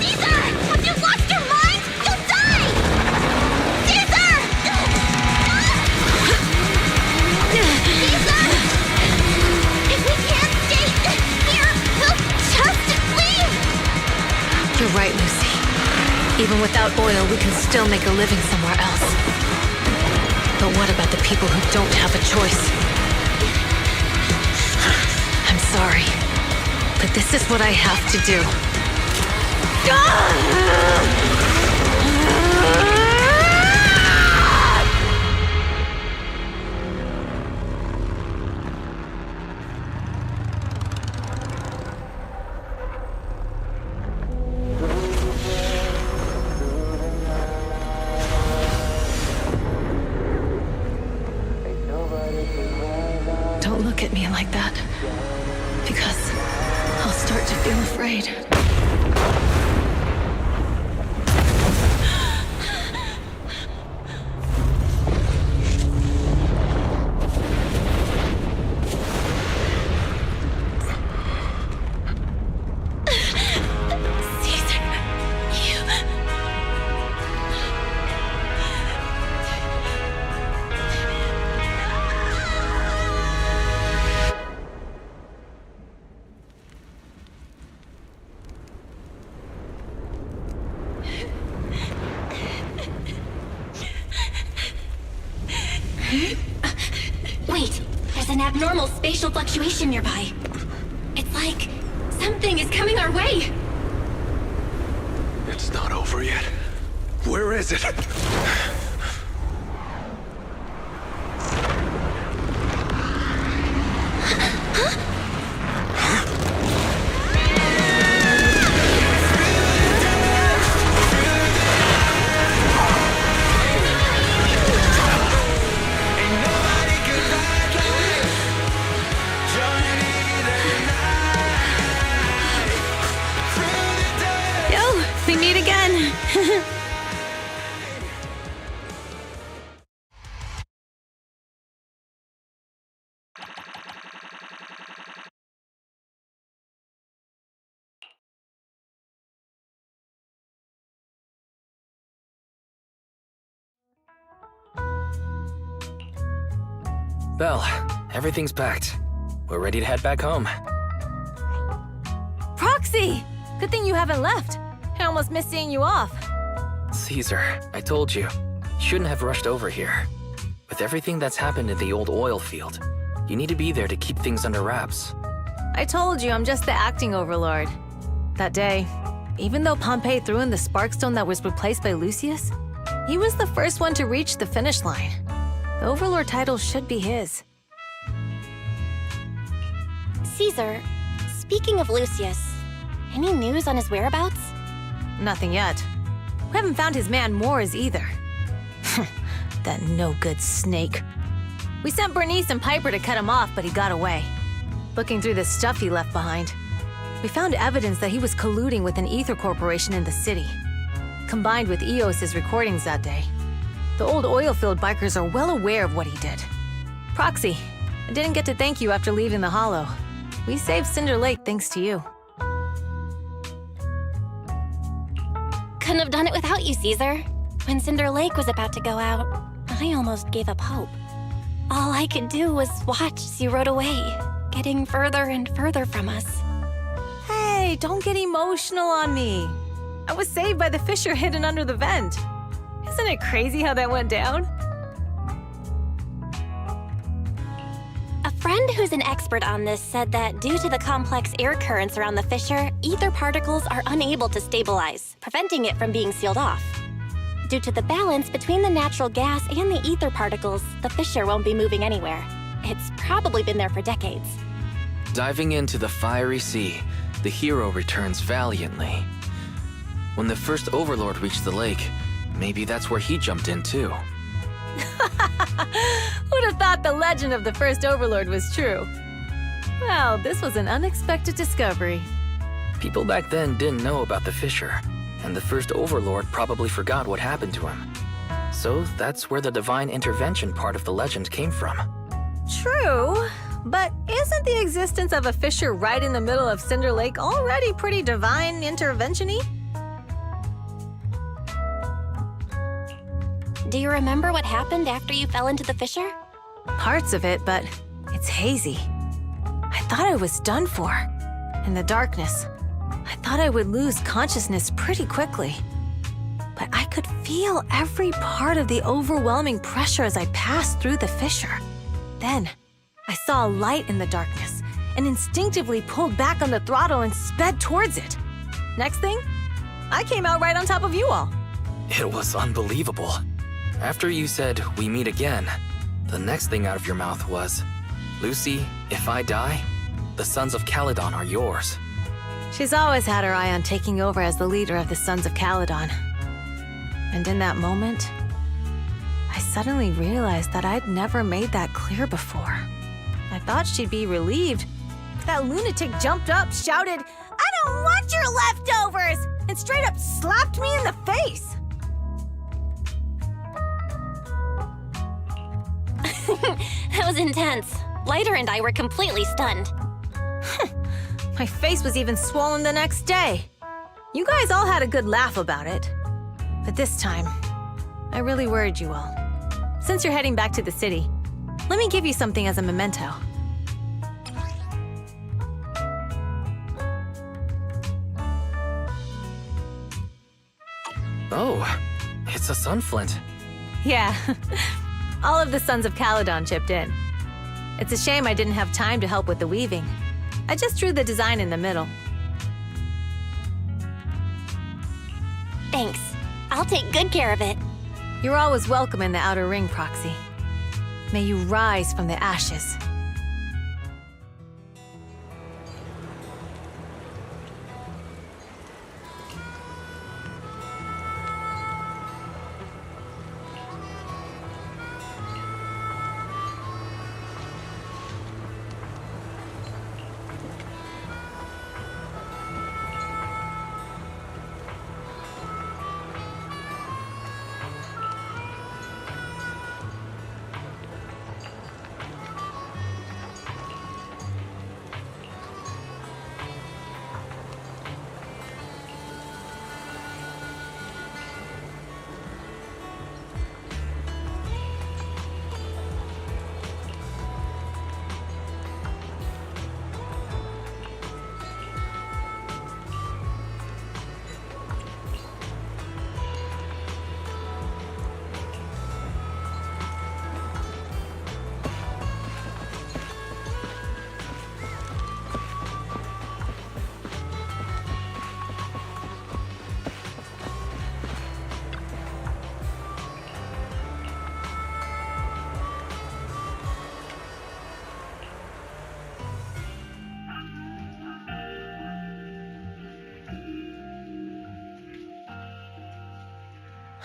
Caesar! Have you lost your mind? You'll die! Caesar! Caesar! If we can't stay here, we'll just leave! You're right, Lucy. Even without oil, we can still make a living somewhere else. But what about the people who don't have a choice? I'm sorry, but this is what I have to do. Don't look at me like that, because I'll start to feel afraid. Wait, there's an abnormal spatial fluctuation nearby. It's like something is coming our way. It's not over yet. Where is it? Yo, we meet again. Belle, everything's packed. We're ready to head back home. Proxy! Good thing you haven't left. I almost missed seeing you off. Caesar, I told you. You shouldn't have rushed over here. With everything that's happened in the old oil field, you need to be there to keep things under wraps. I told you I'm just the acting overlord. That day, Even though Pompey threw in the Sparkstone that was replaced by Lucius, he was the first one to reach the finish line. The Overlord title should be his. Caesar, speaking of Lucius, any news on his whereabouts? Nothing yet. We haven't found his man Mors either. That no-good snake. We sent Bernice and Piper to cut him off, but he got away. Looking through the stuff he left behind, we found evidence that he was colluding with an ether corporation in the city. Combined with Eos's recordings that day, the old oil-filled bikers are well aware of what he did. Proxy, I didn't get to thank you after leaving the Hollow. We saved Cinder Lake thanks to you. Couldn't have done it without you, Caesar. When Cinder Lake was about to go out, I almost gave up hope. All I could do was watch as you rode away, getting further and further from us. Hey, don't get emotional on me. I was saved by the fissure hidden under the vent. Isn't it crazy how that went down? A friend who's an expert on this said that due to the complex air currents around the fissure, ether particles are unable to stabilize, preventing it from being sealed off. Due to the balance between the natural gas and the ether particles, the fissure won't be moving anywhere. It's probably been there for decades. Diving into the fiery sea, the hero returns valiantly. When the first Overlord reached the lake, maybe that's where he jumped in too. Who'd have thought the legend of the first Overlord was true? Well, this was an unexpected discovery. People back then didn't know about the fissure, and the first Overlord probably forgot what happened to him. So that's where the divine intervention part of the legend came from. True, but isn't the existence of a fissure right in the middle of Cinder Lake already pretty divine intervention-y? Do you remember what happened after you fell into the fissure? Parts of it, but it's hazy. I thought I was done for. In the darkness, I thought I would lose consciousness pretty quickly. But I could feel every part of the overwhelming pressure as I passed through the fissure. Then, I saw a light in the darkness and instinctively pulled back on the throttle and sped towards it. Next thing, I came out right on top of you all. It was unbelievable. After you said, "We meet again," the next thing out of your mouth was, "Lucy, if I die, the Sons of Caledon are yours." She's always had her eye on taking over as the leader of the Sons of Caledon. And in that moment, I suddenly realized that I'd never made that clear before. I thought she'd be relieved. That lunatic jumped up, shouted, "I don't want your leftovers!" and straight up slapped me in the face. That was intense. Lighter and I were completely stunned. My face was even swollen the next day. You guys all had a good laugh about it. But this time, I really worried you all. Since you're heading back to the city, let me give you something as a memento. Oh, it's a sunflint. Yeah, all of the Sons of Caledon chipped in. It's a shame I didn't have time to help with the weaving. I just drew the design in the middle. Thanks. I'll take good care of it. You're always welcome in the Outer Ring, Proxy. May you rise from the ashes.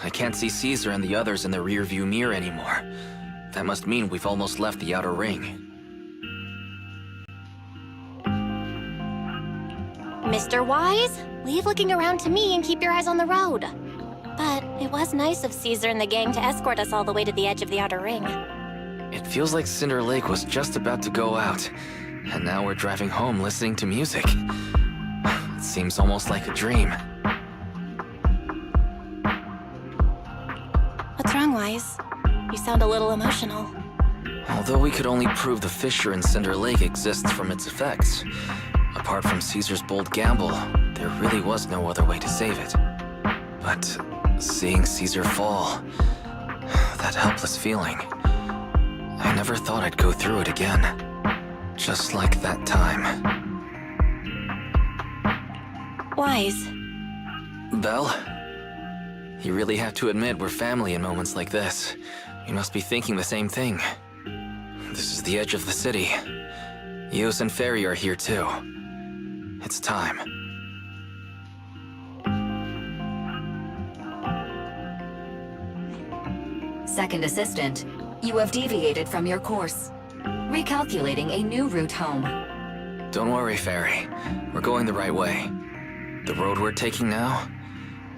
I can't see Caesar and the others in the rearview mirror anymore. That must mean we've almost left the outer ring. Mr. Wise, leave looking around to me and keep your eyes on the road. But it was nice of Caesar and the gang to escort us all the way to the edge of the outer ring. It feels like Cinder Lake was just about to go out, and now we're driving home listening to music. It seems almost like a dream. What's wrong, Wise? You sound a little emotional. Although we could only prove the fissure in Cinder Lake exists from its effects, apart from Caesar's bold gamble, there really was no other way to save it. But seeing Caesar fall, that helpless feeling, I never thought I'd go through it again. Just like that time. Wise. Belle? You really have to admit we're family in moments like this. You must be thinking the same thing. This is the edge of the city. Eos and Ferry are here too. It's time. Second assistant, you have deviated from your course. Recalculating a new route home. Don't worry, Ferry. We're going the right way. The road we're taking now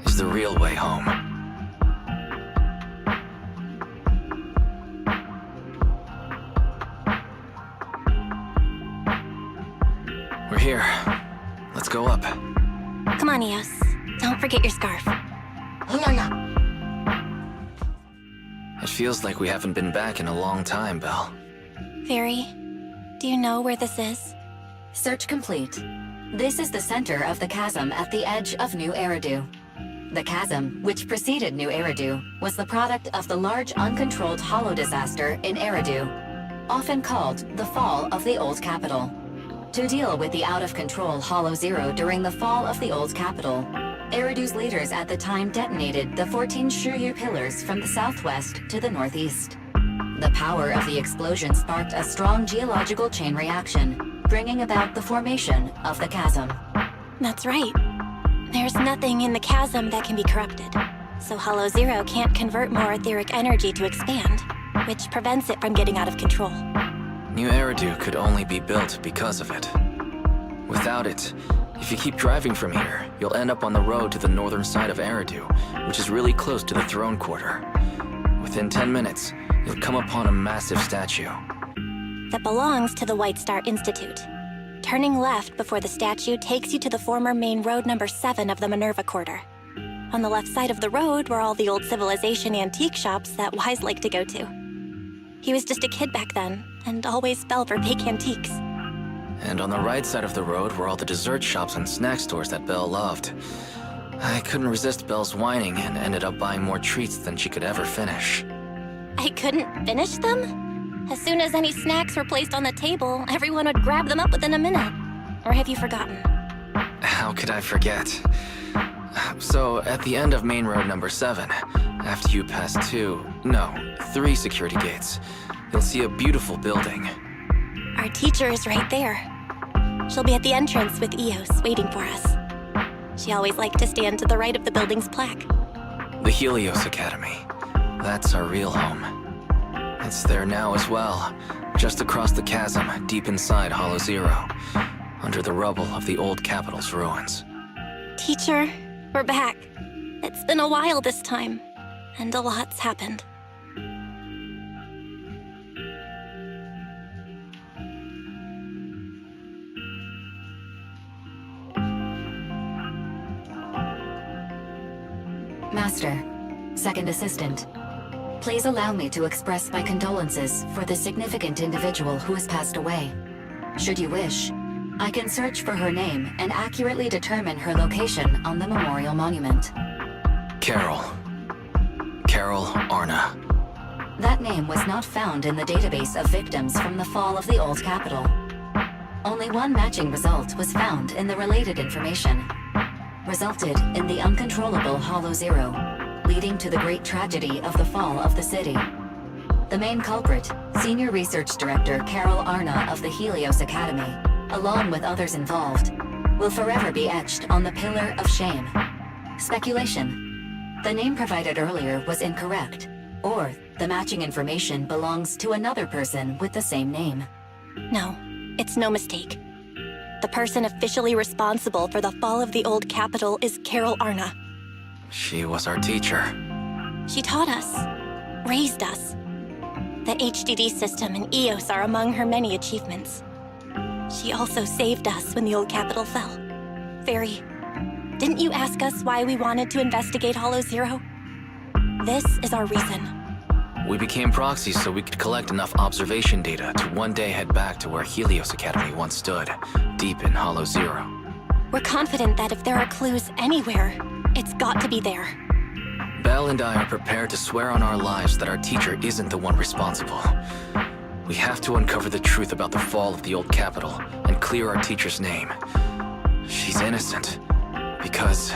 is the real way home. We're here. Let's go up. Come on, Eos. Don't forget your scarf. It feels like we haven't been back in a long time, Belle. Fairy, do you know where this is? Search complete. This is the center of the chasm at the edge of New Eridu. The chasm, which preceded New Eridu, was the product of the large uncontrolled hollow disaster in Eridu, often called the fall of the Old Capital. To deal with the out-of-control Hollow Zero during the fall of the Old Capital, Eridu's leaders at the time detonated the 14 Shuryu pillars from the southwest to the northeast. The power of the explosion sparked a strong geological chain reaction, bringing about the formation of the chasm. That's right. There's nothing in the chasm that can be corrupted, so Hollow Zero can't convert more etheric energy to expand, which prevents it from getting out of control. New Eridu could only be built because of it. Without it, if you keep driving from here, you'll end up on the road to the northern side of Eridu, which is really close to the throne quarter. Within 10 minutes, you'll come upon a massive statue. That belongs to the White Star Institute. Turning left before the statue takes you to the former main road number 7 of the Minerva Quarter. On the left side of the road were all the old civilization antique shops that Wise liked to go to. He was just a kid back then, and always fell for fake antiques. And on the right side of the road were all the dessert shops and snack stores that Belle loved. I couldn't resist Belle's whining and ended up buying more treats than she could ever finish. I couldn't finish them? As soon as any snacks were placed on the table, everyone would grab them up within a minute. Or have you forgotten? How could I forget? So, at the end of main road number 7, after you pass 3 security gates, you'll see a beautiful building. Our teacher is right there. She'll be at the entrance with Eos, waiting for us. She always liked to stand to the right of the building's plaque. The Helios Academy. That's our real home. It's there now as well, just across the chasm, deep inside Hollow Zero, under the rubble of the old capital's ruins. Teacher, we're back. It's been a while this time, and a lot's happened. Master, second assistant, please allow me to express my condolences for the significant individual who has passed away. Should you wish, I can search for her name and accurately determine her location on the memorial monument. Carol Arna. That name was not found in the database of victims from the fall of the Old Capital. Only one matching result was found in the related information. Resulted in the uncontrollable Hollow Zero, leading to the great tragedy of the fall of the city. The main culprit, Senior Research Director Carol Arna of the Helios Academy, along with others involved, will forever be etched on the Pillar of Shame. Speculation. The name provided earlier was incorrect, or the matching information belongs to another person with the same name. No, it's no mistake. The person officially responsible for the fall of the old capital is Carol Arna. She was our teacher. She taught us, raised us. The HDD system and EOS are among her many achievements. She also saved us when the old capital fell. Fairy, didn't you ask us why we wanted to investigate Hollow Zero? This is our reason. We became proxies so we could collect enough observation data to one day head back to where Helios Academy once stood, deep in Hollow Zero. We're confident that if there are clues anywhere, it's got to be there. Belle and I are prepared to swear on our lives that our teacher isn't the one responsible. We have to uncover the truth about the fall of the old capital and clear our teacher's name. She's innocent, because...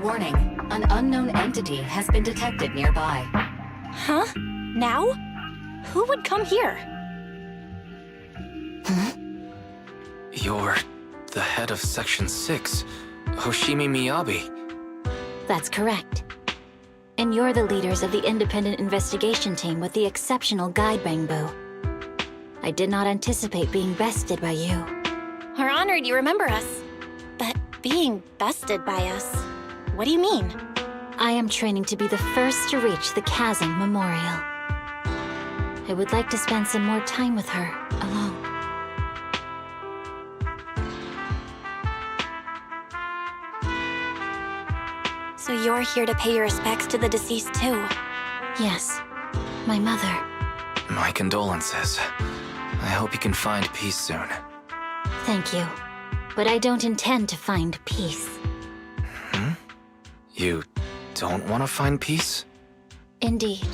Warning, an unknown entity has been detected nearby. Huh? Now? Who would come here? You're the head of Section 6, Hoshimi Miyabi. That's correct. And you're the leaders of the independent investigation team with the exceptional guide Bangbo. I did not anticipate being bested by you. We're honored you remember us. But being bested by us, what do you mean? I am training to be the first to reach the Chasm Memorial. I would like to spend some more time with her, alone. So you're here to pay your respects to the deceased too? Yes, my mother. My condolences. I hope you can find peace soon. Thank you. But I don't intend to find peace. You don't want to find peace? Indeed.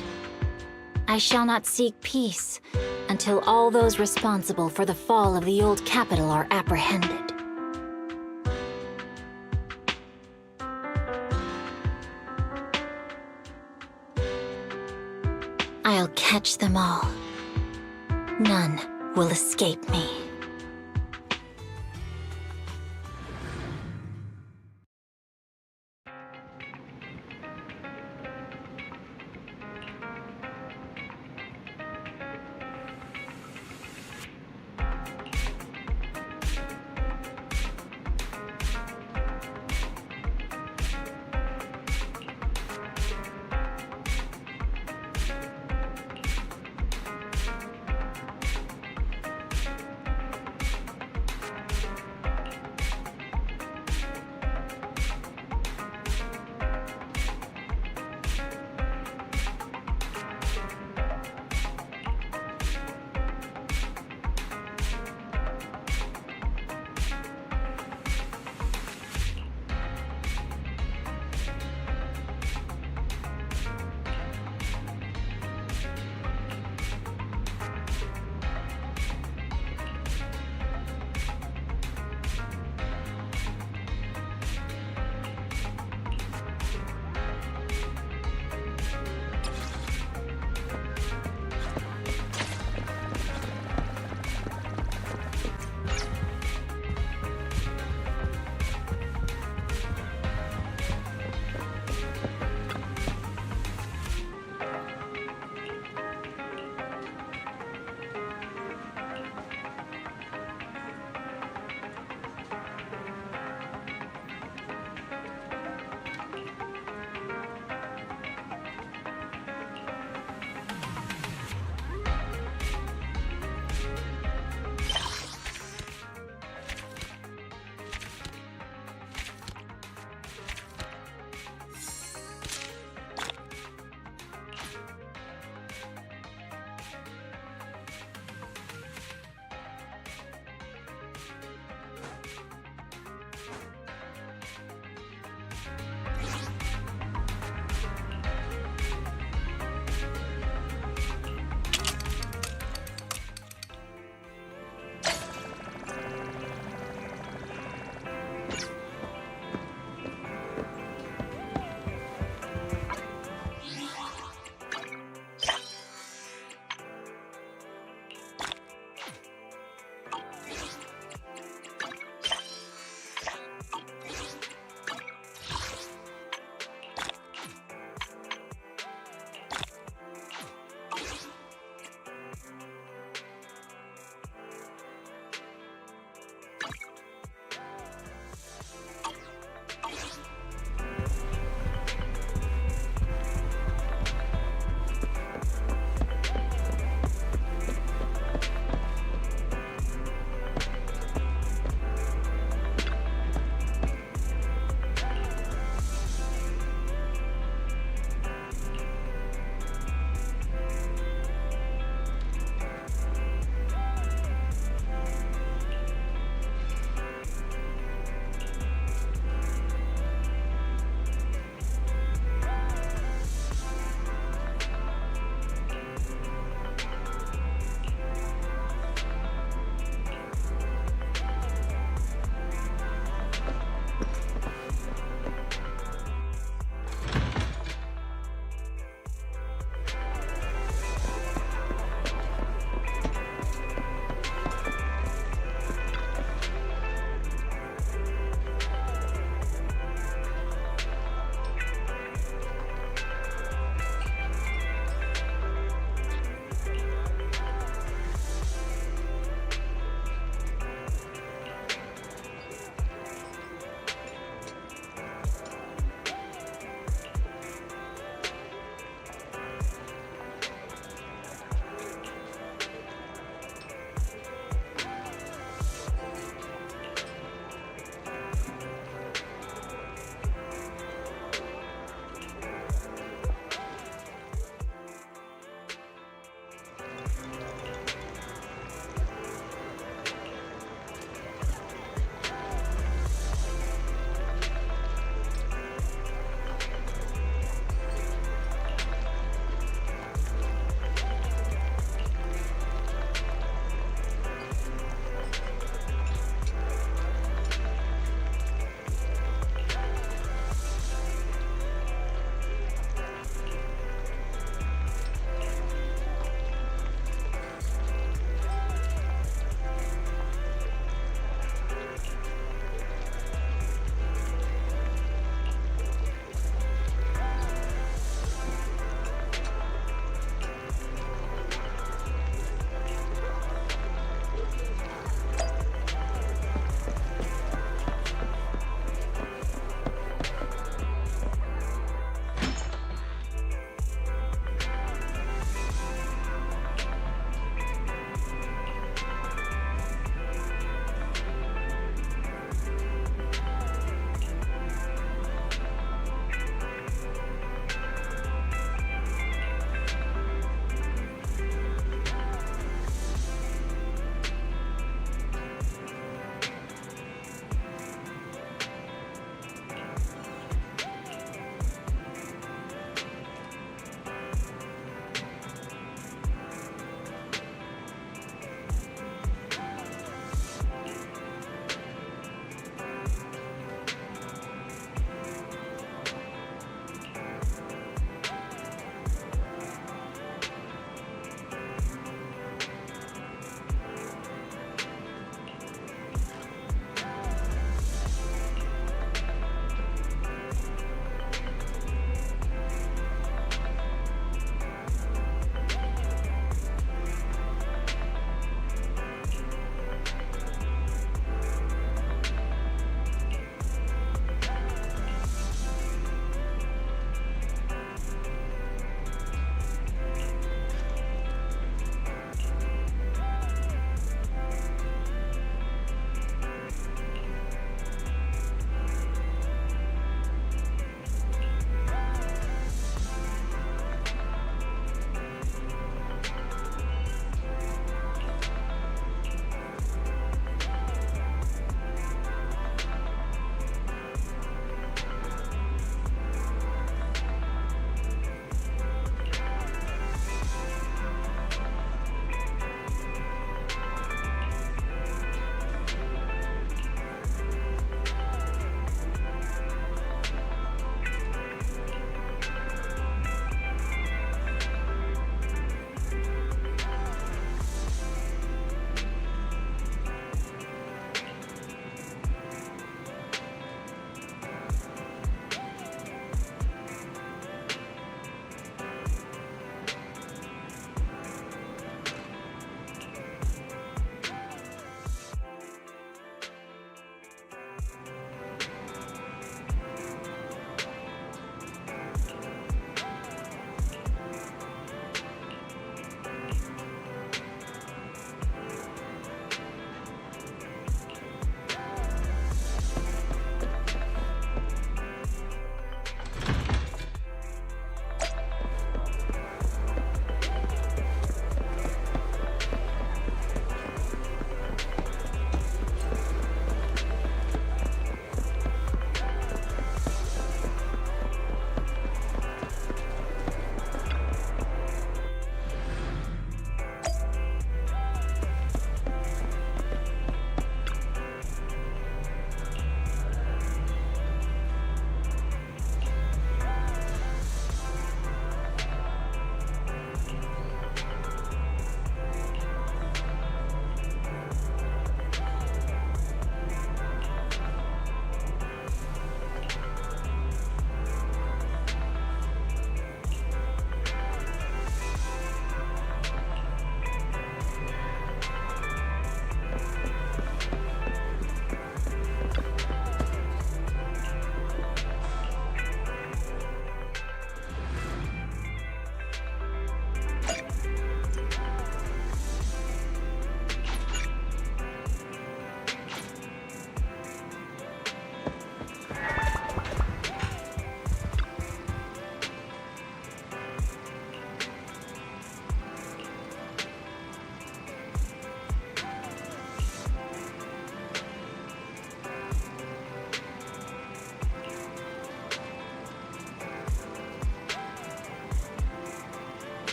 I shall not seek peace until all those responsible for the fall of the old capital are apprehended. I'll catch them all. None will escape me.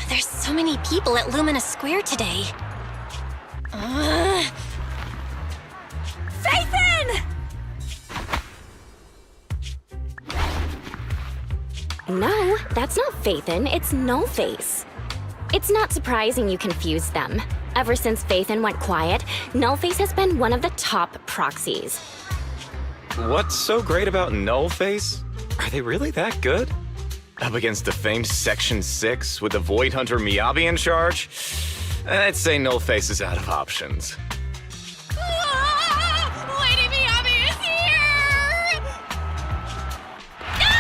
There's so many people at Lumina Square today. Phaethon! No, that's not Phaethon, it's Nullface. It's not surprising you confused them. Ever since Phaethon went quiet, Nullface has been one of the top proxies. What's so great about Nullface? Are they really that good? Up against the famed Section 6 with the Void Hunter Miyabi in charge? I'd say Nullface is out of options. Lady Miyabi is here! The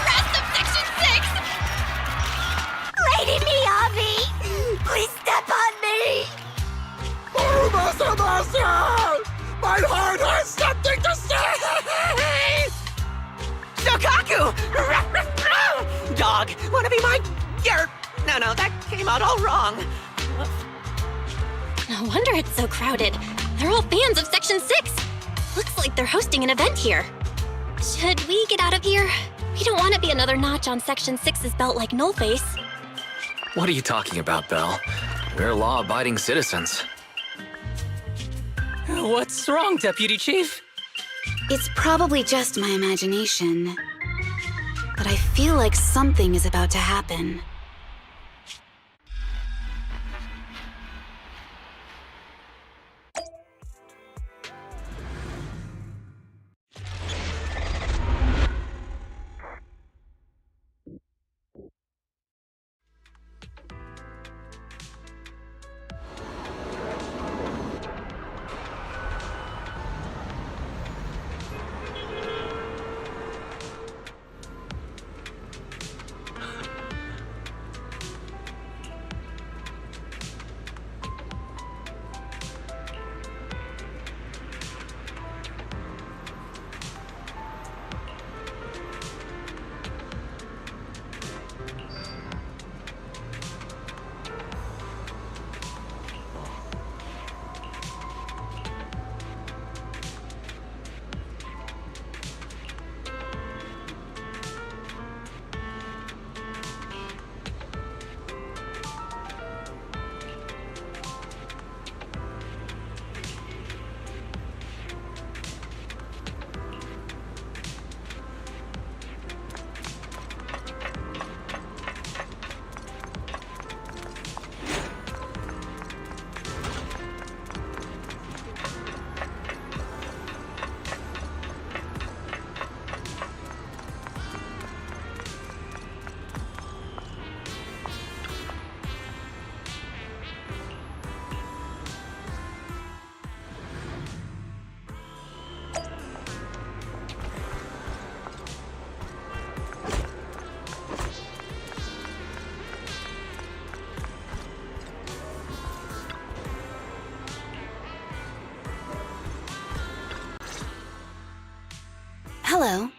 rest of Section 6! Lady Miyabi! Please step on me! My heart has something to say! Shokaku! Dog, wanna be my... No, that came out all wrong. No wonder it's so crowded. They're all fans of Section 6. Looks like they're hosting an event here. Should we get out of here? We don't want to be another notch on Section 6's belt like Nullface. What are you talking about, Belle? We're law-abiding citizens. What's wrong, Deputy Chief? It's probably just my imagination. But I feel like something is about to happen. Hello.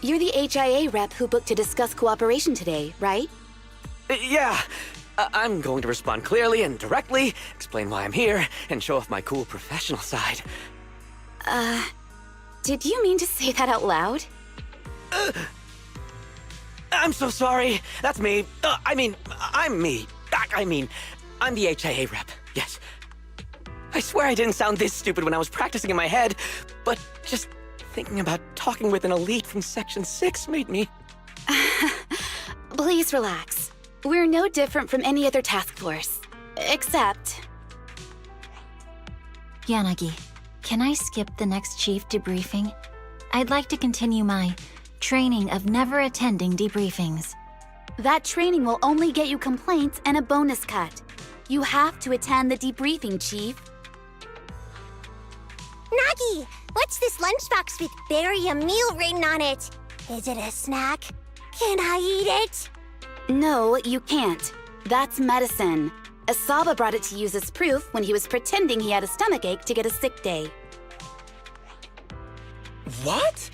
You're the HIA rep who booked to discuss cooperation today, right? Yeah. I'm going to respond clearly and directly, explain why I'm here, and show off my cool professional side. Did you mean to say that out loud? I'm so sorry. That's me. I'm me. I'm the HIA rep. Yes. I swear I didn't sound this stupid when I was practicing in my head, but just thinking about talking with an elite from Section 6 made me... Please relax. We're no different from any other task force. Except... Yanagi, can I skip the next chief debriefing? I'd like to continue my training of never attending debriefings. That training will only get you complaints and a bonus cut. You have to attend the debriefing, Chief. Nagi, what's this lunchbox with berry a meal written on it? Is it a snack? Can I eat it? No, you can't. That's medicine. Asaba brought it to use as proof when he was pretending he had a stomachache to get a sick day. What?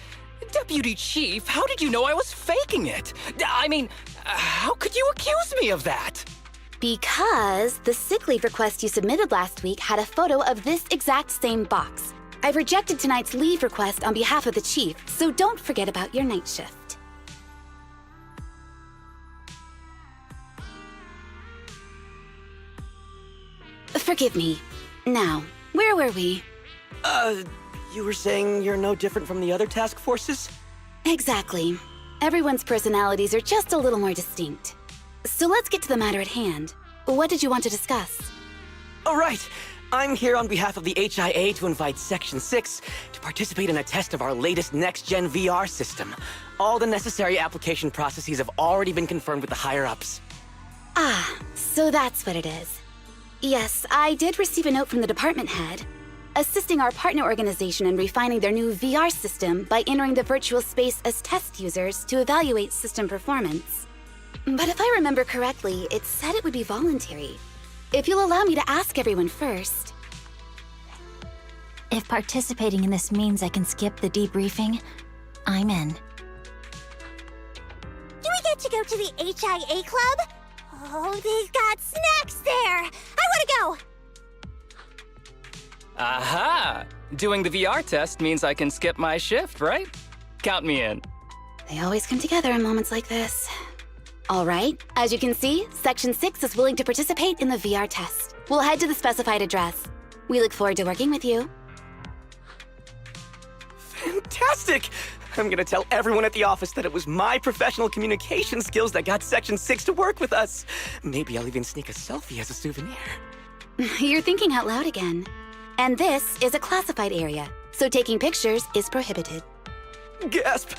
Deputy Chief, how did you know I was faking it? I mean, how could you accuse me of that? Because the sick leave request you submitted last week had a photo of this exact same box. I've rejected tonight's leave request on behalf of the Chief, so don't forget about your night shift. Forgive me. Now, where were we? You were saying you're no different from the other task forces? Exactly. Everyone's personalities are just a little more distinct. So let's get to the matter at hand. What did you want to discuss? Oh, right. I'm here on behalf of the HIA to invite Section 6 to participate in a test of our latest next-gen VR system. All the necessary application processes have already been confirmed with the higher-ups. Ah, so that's what it is. Yes, I did receive a note from the department head, assisting our partner organization in refining their new VR system by entering the virtual space as test users to evaluate system performance. But if I remember correctly, it said it would be voluntary. If you'll allow me to ask everyone first. If participating in this means I can skip the debriefing, I'm in. Do we get to go to the HIA club? Oh, they've got snacks there! I wanna go! Aha! Doing the VR test means I can skip my shift, right? Count me in. They always come together in moments like this. All right, as you can see, Section 6 is willing to participate in the VR test. We'll head to the specified address. We look forward to working with you. Fantastic! I'm gonna tell everyone at the office that it was my professional communication skills that got Section 6 to work with us. Maybe I'll even sneak a selfie as a souvenir. You're thinking out loud again. And this is a classified area, so taking pictures is prohibited. Gasp!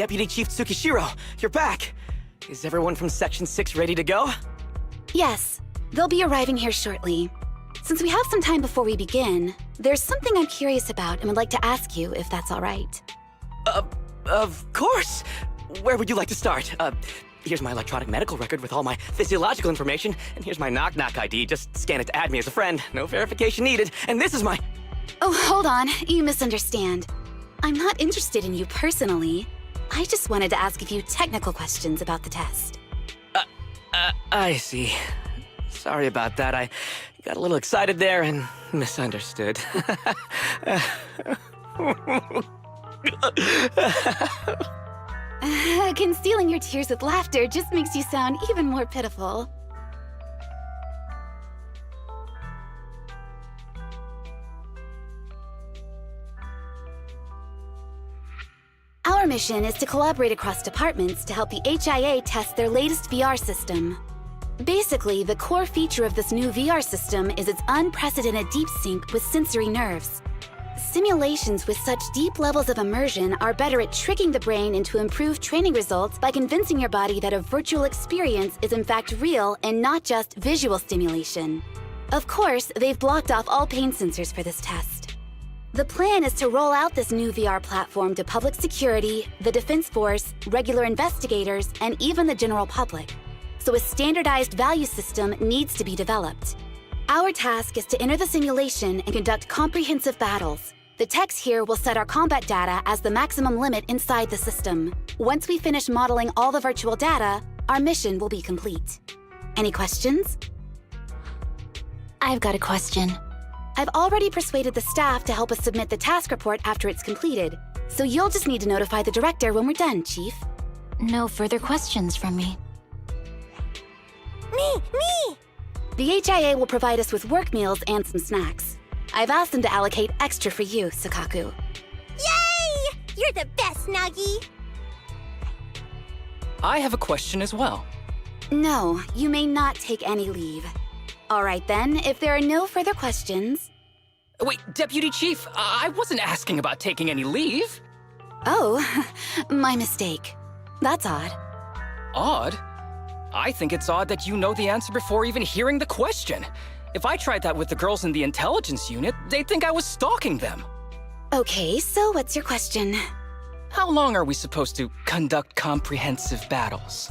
Deputy Chief Tsukishiro, you're back. Is everyone from Section 6 ready to go? Yes, they'll be arriving here shortly. Since we have some time before we begin, there's something I'm curious about and would like to ask you if that's all right. Of course. Where would you like to start? Here's my electronic medical record with all my physiological information, and here's my knock-knock ID. Just scan it to add me as a friend. No verification needed. And this is my... Oh, hold on. You misunderstand. I'm not interested in you personally. I just wanted to ask a few technical questions about the test. I see. Sorry about that. I got a little excited there and misunderstood. Concealing your tears with laughter just makes you sound even more pitiful. Our mission is to collaborate across departments to help the HIA test their latest VR system. Basically, the core feature of this new VR system is its unprecedented deep sync with sensory nerves. Simulations with such deep levels of immersion are better at tricking the brain into improved training results by convincing your body that a virtual experience is in fact real and not just visual stimulation. Of course, they've blocked off all pain sensors for this test. The plan is to roll out this new VR platform to public security, the Defense Force, regular investigators, and even the general public. So a standardized value system needs to be developed. Our task is to enter the simulation and conduct comprehensive battles. The techs here will set our combat data as the maximum limit inside the system. Once we finish modeling all the virtual data, our mission will be complete. Any questions? I've got a question. I've already persuaded the staff to help us submit the task report after it's completed, so you'll just need to notify the director when we're done, Chief. No further questions from me. Me! The HIA will provide us with work meals and some snacks. I've asked them to allocate extra for you, Sakaku. Yay! You're the best, Nagi! I have a question as well. No, you may not take any leave. All right then, if there are no further questions... Wait, Deputy Chief, I wasn't asking about taking any leave. Oh, my mistake. That's odd. Odd? I think it's odd that you know the answer before even hearing the question. If I tried that with the girls in the intelligence unit, they'd think I was stalking them. Okay, so what's your question? How long are we supposed to conduct comprehensive battles?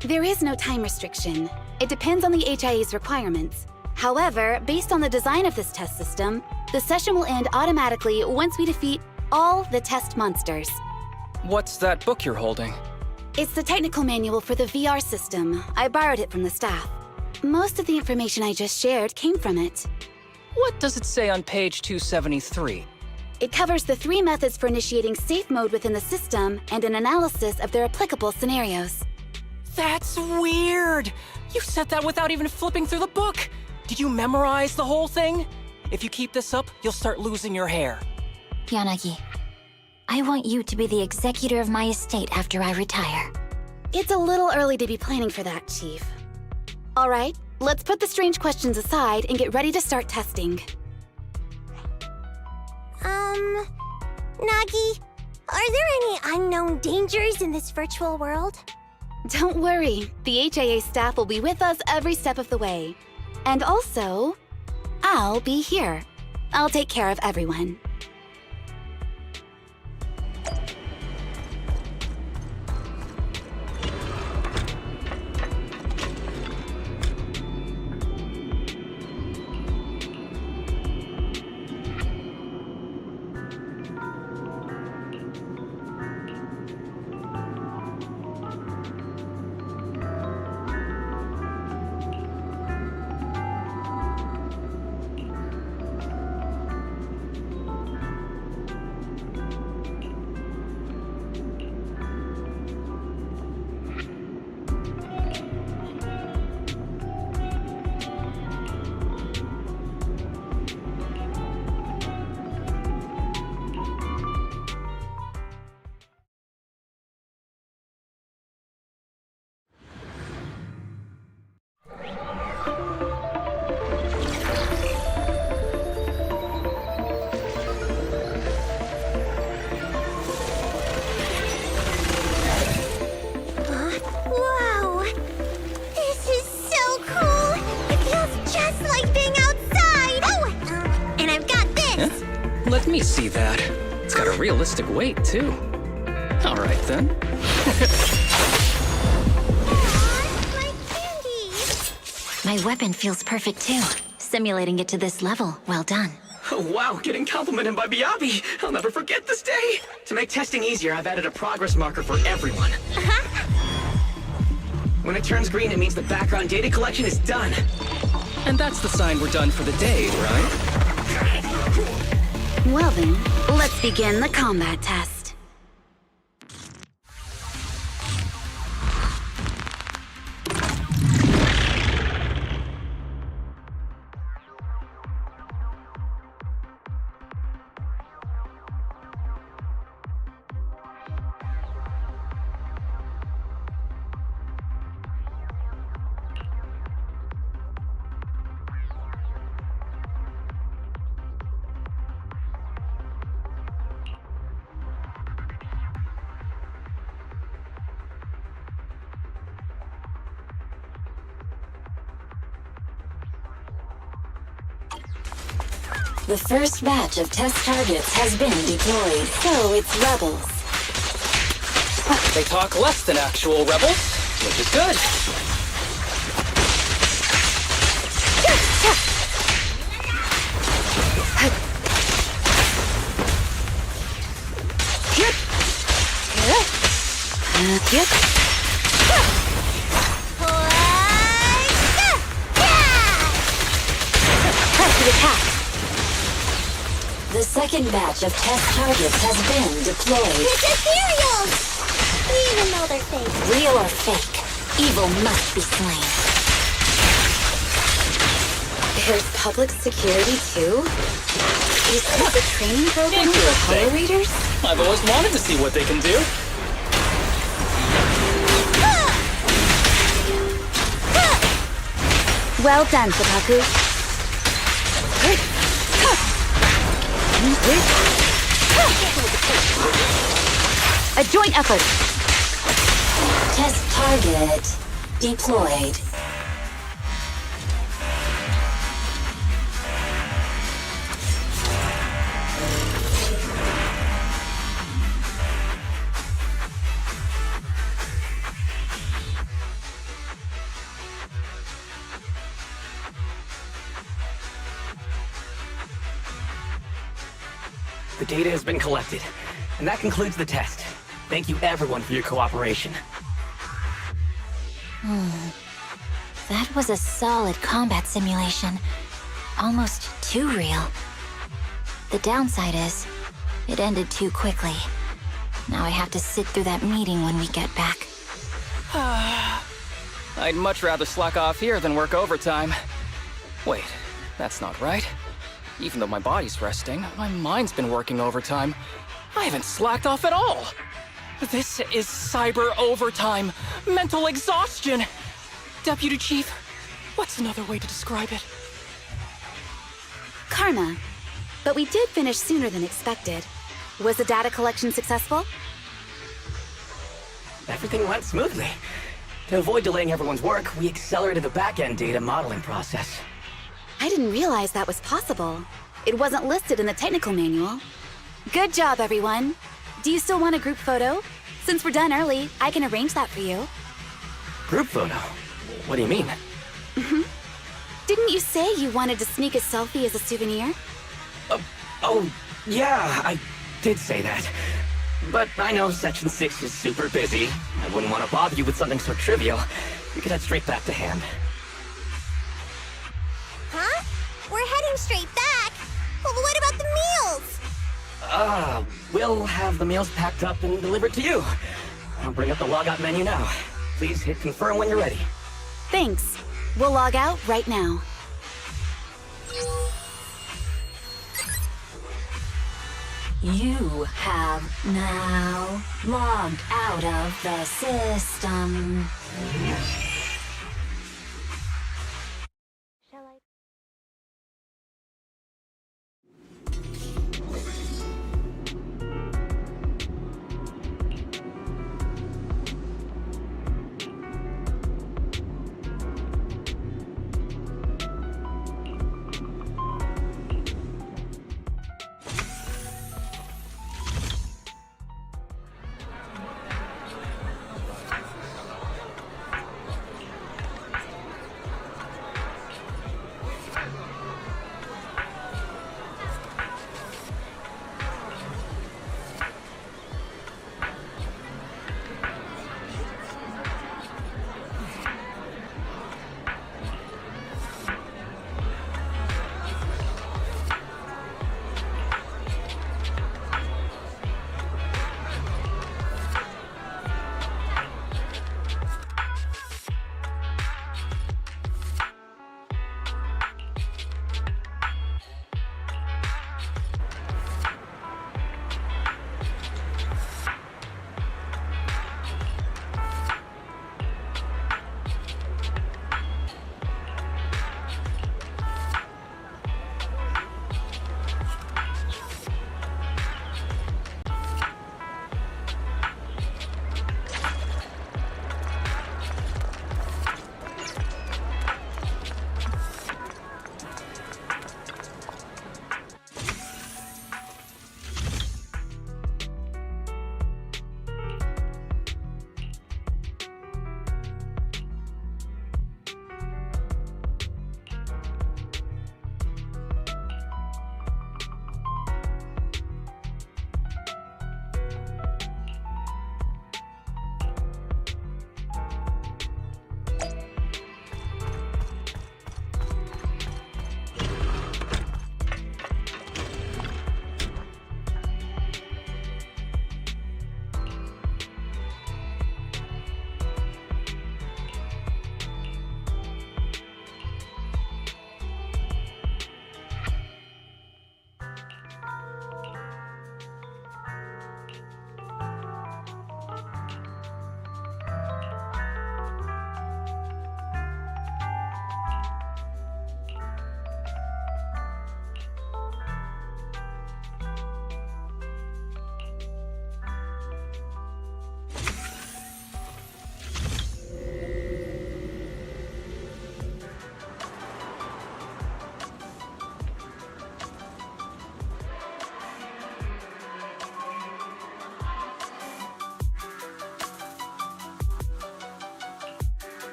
There is no time restriction. It depends on the HIA's requirements. However, based on the design of this test system, the session will end automatically once we defeat all the test monsters. What's that book you're holding? It's the technical manual for the VR system. I borrowed it from the staff. Most of the information I just shared came from it. What does it say on page 273? It covers the 3 methods for initiating safe mode within the system and an analysis of their applicable scenarios. That's weird! You said that without even flipping through the book! Did you memorize the whole thing? If you keep this up, you'll start losing your hair. Yanagi, I want you to be the executor of my estate after I retire. It's a little early to be planning for that, Chief. All right, let's put the strange questions aside and get ready to start testing. Nagi, are there any unknown dangers in this virtual world? Don't worry, the HIA staff will be with us every step of the way. And also, I'll be here. I'll take care of everyone. bad. It's got a realistic weight, too. All right, then. My weapon feels perfect too. Simulating it to this level, well done. Oh, wow, getting complimented by Miyabi. I'll never forget this day. To make testing easier, I've added a progress marker for everyone. When it turns green, it means the background data collection is done. And that's the sign we're done for the day, right? Well then, let's begin the combat test. The first batch of test targets has been deployed, so it's rebels. They talk less than actual rebels, which is good. The second batch of test targets has been deployed. It's ethereals! Even though they're fake. Real or fake, evil must be slain. There's public security too? Is this a training program for Holo Raiders? I've always wanted to see what they can do. Well done, Kotaku. A joint effort. Test target deployed. The data has been collected, and that concludes the test. Thank you everyone for your cooperation. That was a solid combat simulation. Almost too real. The downside is, it ended too quickly. Now I have to sit through that meeting when we get back. I'd much rather slack off here than work overtime. Wait, that's not right. Even though my body's resting, my mind's been working overtime. I haven't slacked off at all. This is cyber overtime. Mental exhaustion. Deputy Chief, what's another way to describe it? Karma. But we did finish sooner than expected. Was the data collection successful? Everything went smoothly. To avoid delaying everyone's work, we accelerated the back-end data modeling process. I didn't realize that was possible. It wasn't listed in the technical manual. Good job, everyone. Do you still want a group photo? Since we're done early, I can arrange that for you. Group photo? What do you mean? Didn't you say you wanted to sneak a selfie as a souvenir? Oh, yeah, I did say that. But I know Section 6 is super busy. I wouldn't want to bother you with something so trivial. We could head straight back to hand. Huh? We're heading straight back. Well, what about the meals? We'll have the meals packed up and delivered to you. I'll bring up the logout menu now. Please hit confirm when you're ready. Thanks. We'll log out right now. You have now logged out of the system.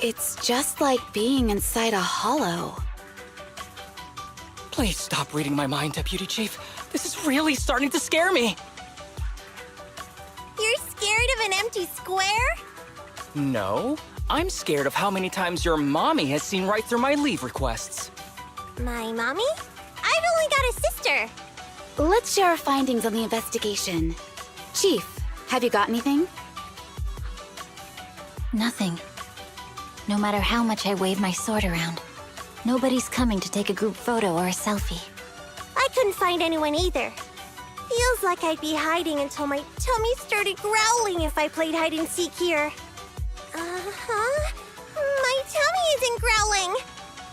It's just like being inside a hollow. Please stop reading my mind, Deputy Chief. This is really starting to scare me. You're scared of an empty square? No, I'm scared of how many times your mommy has seen right through my leave requests. My mommy? I've only got a sister. Let's share our findings on the investigation. Chief, have you got anything? Nothing. No matter how much I wave my sword around, nobody's coming to take a group photo or a selfie. I couldn't find anyone either. Feels like I'd be hiding until my tummy started growling if I played hide and seek here. Uh-huh. My tummy isn't growling.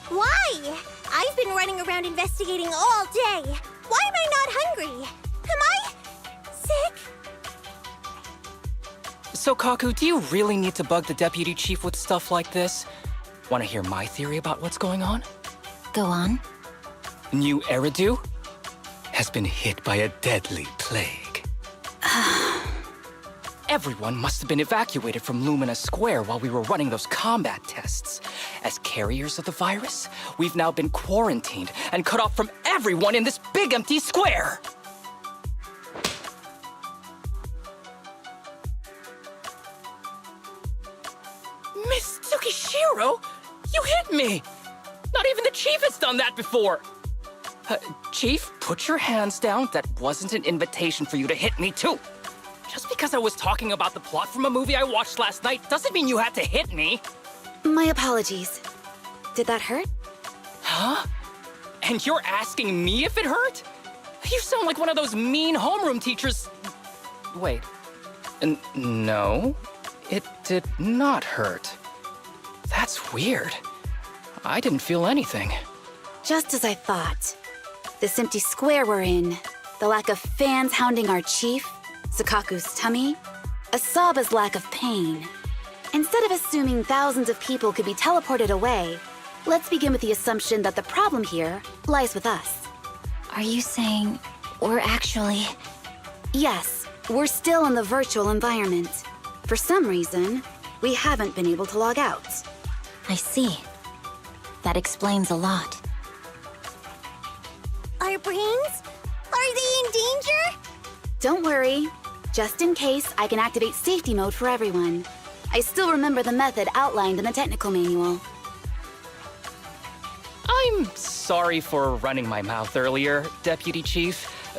Why? I've been running around investigating all day. Why am I not hungry? Am I sick? So, Kaku, do you really need to bug the Deputy Chief with stuff like this? Want to hear my theory about what's going on? Go on. New Eridu has been hit by a deadly plague. Everyone must have been evacuated from Lumina Square while we were running those combat tests. As carriers of the virus, we've now been quarantined and cut off from everyone in this big empty square. Miss Tsukishiro, you hit me! Not even the Chief has done that before! Chief, put your hands down. That wasn't an invitation for you to hit me, too. Just because I was talking about the plot from a movie I watched last night doesn't mean you had to hit me. My apologies. Did that hurt? Huh? And you're asking me if it hurt? You sound like one of those mean homeroom teachers. Wait. No, it did not hurt. That's weird. I didn't feel anything. Just as I thought. This empty square we're in, the lack of fans hounding our chief, Sukaku's tummy, Asaba's lack of pain. Instead of assuming thousands of people could be teleported away, let's begin with the assumption that the problem here lies with us. Are you saying we're actually... Yes, we're still in the virtual environment. For some reason, we haven't been able to log out. I see. That explains a lot. Our brains? Are they in danger? Don't worry. Just in case, I can activate safety mode for everyone. I still remember the method outlined in the technical manual. I'm sorry for running my mouth earlier, Deputy Chief.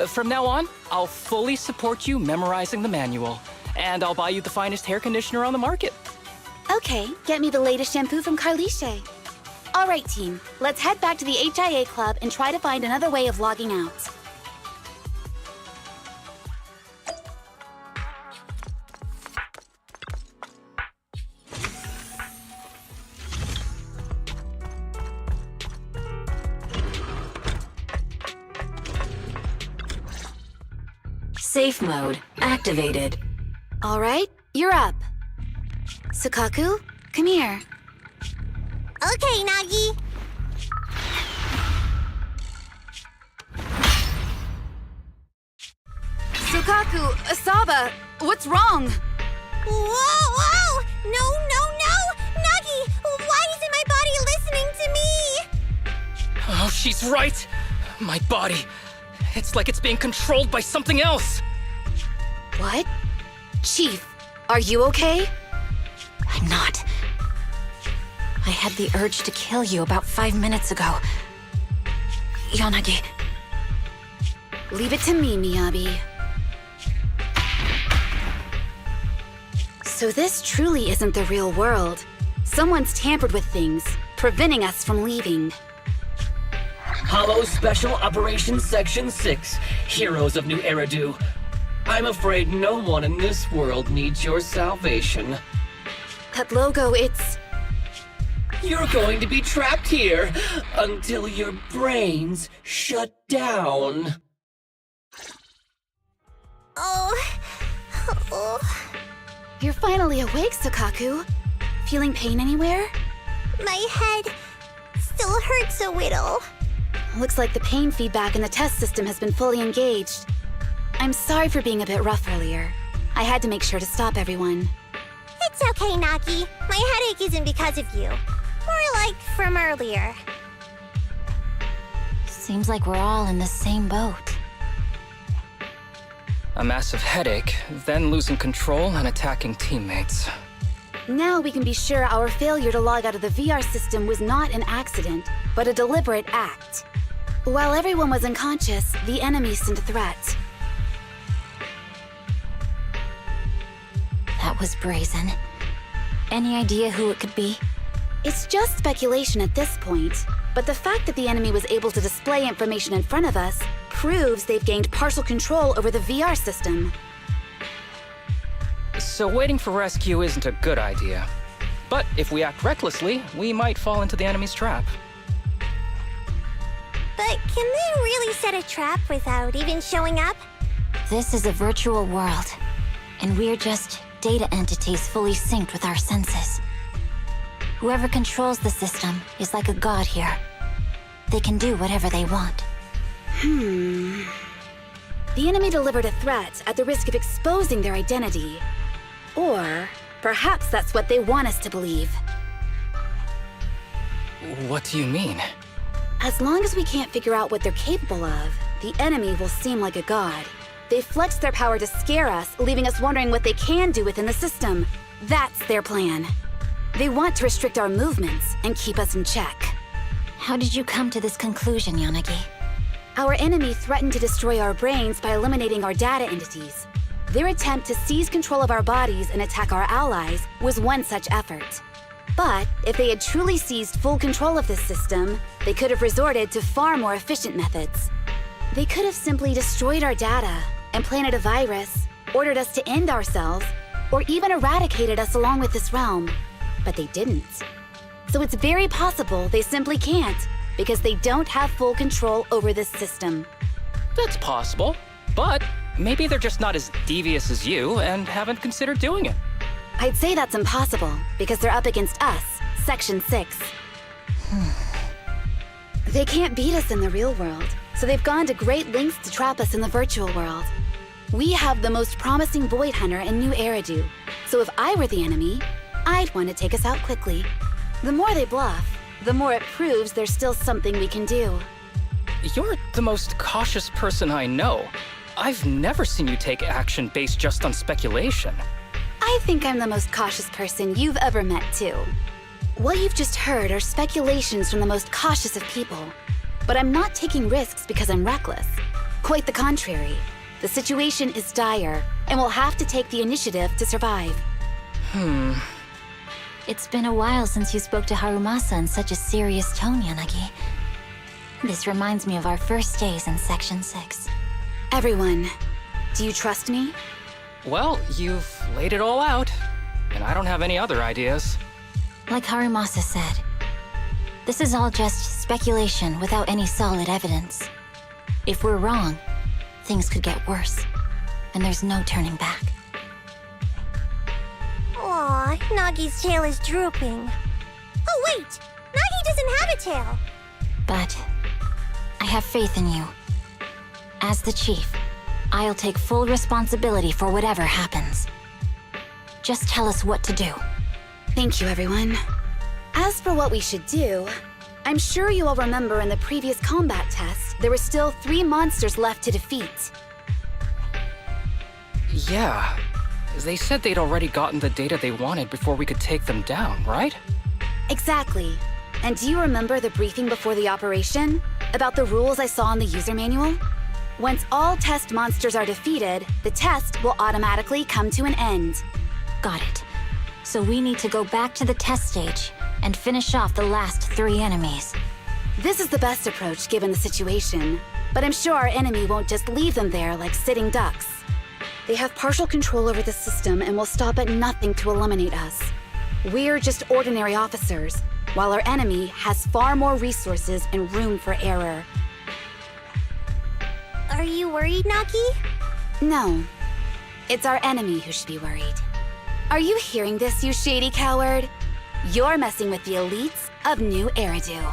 From now on, I'll fully support you memorizing the manual. And I'll buy you the finest hair conditioner on the market. Okay, get me the latest shampoo from Carliche. All right, team. Let's head back to the HIA Club and try to find another way of logging out. Safe mode activated. All right, you're up. Sukaku, come here. Okay, Nagi. Sukaku, Asaba, what's wrong? Whoa! No! Nagi, why isn't my body listening to me? Oh, she's right. My body. It's like it's being controlled by something else. What? Chief, are you okay? I'm not. I had the urge to kill you about 5 minutes ago. Yanagi. Leave it to me, Miyabi. So this truly isn't the real world. Someone's tampered with things, preventing us from leaving. Hollow Special Operations Section 6, Heroes of New Eridu. I'm afraid no one in this world needs your salvation. That logo, it's... You're going to be trapped here until your brains shut down. Oh. You're finally awake, Sukaku. Feeling pain anywhere? My head still hurts a little. Looks like the pain feedback in the test system has been fully engaged. I'm sorry for being a bit rough earlier. I had to make sure to stop everyone. It's okay, Nagi. My headache isn't because of you. More like from earlier. Seems like we're all in the same boat. A massive headache, then losing control and attacking teammates. Now we can be sure our failure to log out of the VR system was not an accident, but a deliberate act. While everyone was unconscious, the enemy sent a threat. That was brazen. Any idea who it could be? It's just speculation at this point, but the fact that the enemy was able to display information in front of us proves they've gained partial control over the VR system. So waiting for rescue isn't a good idea. But if we act recklessly, we might fall into the enemy's trap. But can they really set a trap without even showing up? This is a virtual world, and we're just data entities fully synced with our senses. Whoever controls the system is like a god here. They can do whatever they want. The enemy delivered a threat at the risk of exposing their identity. Or perhaps that's what they want us to believe. What do you mean? As long as we can't figure out what they're capable of, the enemy will seem like a god. They flex their power to scare us, leaving us wondering what they can do within the system. That's their plan. They want to restrict our movements and keep us in check. How did you come to this conclusion, Yanagi? Our enemy threatened to destroy our brains by eliminating our data entities. Their attempt to seize control of our bodies and attack our allies was one such effort. But if they had truly seized full control of this system, they could have resorted to far more efficient methods. They could have simply destroyed our data, implanted a virus, ordered us to end ourselves, or even eradicated us along with this realm. But they didn't. So it's very possible they simply can't, because they don't have full control over this system. That's possible, but maybe they're just not as devious as you and haven't considered doing it. I'd say that's impossible, because they're up against us, Section 6. They can't beat us in the real world, so they've gone to great lengths to trap us in the virtual world. We have the most promising Void Hunter in New Eridu, so if I were the enemy, I'd want to take us out quickly. The more they bluff, the more it proves there's still something we can do. You're the most cautious person I know. I've never seen you take action based just on speculation. I think I'm the most cautious person you've ever met, too. What you've just heard are speculations from the most cautious of people. But I'm not taking risks because I'm reckless. Quite the contrary. The situation is dire, and we'll have to take the initiative to survive. It's been a while since you spoke to Harumasa in such a serious tone, Yanagi. This reminds me of our first days in Section 6. Everyone, do you trust me? Well, you've laid it all out, and I don't have any other ideas. Like Harumasa said, this is all just speculation without any solid evidence. If we're wrong, things could get worse, and there's no turning back. Aw, Nagi's tail is drooping. Oh wait! Nagi doesn't have a tail! But I have faith in you. As the chief, I'll take full responsibility for whatever happens. Just tell us what to do. Thank you, everyone. As for what we should do, I'm sure you all remember in the previous combat test, there were still 3 monsters left to defeat. Yeah. They said they'd already gotten the data they wanted before we could take them down, right? Exactly. And do you remember the briefing before the operation? About the rules I saw in the user manual? Once all test monsters are defeated, the test will automatically come to an end. Got it. So we need to go back to the test stage and finish off the last 3 enemies. This is the best approach given the situation, but I'm sure our enemy won't just leave them there like sitting ducks. They have partial control over the system and will stop at nothing to eliminate us. We're just ordinary officers, while our enemy has far more resources and room for error. Are you worried, Nagi? No. It's our enemy who should be worried. Are you hearing this, you shady coward? You're messing with the elites of New Eridu.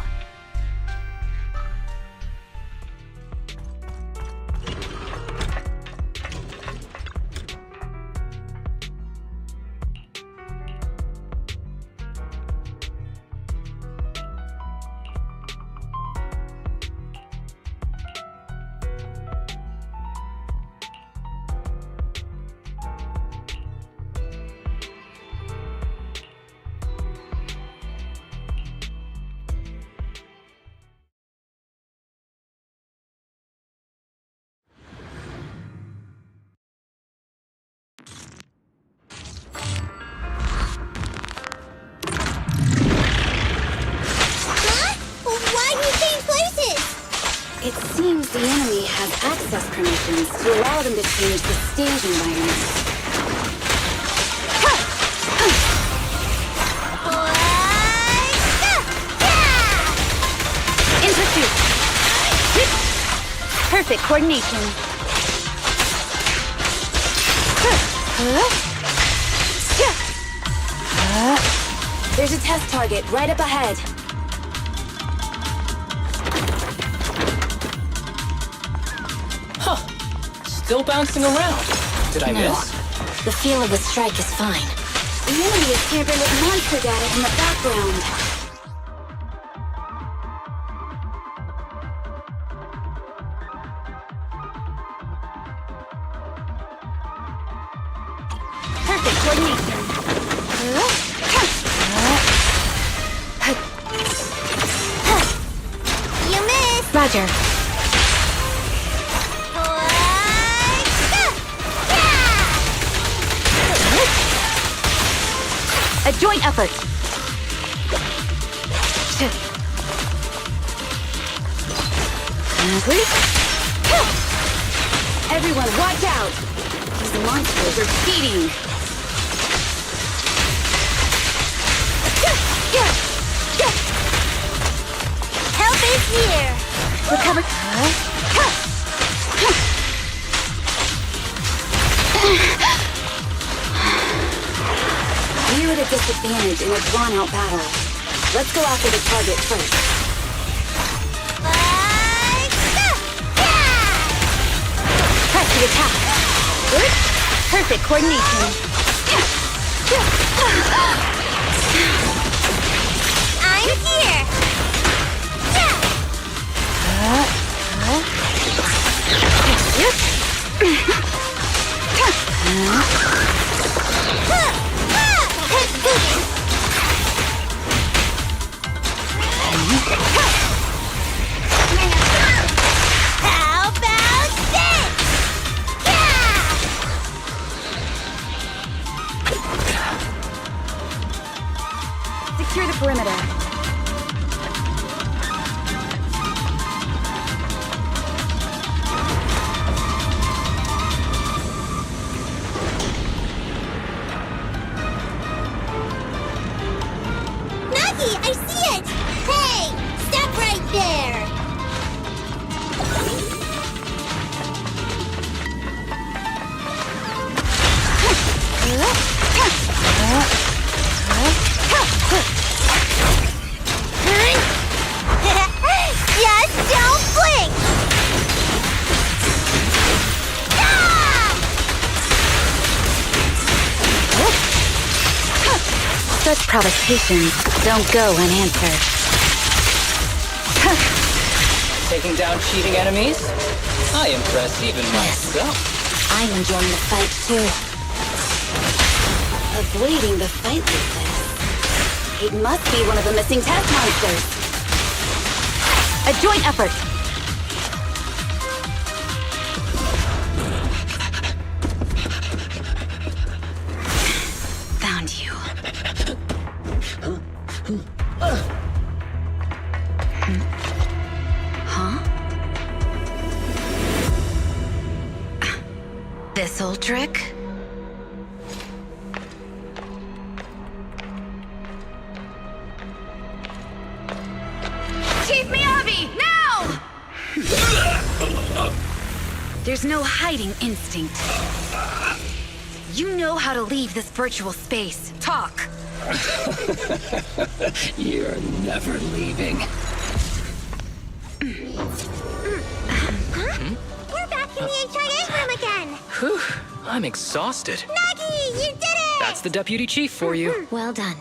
has access permissions to allow them to change the stage environment. In pursuit! Perfect coordination. There's a test target right up ahead. Huh. Still bouncing around. Did I miss? The feel of the strike is fine. The enemy is tampering with monster data in the background. Perfect coordination. You missed! Roger. A joint effort. Everyone, watch out! These monsters are feeding. Help is here! Recover. We're at a disadvantage in a drawn-out battle. Let's go after the target first. Press the attack. Good. Perfect coordination. I'm here! How about this? Secure the perimeter. Nagi, I see it! Hey! Stop right there! Just don't blink! Such provocations don't go unanswered. Taking down cheating enemies? I impress even myself. I'm enjoying the fight too. Avoiding the fight like this. It must be one of the missing test monsters. A joint effort. Found you. Huh? This old trick? Chief Miyabi, now! There's no hiding instinct. You know how to leave this virtual space. Talk. You're never leaving. We're back in the HIA room again! Whew, I'm exhausted. Nagi, you did it! That's the deputy chief for you. Well done.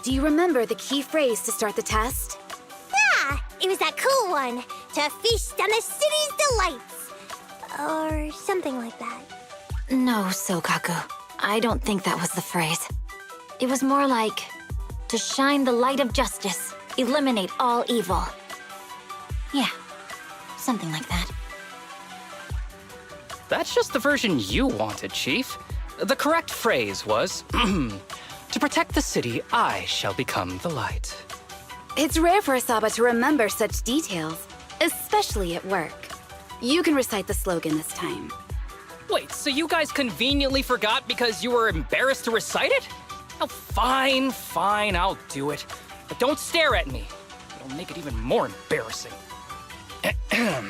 Do you remember the key phrase to start the test? Yeah, it was that cool one. To feast on the city's delights. Or something like that. No, Sokaku. I don't think that was the phrase. It was more like, to shine the light of justice, eliminate all evil. Yeah, something like that. That's just the version you wanted, Chief. The correct phrase was, to protect the city, I shall become the light. It's rare for Asaba to remember such details, especially at work. You can recite the slogan this time. Wait, so you guys conveniently forgot because you were embarrassed to recite it? Oh, fine, I'll do it. But don't stare at me. It'll make it even more embarrassing. To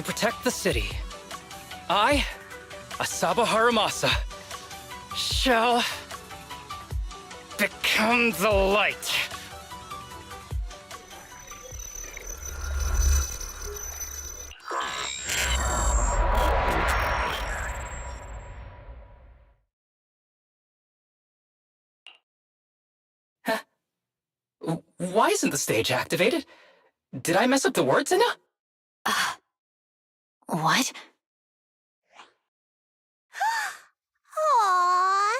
protect the city, I, Asaba Harumasa, shall become the light. Huh? Why isn't the stage activated? Did I mess up the words, Inna? What? Aww.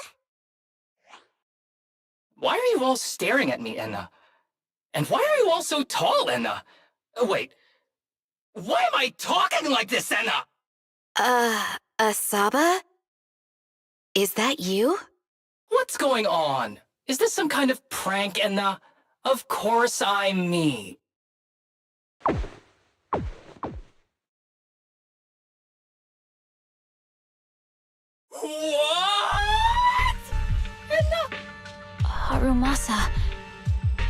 Why are you all staring at me, Enna? And why are you all so tall, Enna? Wait, why am I talking like this, Enna? Asaba? Is that you? What's going on? Is this some kind of prank, Enna? Of course I'm me. What? Enna? Harumasa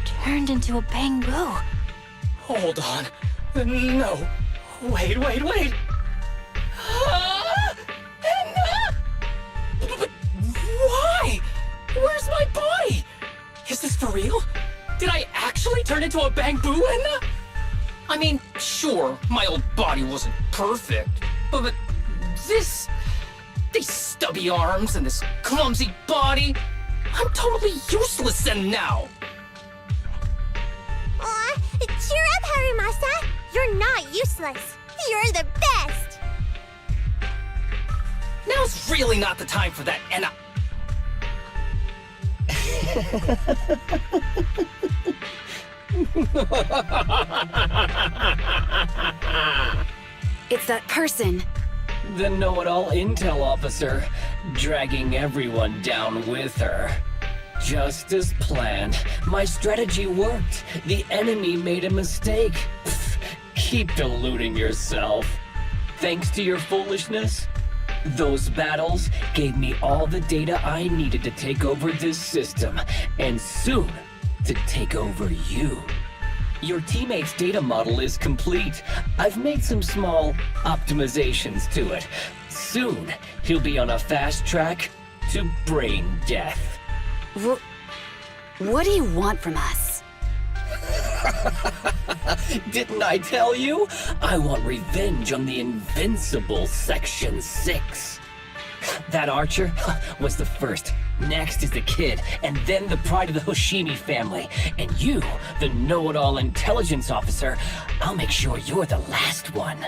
turned into a bamboo. Hold on. No. Wait. Enna? But why? Where's my body? Is this for real? Did I actually turn into a bamboo, Enna? I mean, sure, my old body wasn't perfect, but this... these stubby arms and this clumsy body... I'm totally useless and now! Aw, cheer up, Harumasa. You're not useless. You're the best. Now's really not the time for that, Enna. It's that person. The know-it-all intel officer, dragging everyone down with her. Just as planned. My strategy worked. The enemy made a mistake. Pfft, keep deluding yourself. Thanks to your foolishness, those battles gave me all the data I needed to take over this system, and soon to take over you. Your teammate's data model is complete. I've made some small optimizations to it. Soon, he'll be on a fast track to brain death. What do you want from us? Didn't I tell you? I want revenge on the invincible Section 6. That archer was the first. Next is the kid, and then the pride of the Hoshimi family. And you, the know-it-all intelligence officer, I'll make sure you're the last one.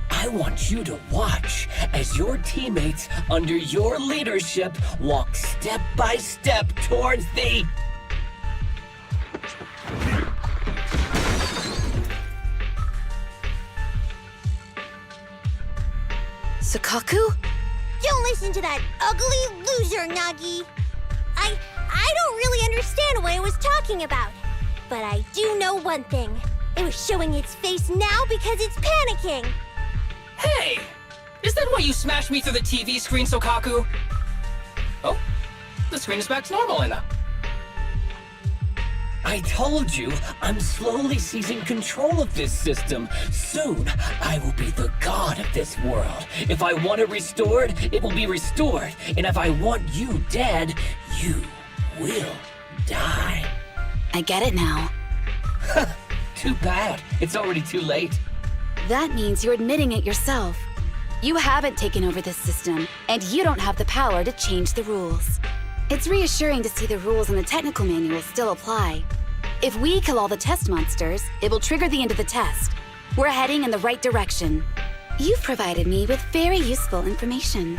I want you to watch as your teammates, under your leadership, walk step by step towards the... Sukaku? Don't listen to that ugly loser, Nagi. I don't really understand what it was talking about. But I do know one thing. It was showing its face now because it's panicking. Hey! Is that why you smashed me through the TV screen, Sokaku? Oh, the screen is back to normal, Enna. I told you, I'm slowly seizing control of this system. Soon, I will be the god of this world. If I want it restored, it will be restored. And if I want you dead, you will die. I get it now. Too bad. It's already too late. That means you're admitting it yourself. You haven't taken over this system, and you don't have the power to change the rules. It's reassuring to see the rules in the technical manual still apply. If we kill all the test monsters, it will trigger the end of the test. We're heading in the right direction. You've provided me with very useful information.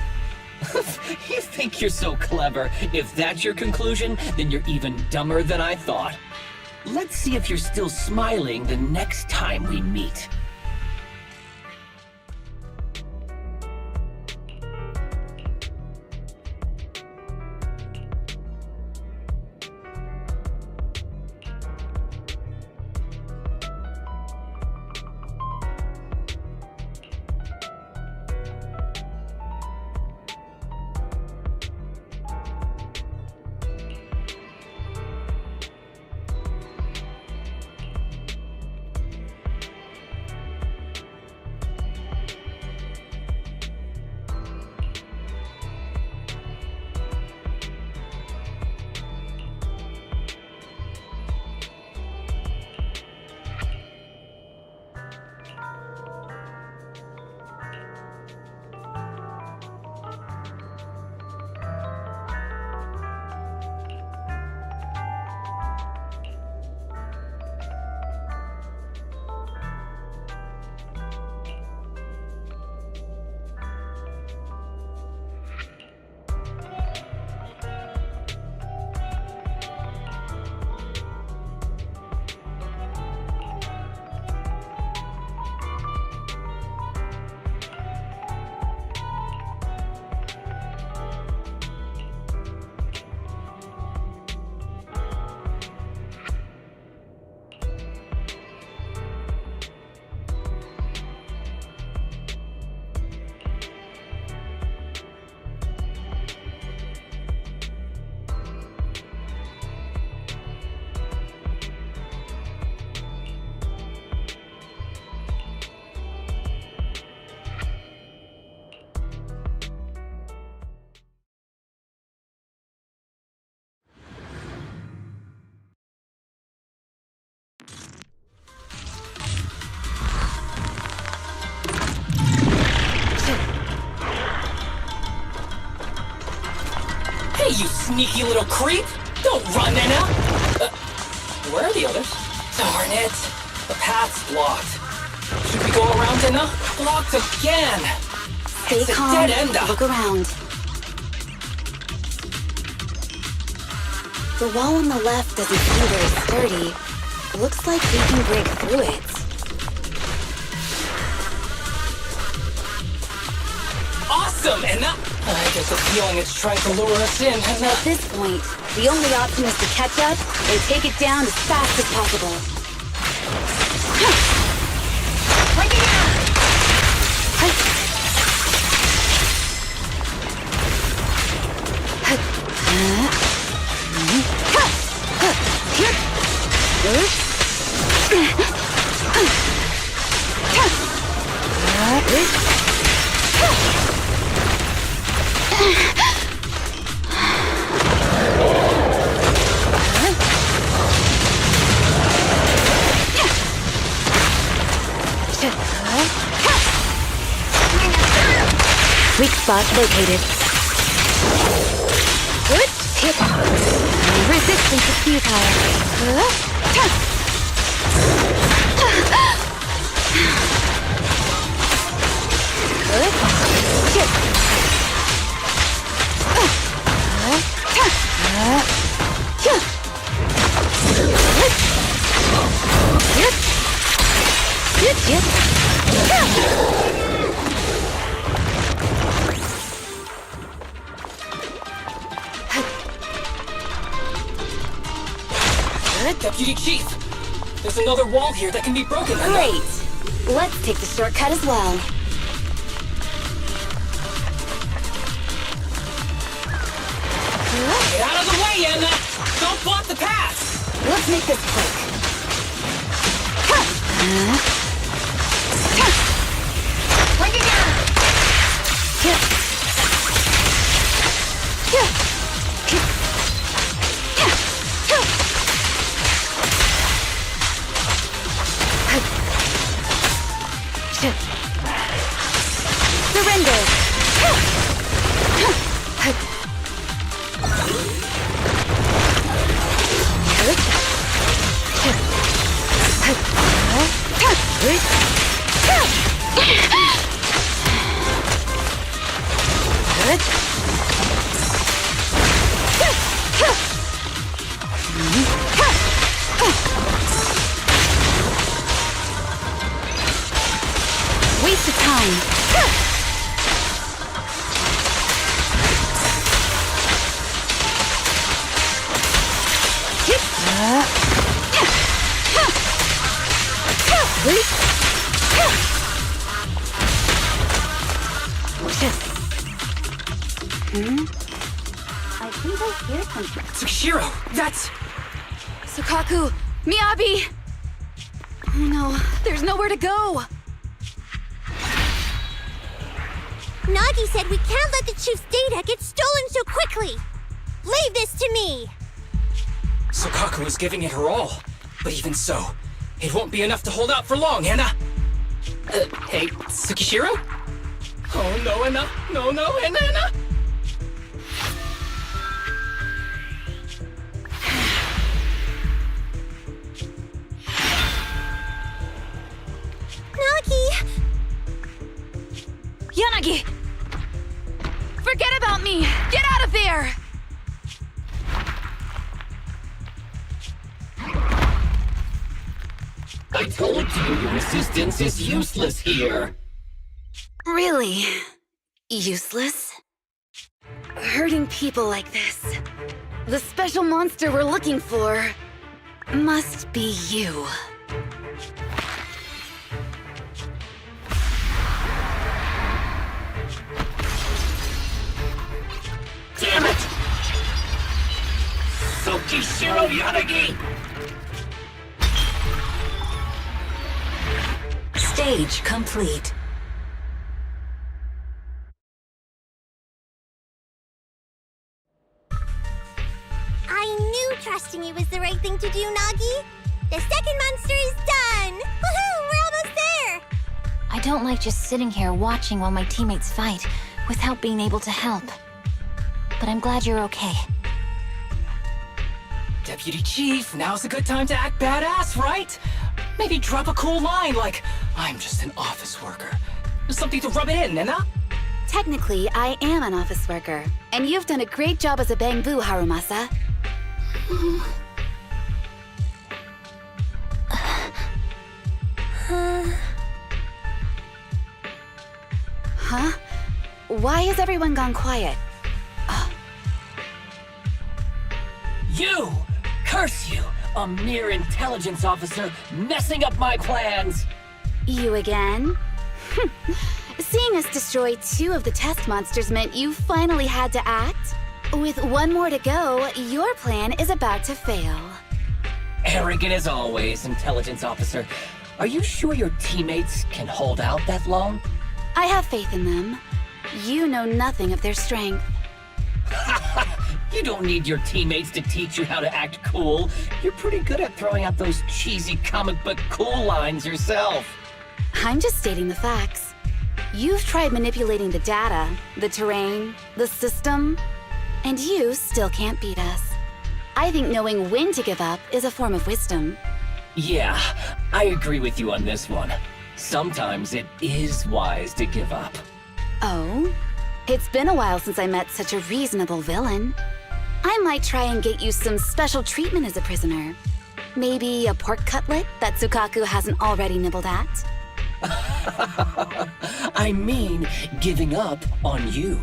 You think you're so clever. If that's your conclusion, then you're even dumber than I thought. Let's see if you're still smiling the next time we meet. Hey, you sneaky little creep! Don't run, Nina! Where are the others? Darn it! The path's blocked. Should we go around, Nina? Blocked again! Stay It's calm. a dead end. Look around. The wall on the left doesn't seem very sturdy. Looks like we can break through it. Awesome, Enna! I get the feeling it's trying to lure us in, Enna. At this point, the only option is to catch up and take it down as fast as possible. Bring it down! Weak spot located. Good hit. Resistance is futile. Good. Hit. Deputy Chief! There's another wall here that can be broken. Great! Let's take the shortcut as well. Get out of the way, Enna! Don't block the path! Let's make this quick. Bring it down! Surrender! Waste of time. I think I hear something. Tsukishiro, that's... Sukaku! Miyabi! Oh no, there's nowhere to go! Nagi said we can't let the chief's data get stolen so quickly. Leave this to me. Sukaku is giving it her all, but even so, it won't be enough to hold out for long, Anna. Hey, Tsukishiro? Oh no, Anna! No, Anna! Nagi! Yanagi! Forget about me! Get out of there! I told you your resistance is useless here. Really? Useless? Hurting people like this. The special monster we're looking for must be you. Damn it! Tsukishiro Yanagi! Stage complete. I knew trusting you was the right thing to do, Nagi. The second monster is done! Woohoo! We're almost there! I don't like just sitting here watching while my teammates fight without being able to help. But I'm glad you're okay. Deputy Chief, now's a good time to act badass, right? Maybe drop a cool line like, I'm just an office worker. Something to rub it in, Nena? Technically, I am an office worker, and you've done a great job as a bamboo, Harumasa. Huh? Why has everyone gone quiet? You! Curse you! A mere intelligence officer messing up my plans! You again? Seeing us destroy 2 of the test monsters meant you finally had to act? With 1 more to go, your plan is about to fail. Arrogant as always, intelligence officer. Are you sure your teammates can hold out that long? I have faith in them. You know nothing of their strength. You don't need your teammates to teach you how to act cool. You're pretty good at throwing out those cheesy comic book cool lines yourself. I'm just stating the facts. You've tried manipulating the data, the terrain, the system, and you still can't beat us. I think knowing when to give up is a form of wisdom. Yeah, I agree with you on this one. Sometimes it is wise to give up. Oh? It's been a while since I met such a reasonable villain. I might try and get you some special treatment as a prisoner. Maybe a pork cutlet that Sukaku hasn't already nibbled at? I mean, giving up on you.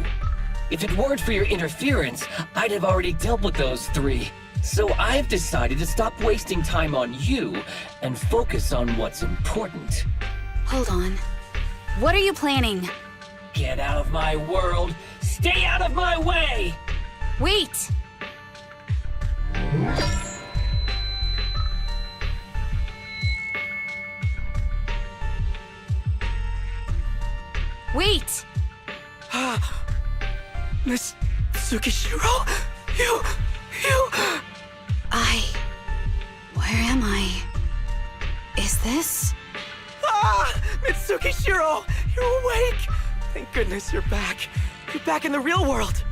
If it weren't for your interference, I'd have already dealt with those 3. So I've decided to stop wasting time on you and focus on what's important. Hold on. What are you planning? Get out of my world! Stay out of my way! Wait! Wait! Miss Tsukishiro? You... Where am I? Is this? Mitsukishiro! You're awake! Thank goodness you're back. You're back in the real world.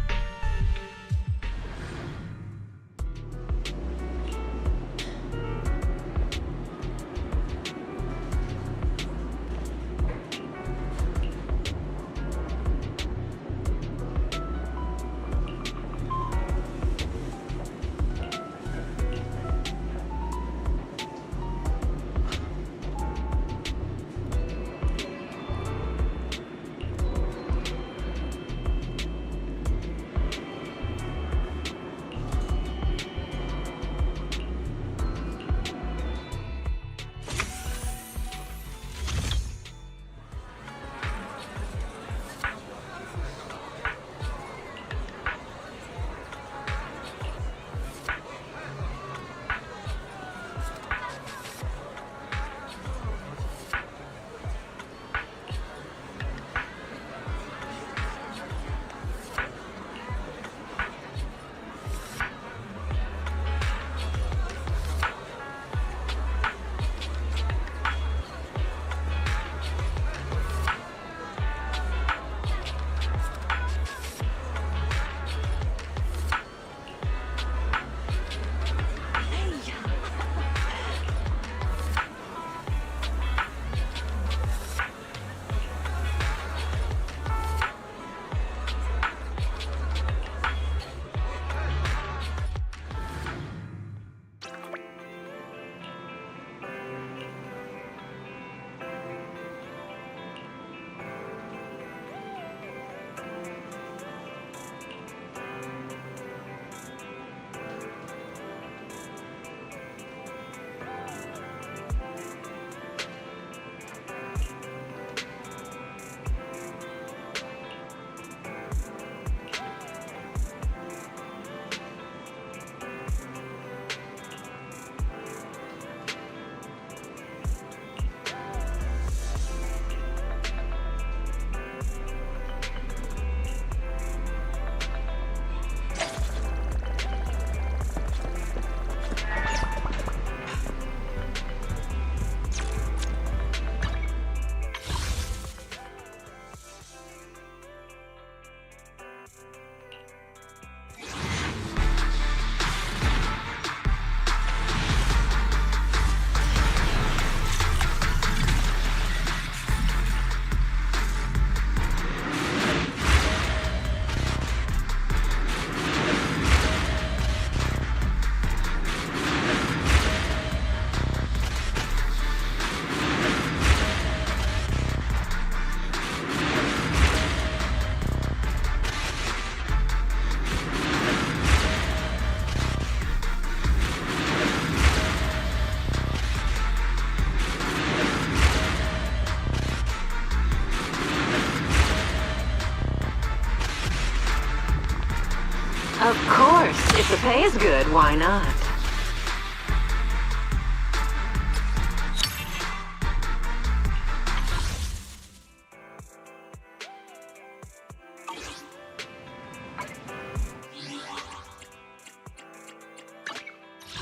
Of course. If the pay is good, why not?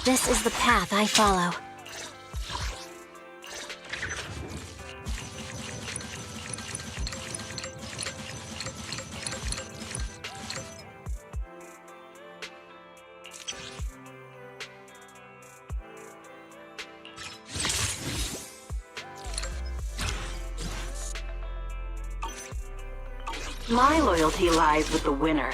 This is the path I follow. My loyalty lies with the winner.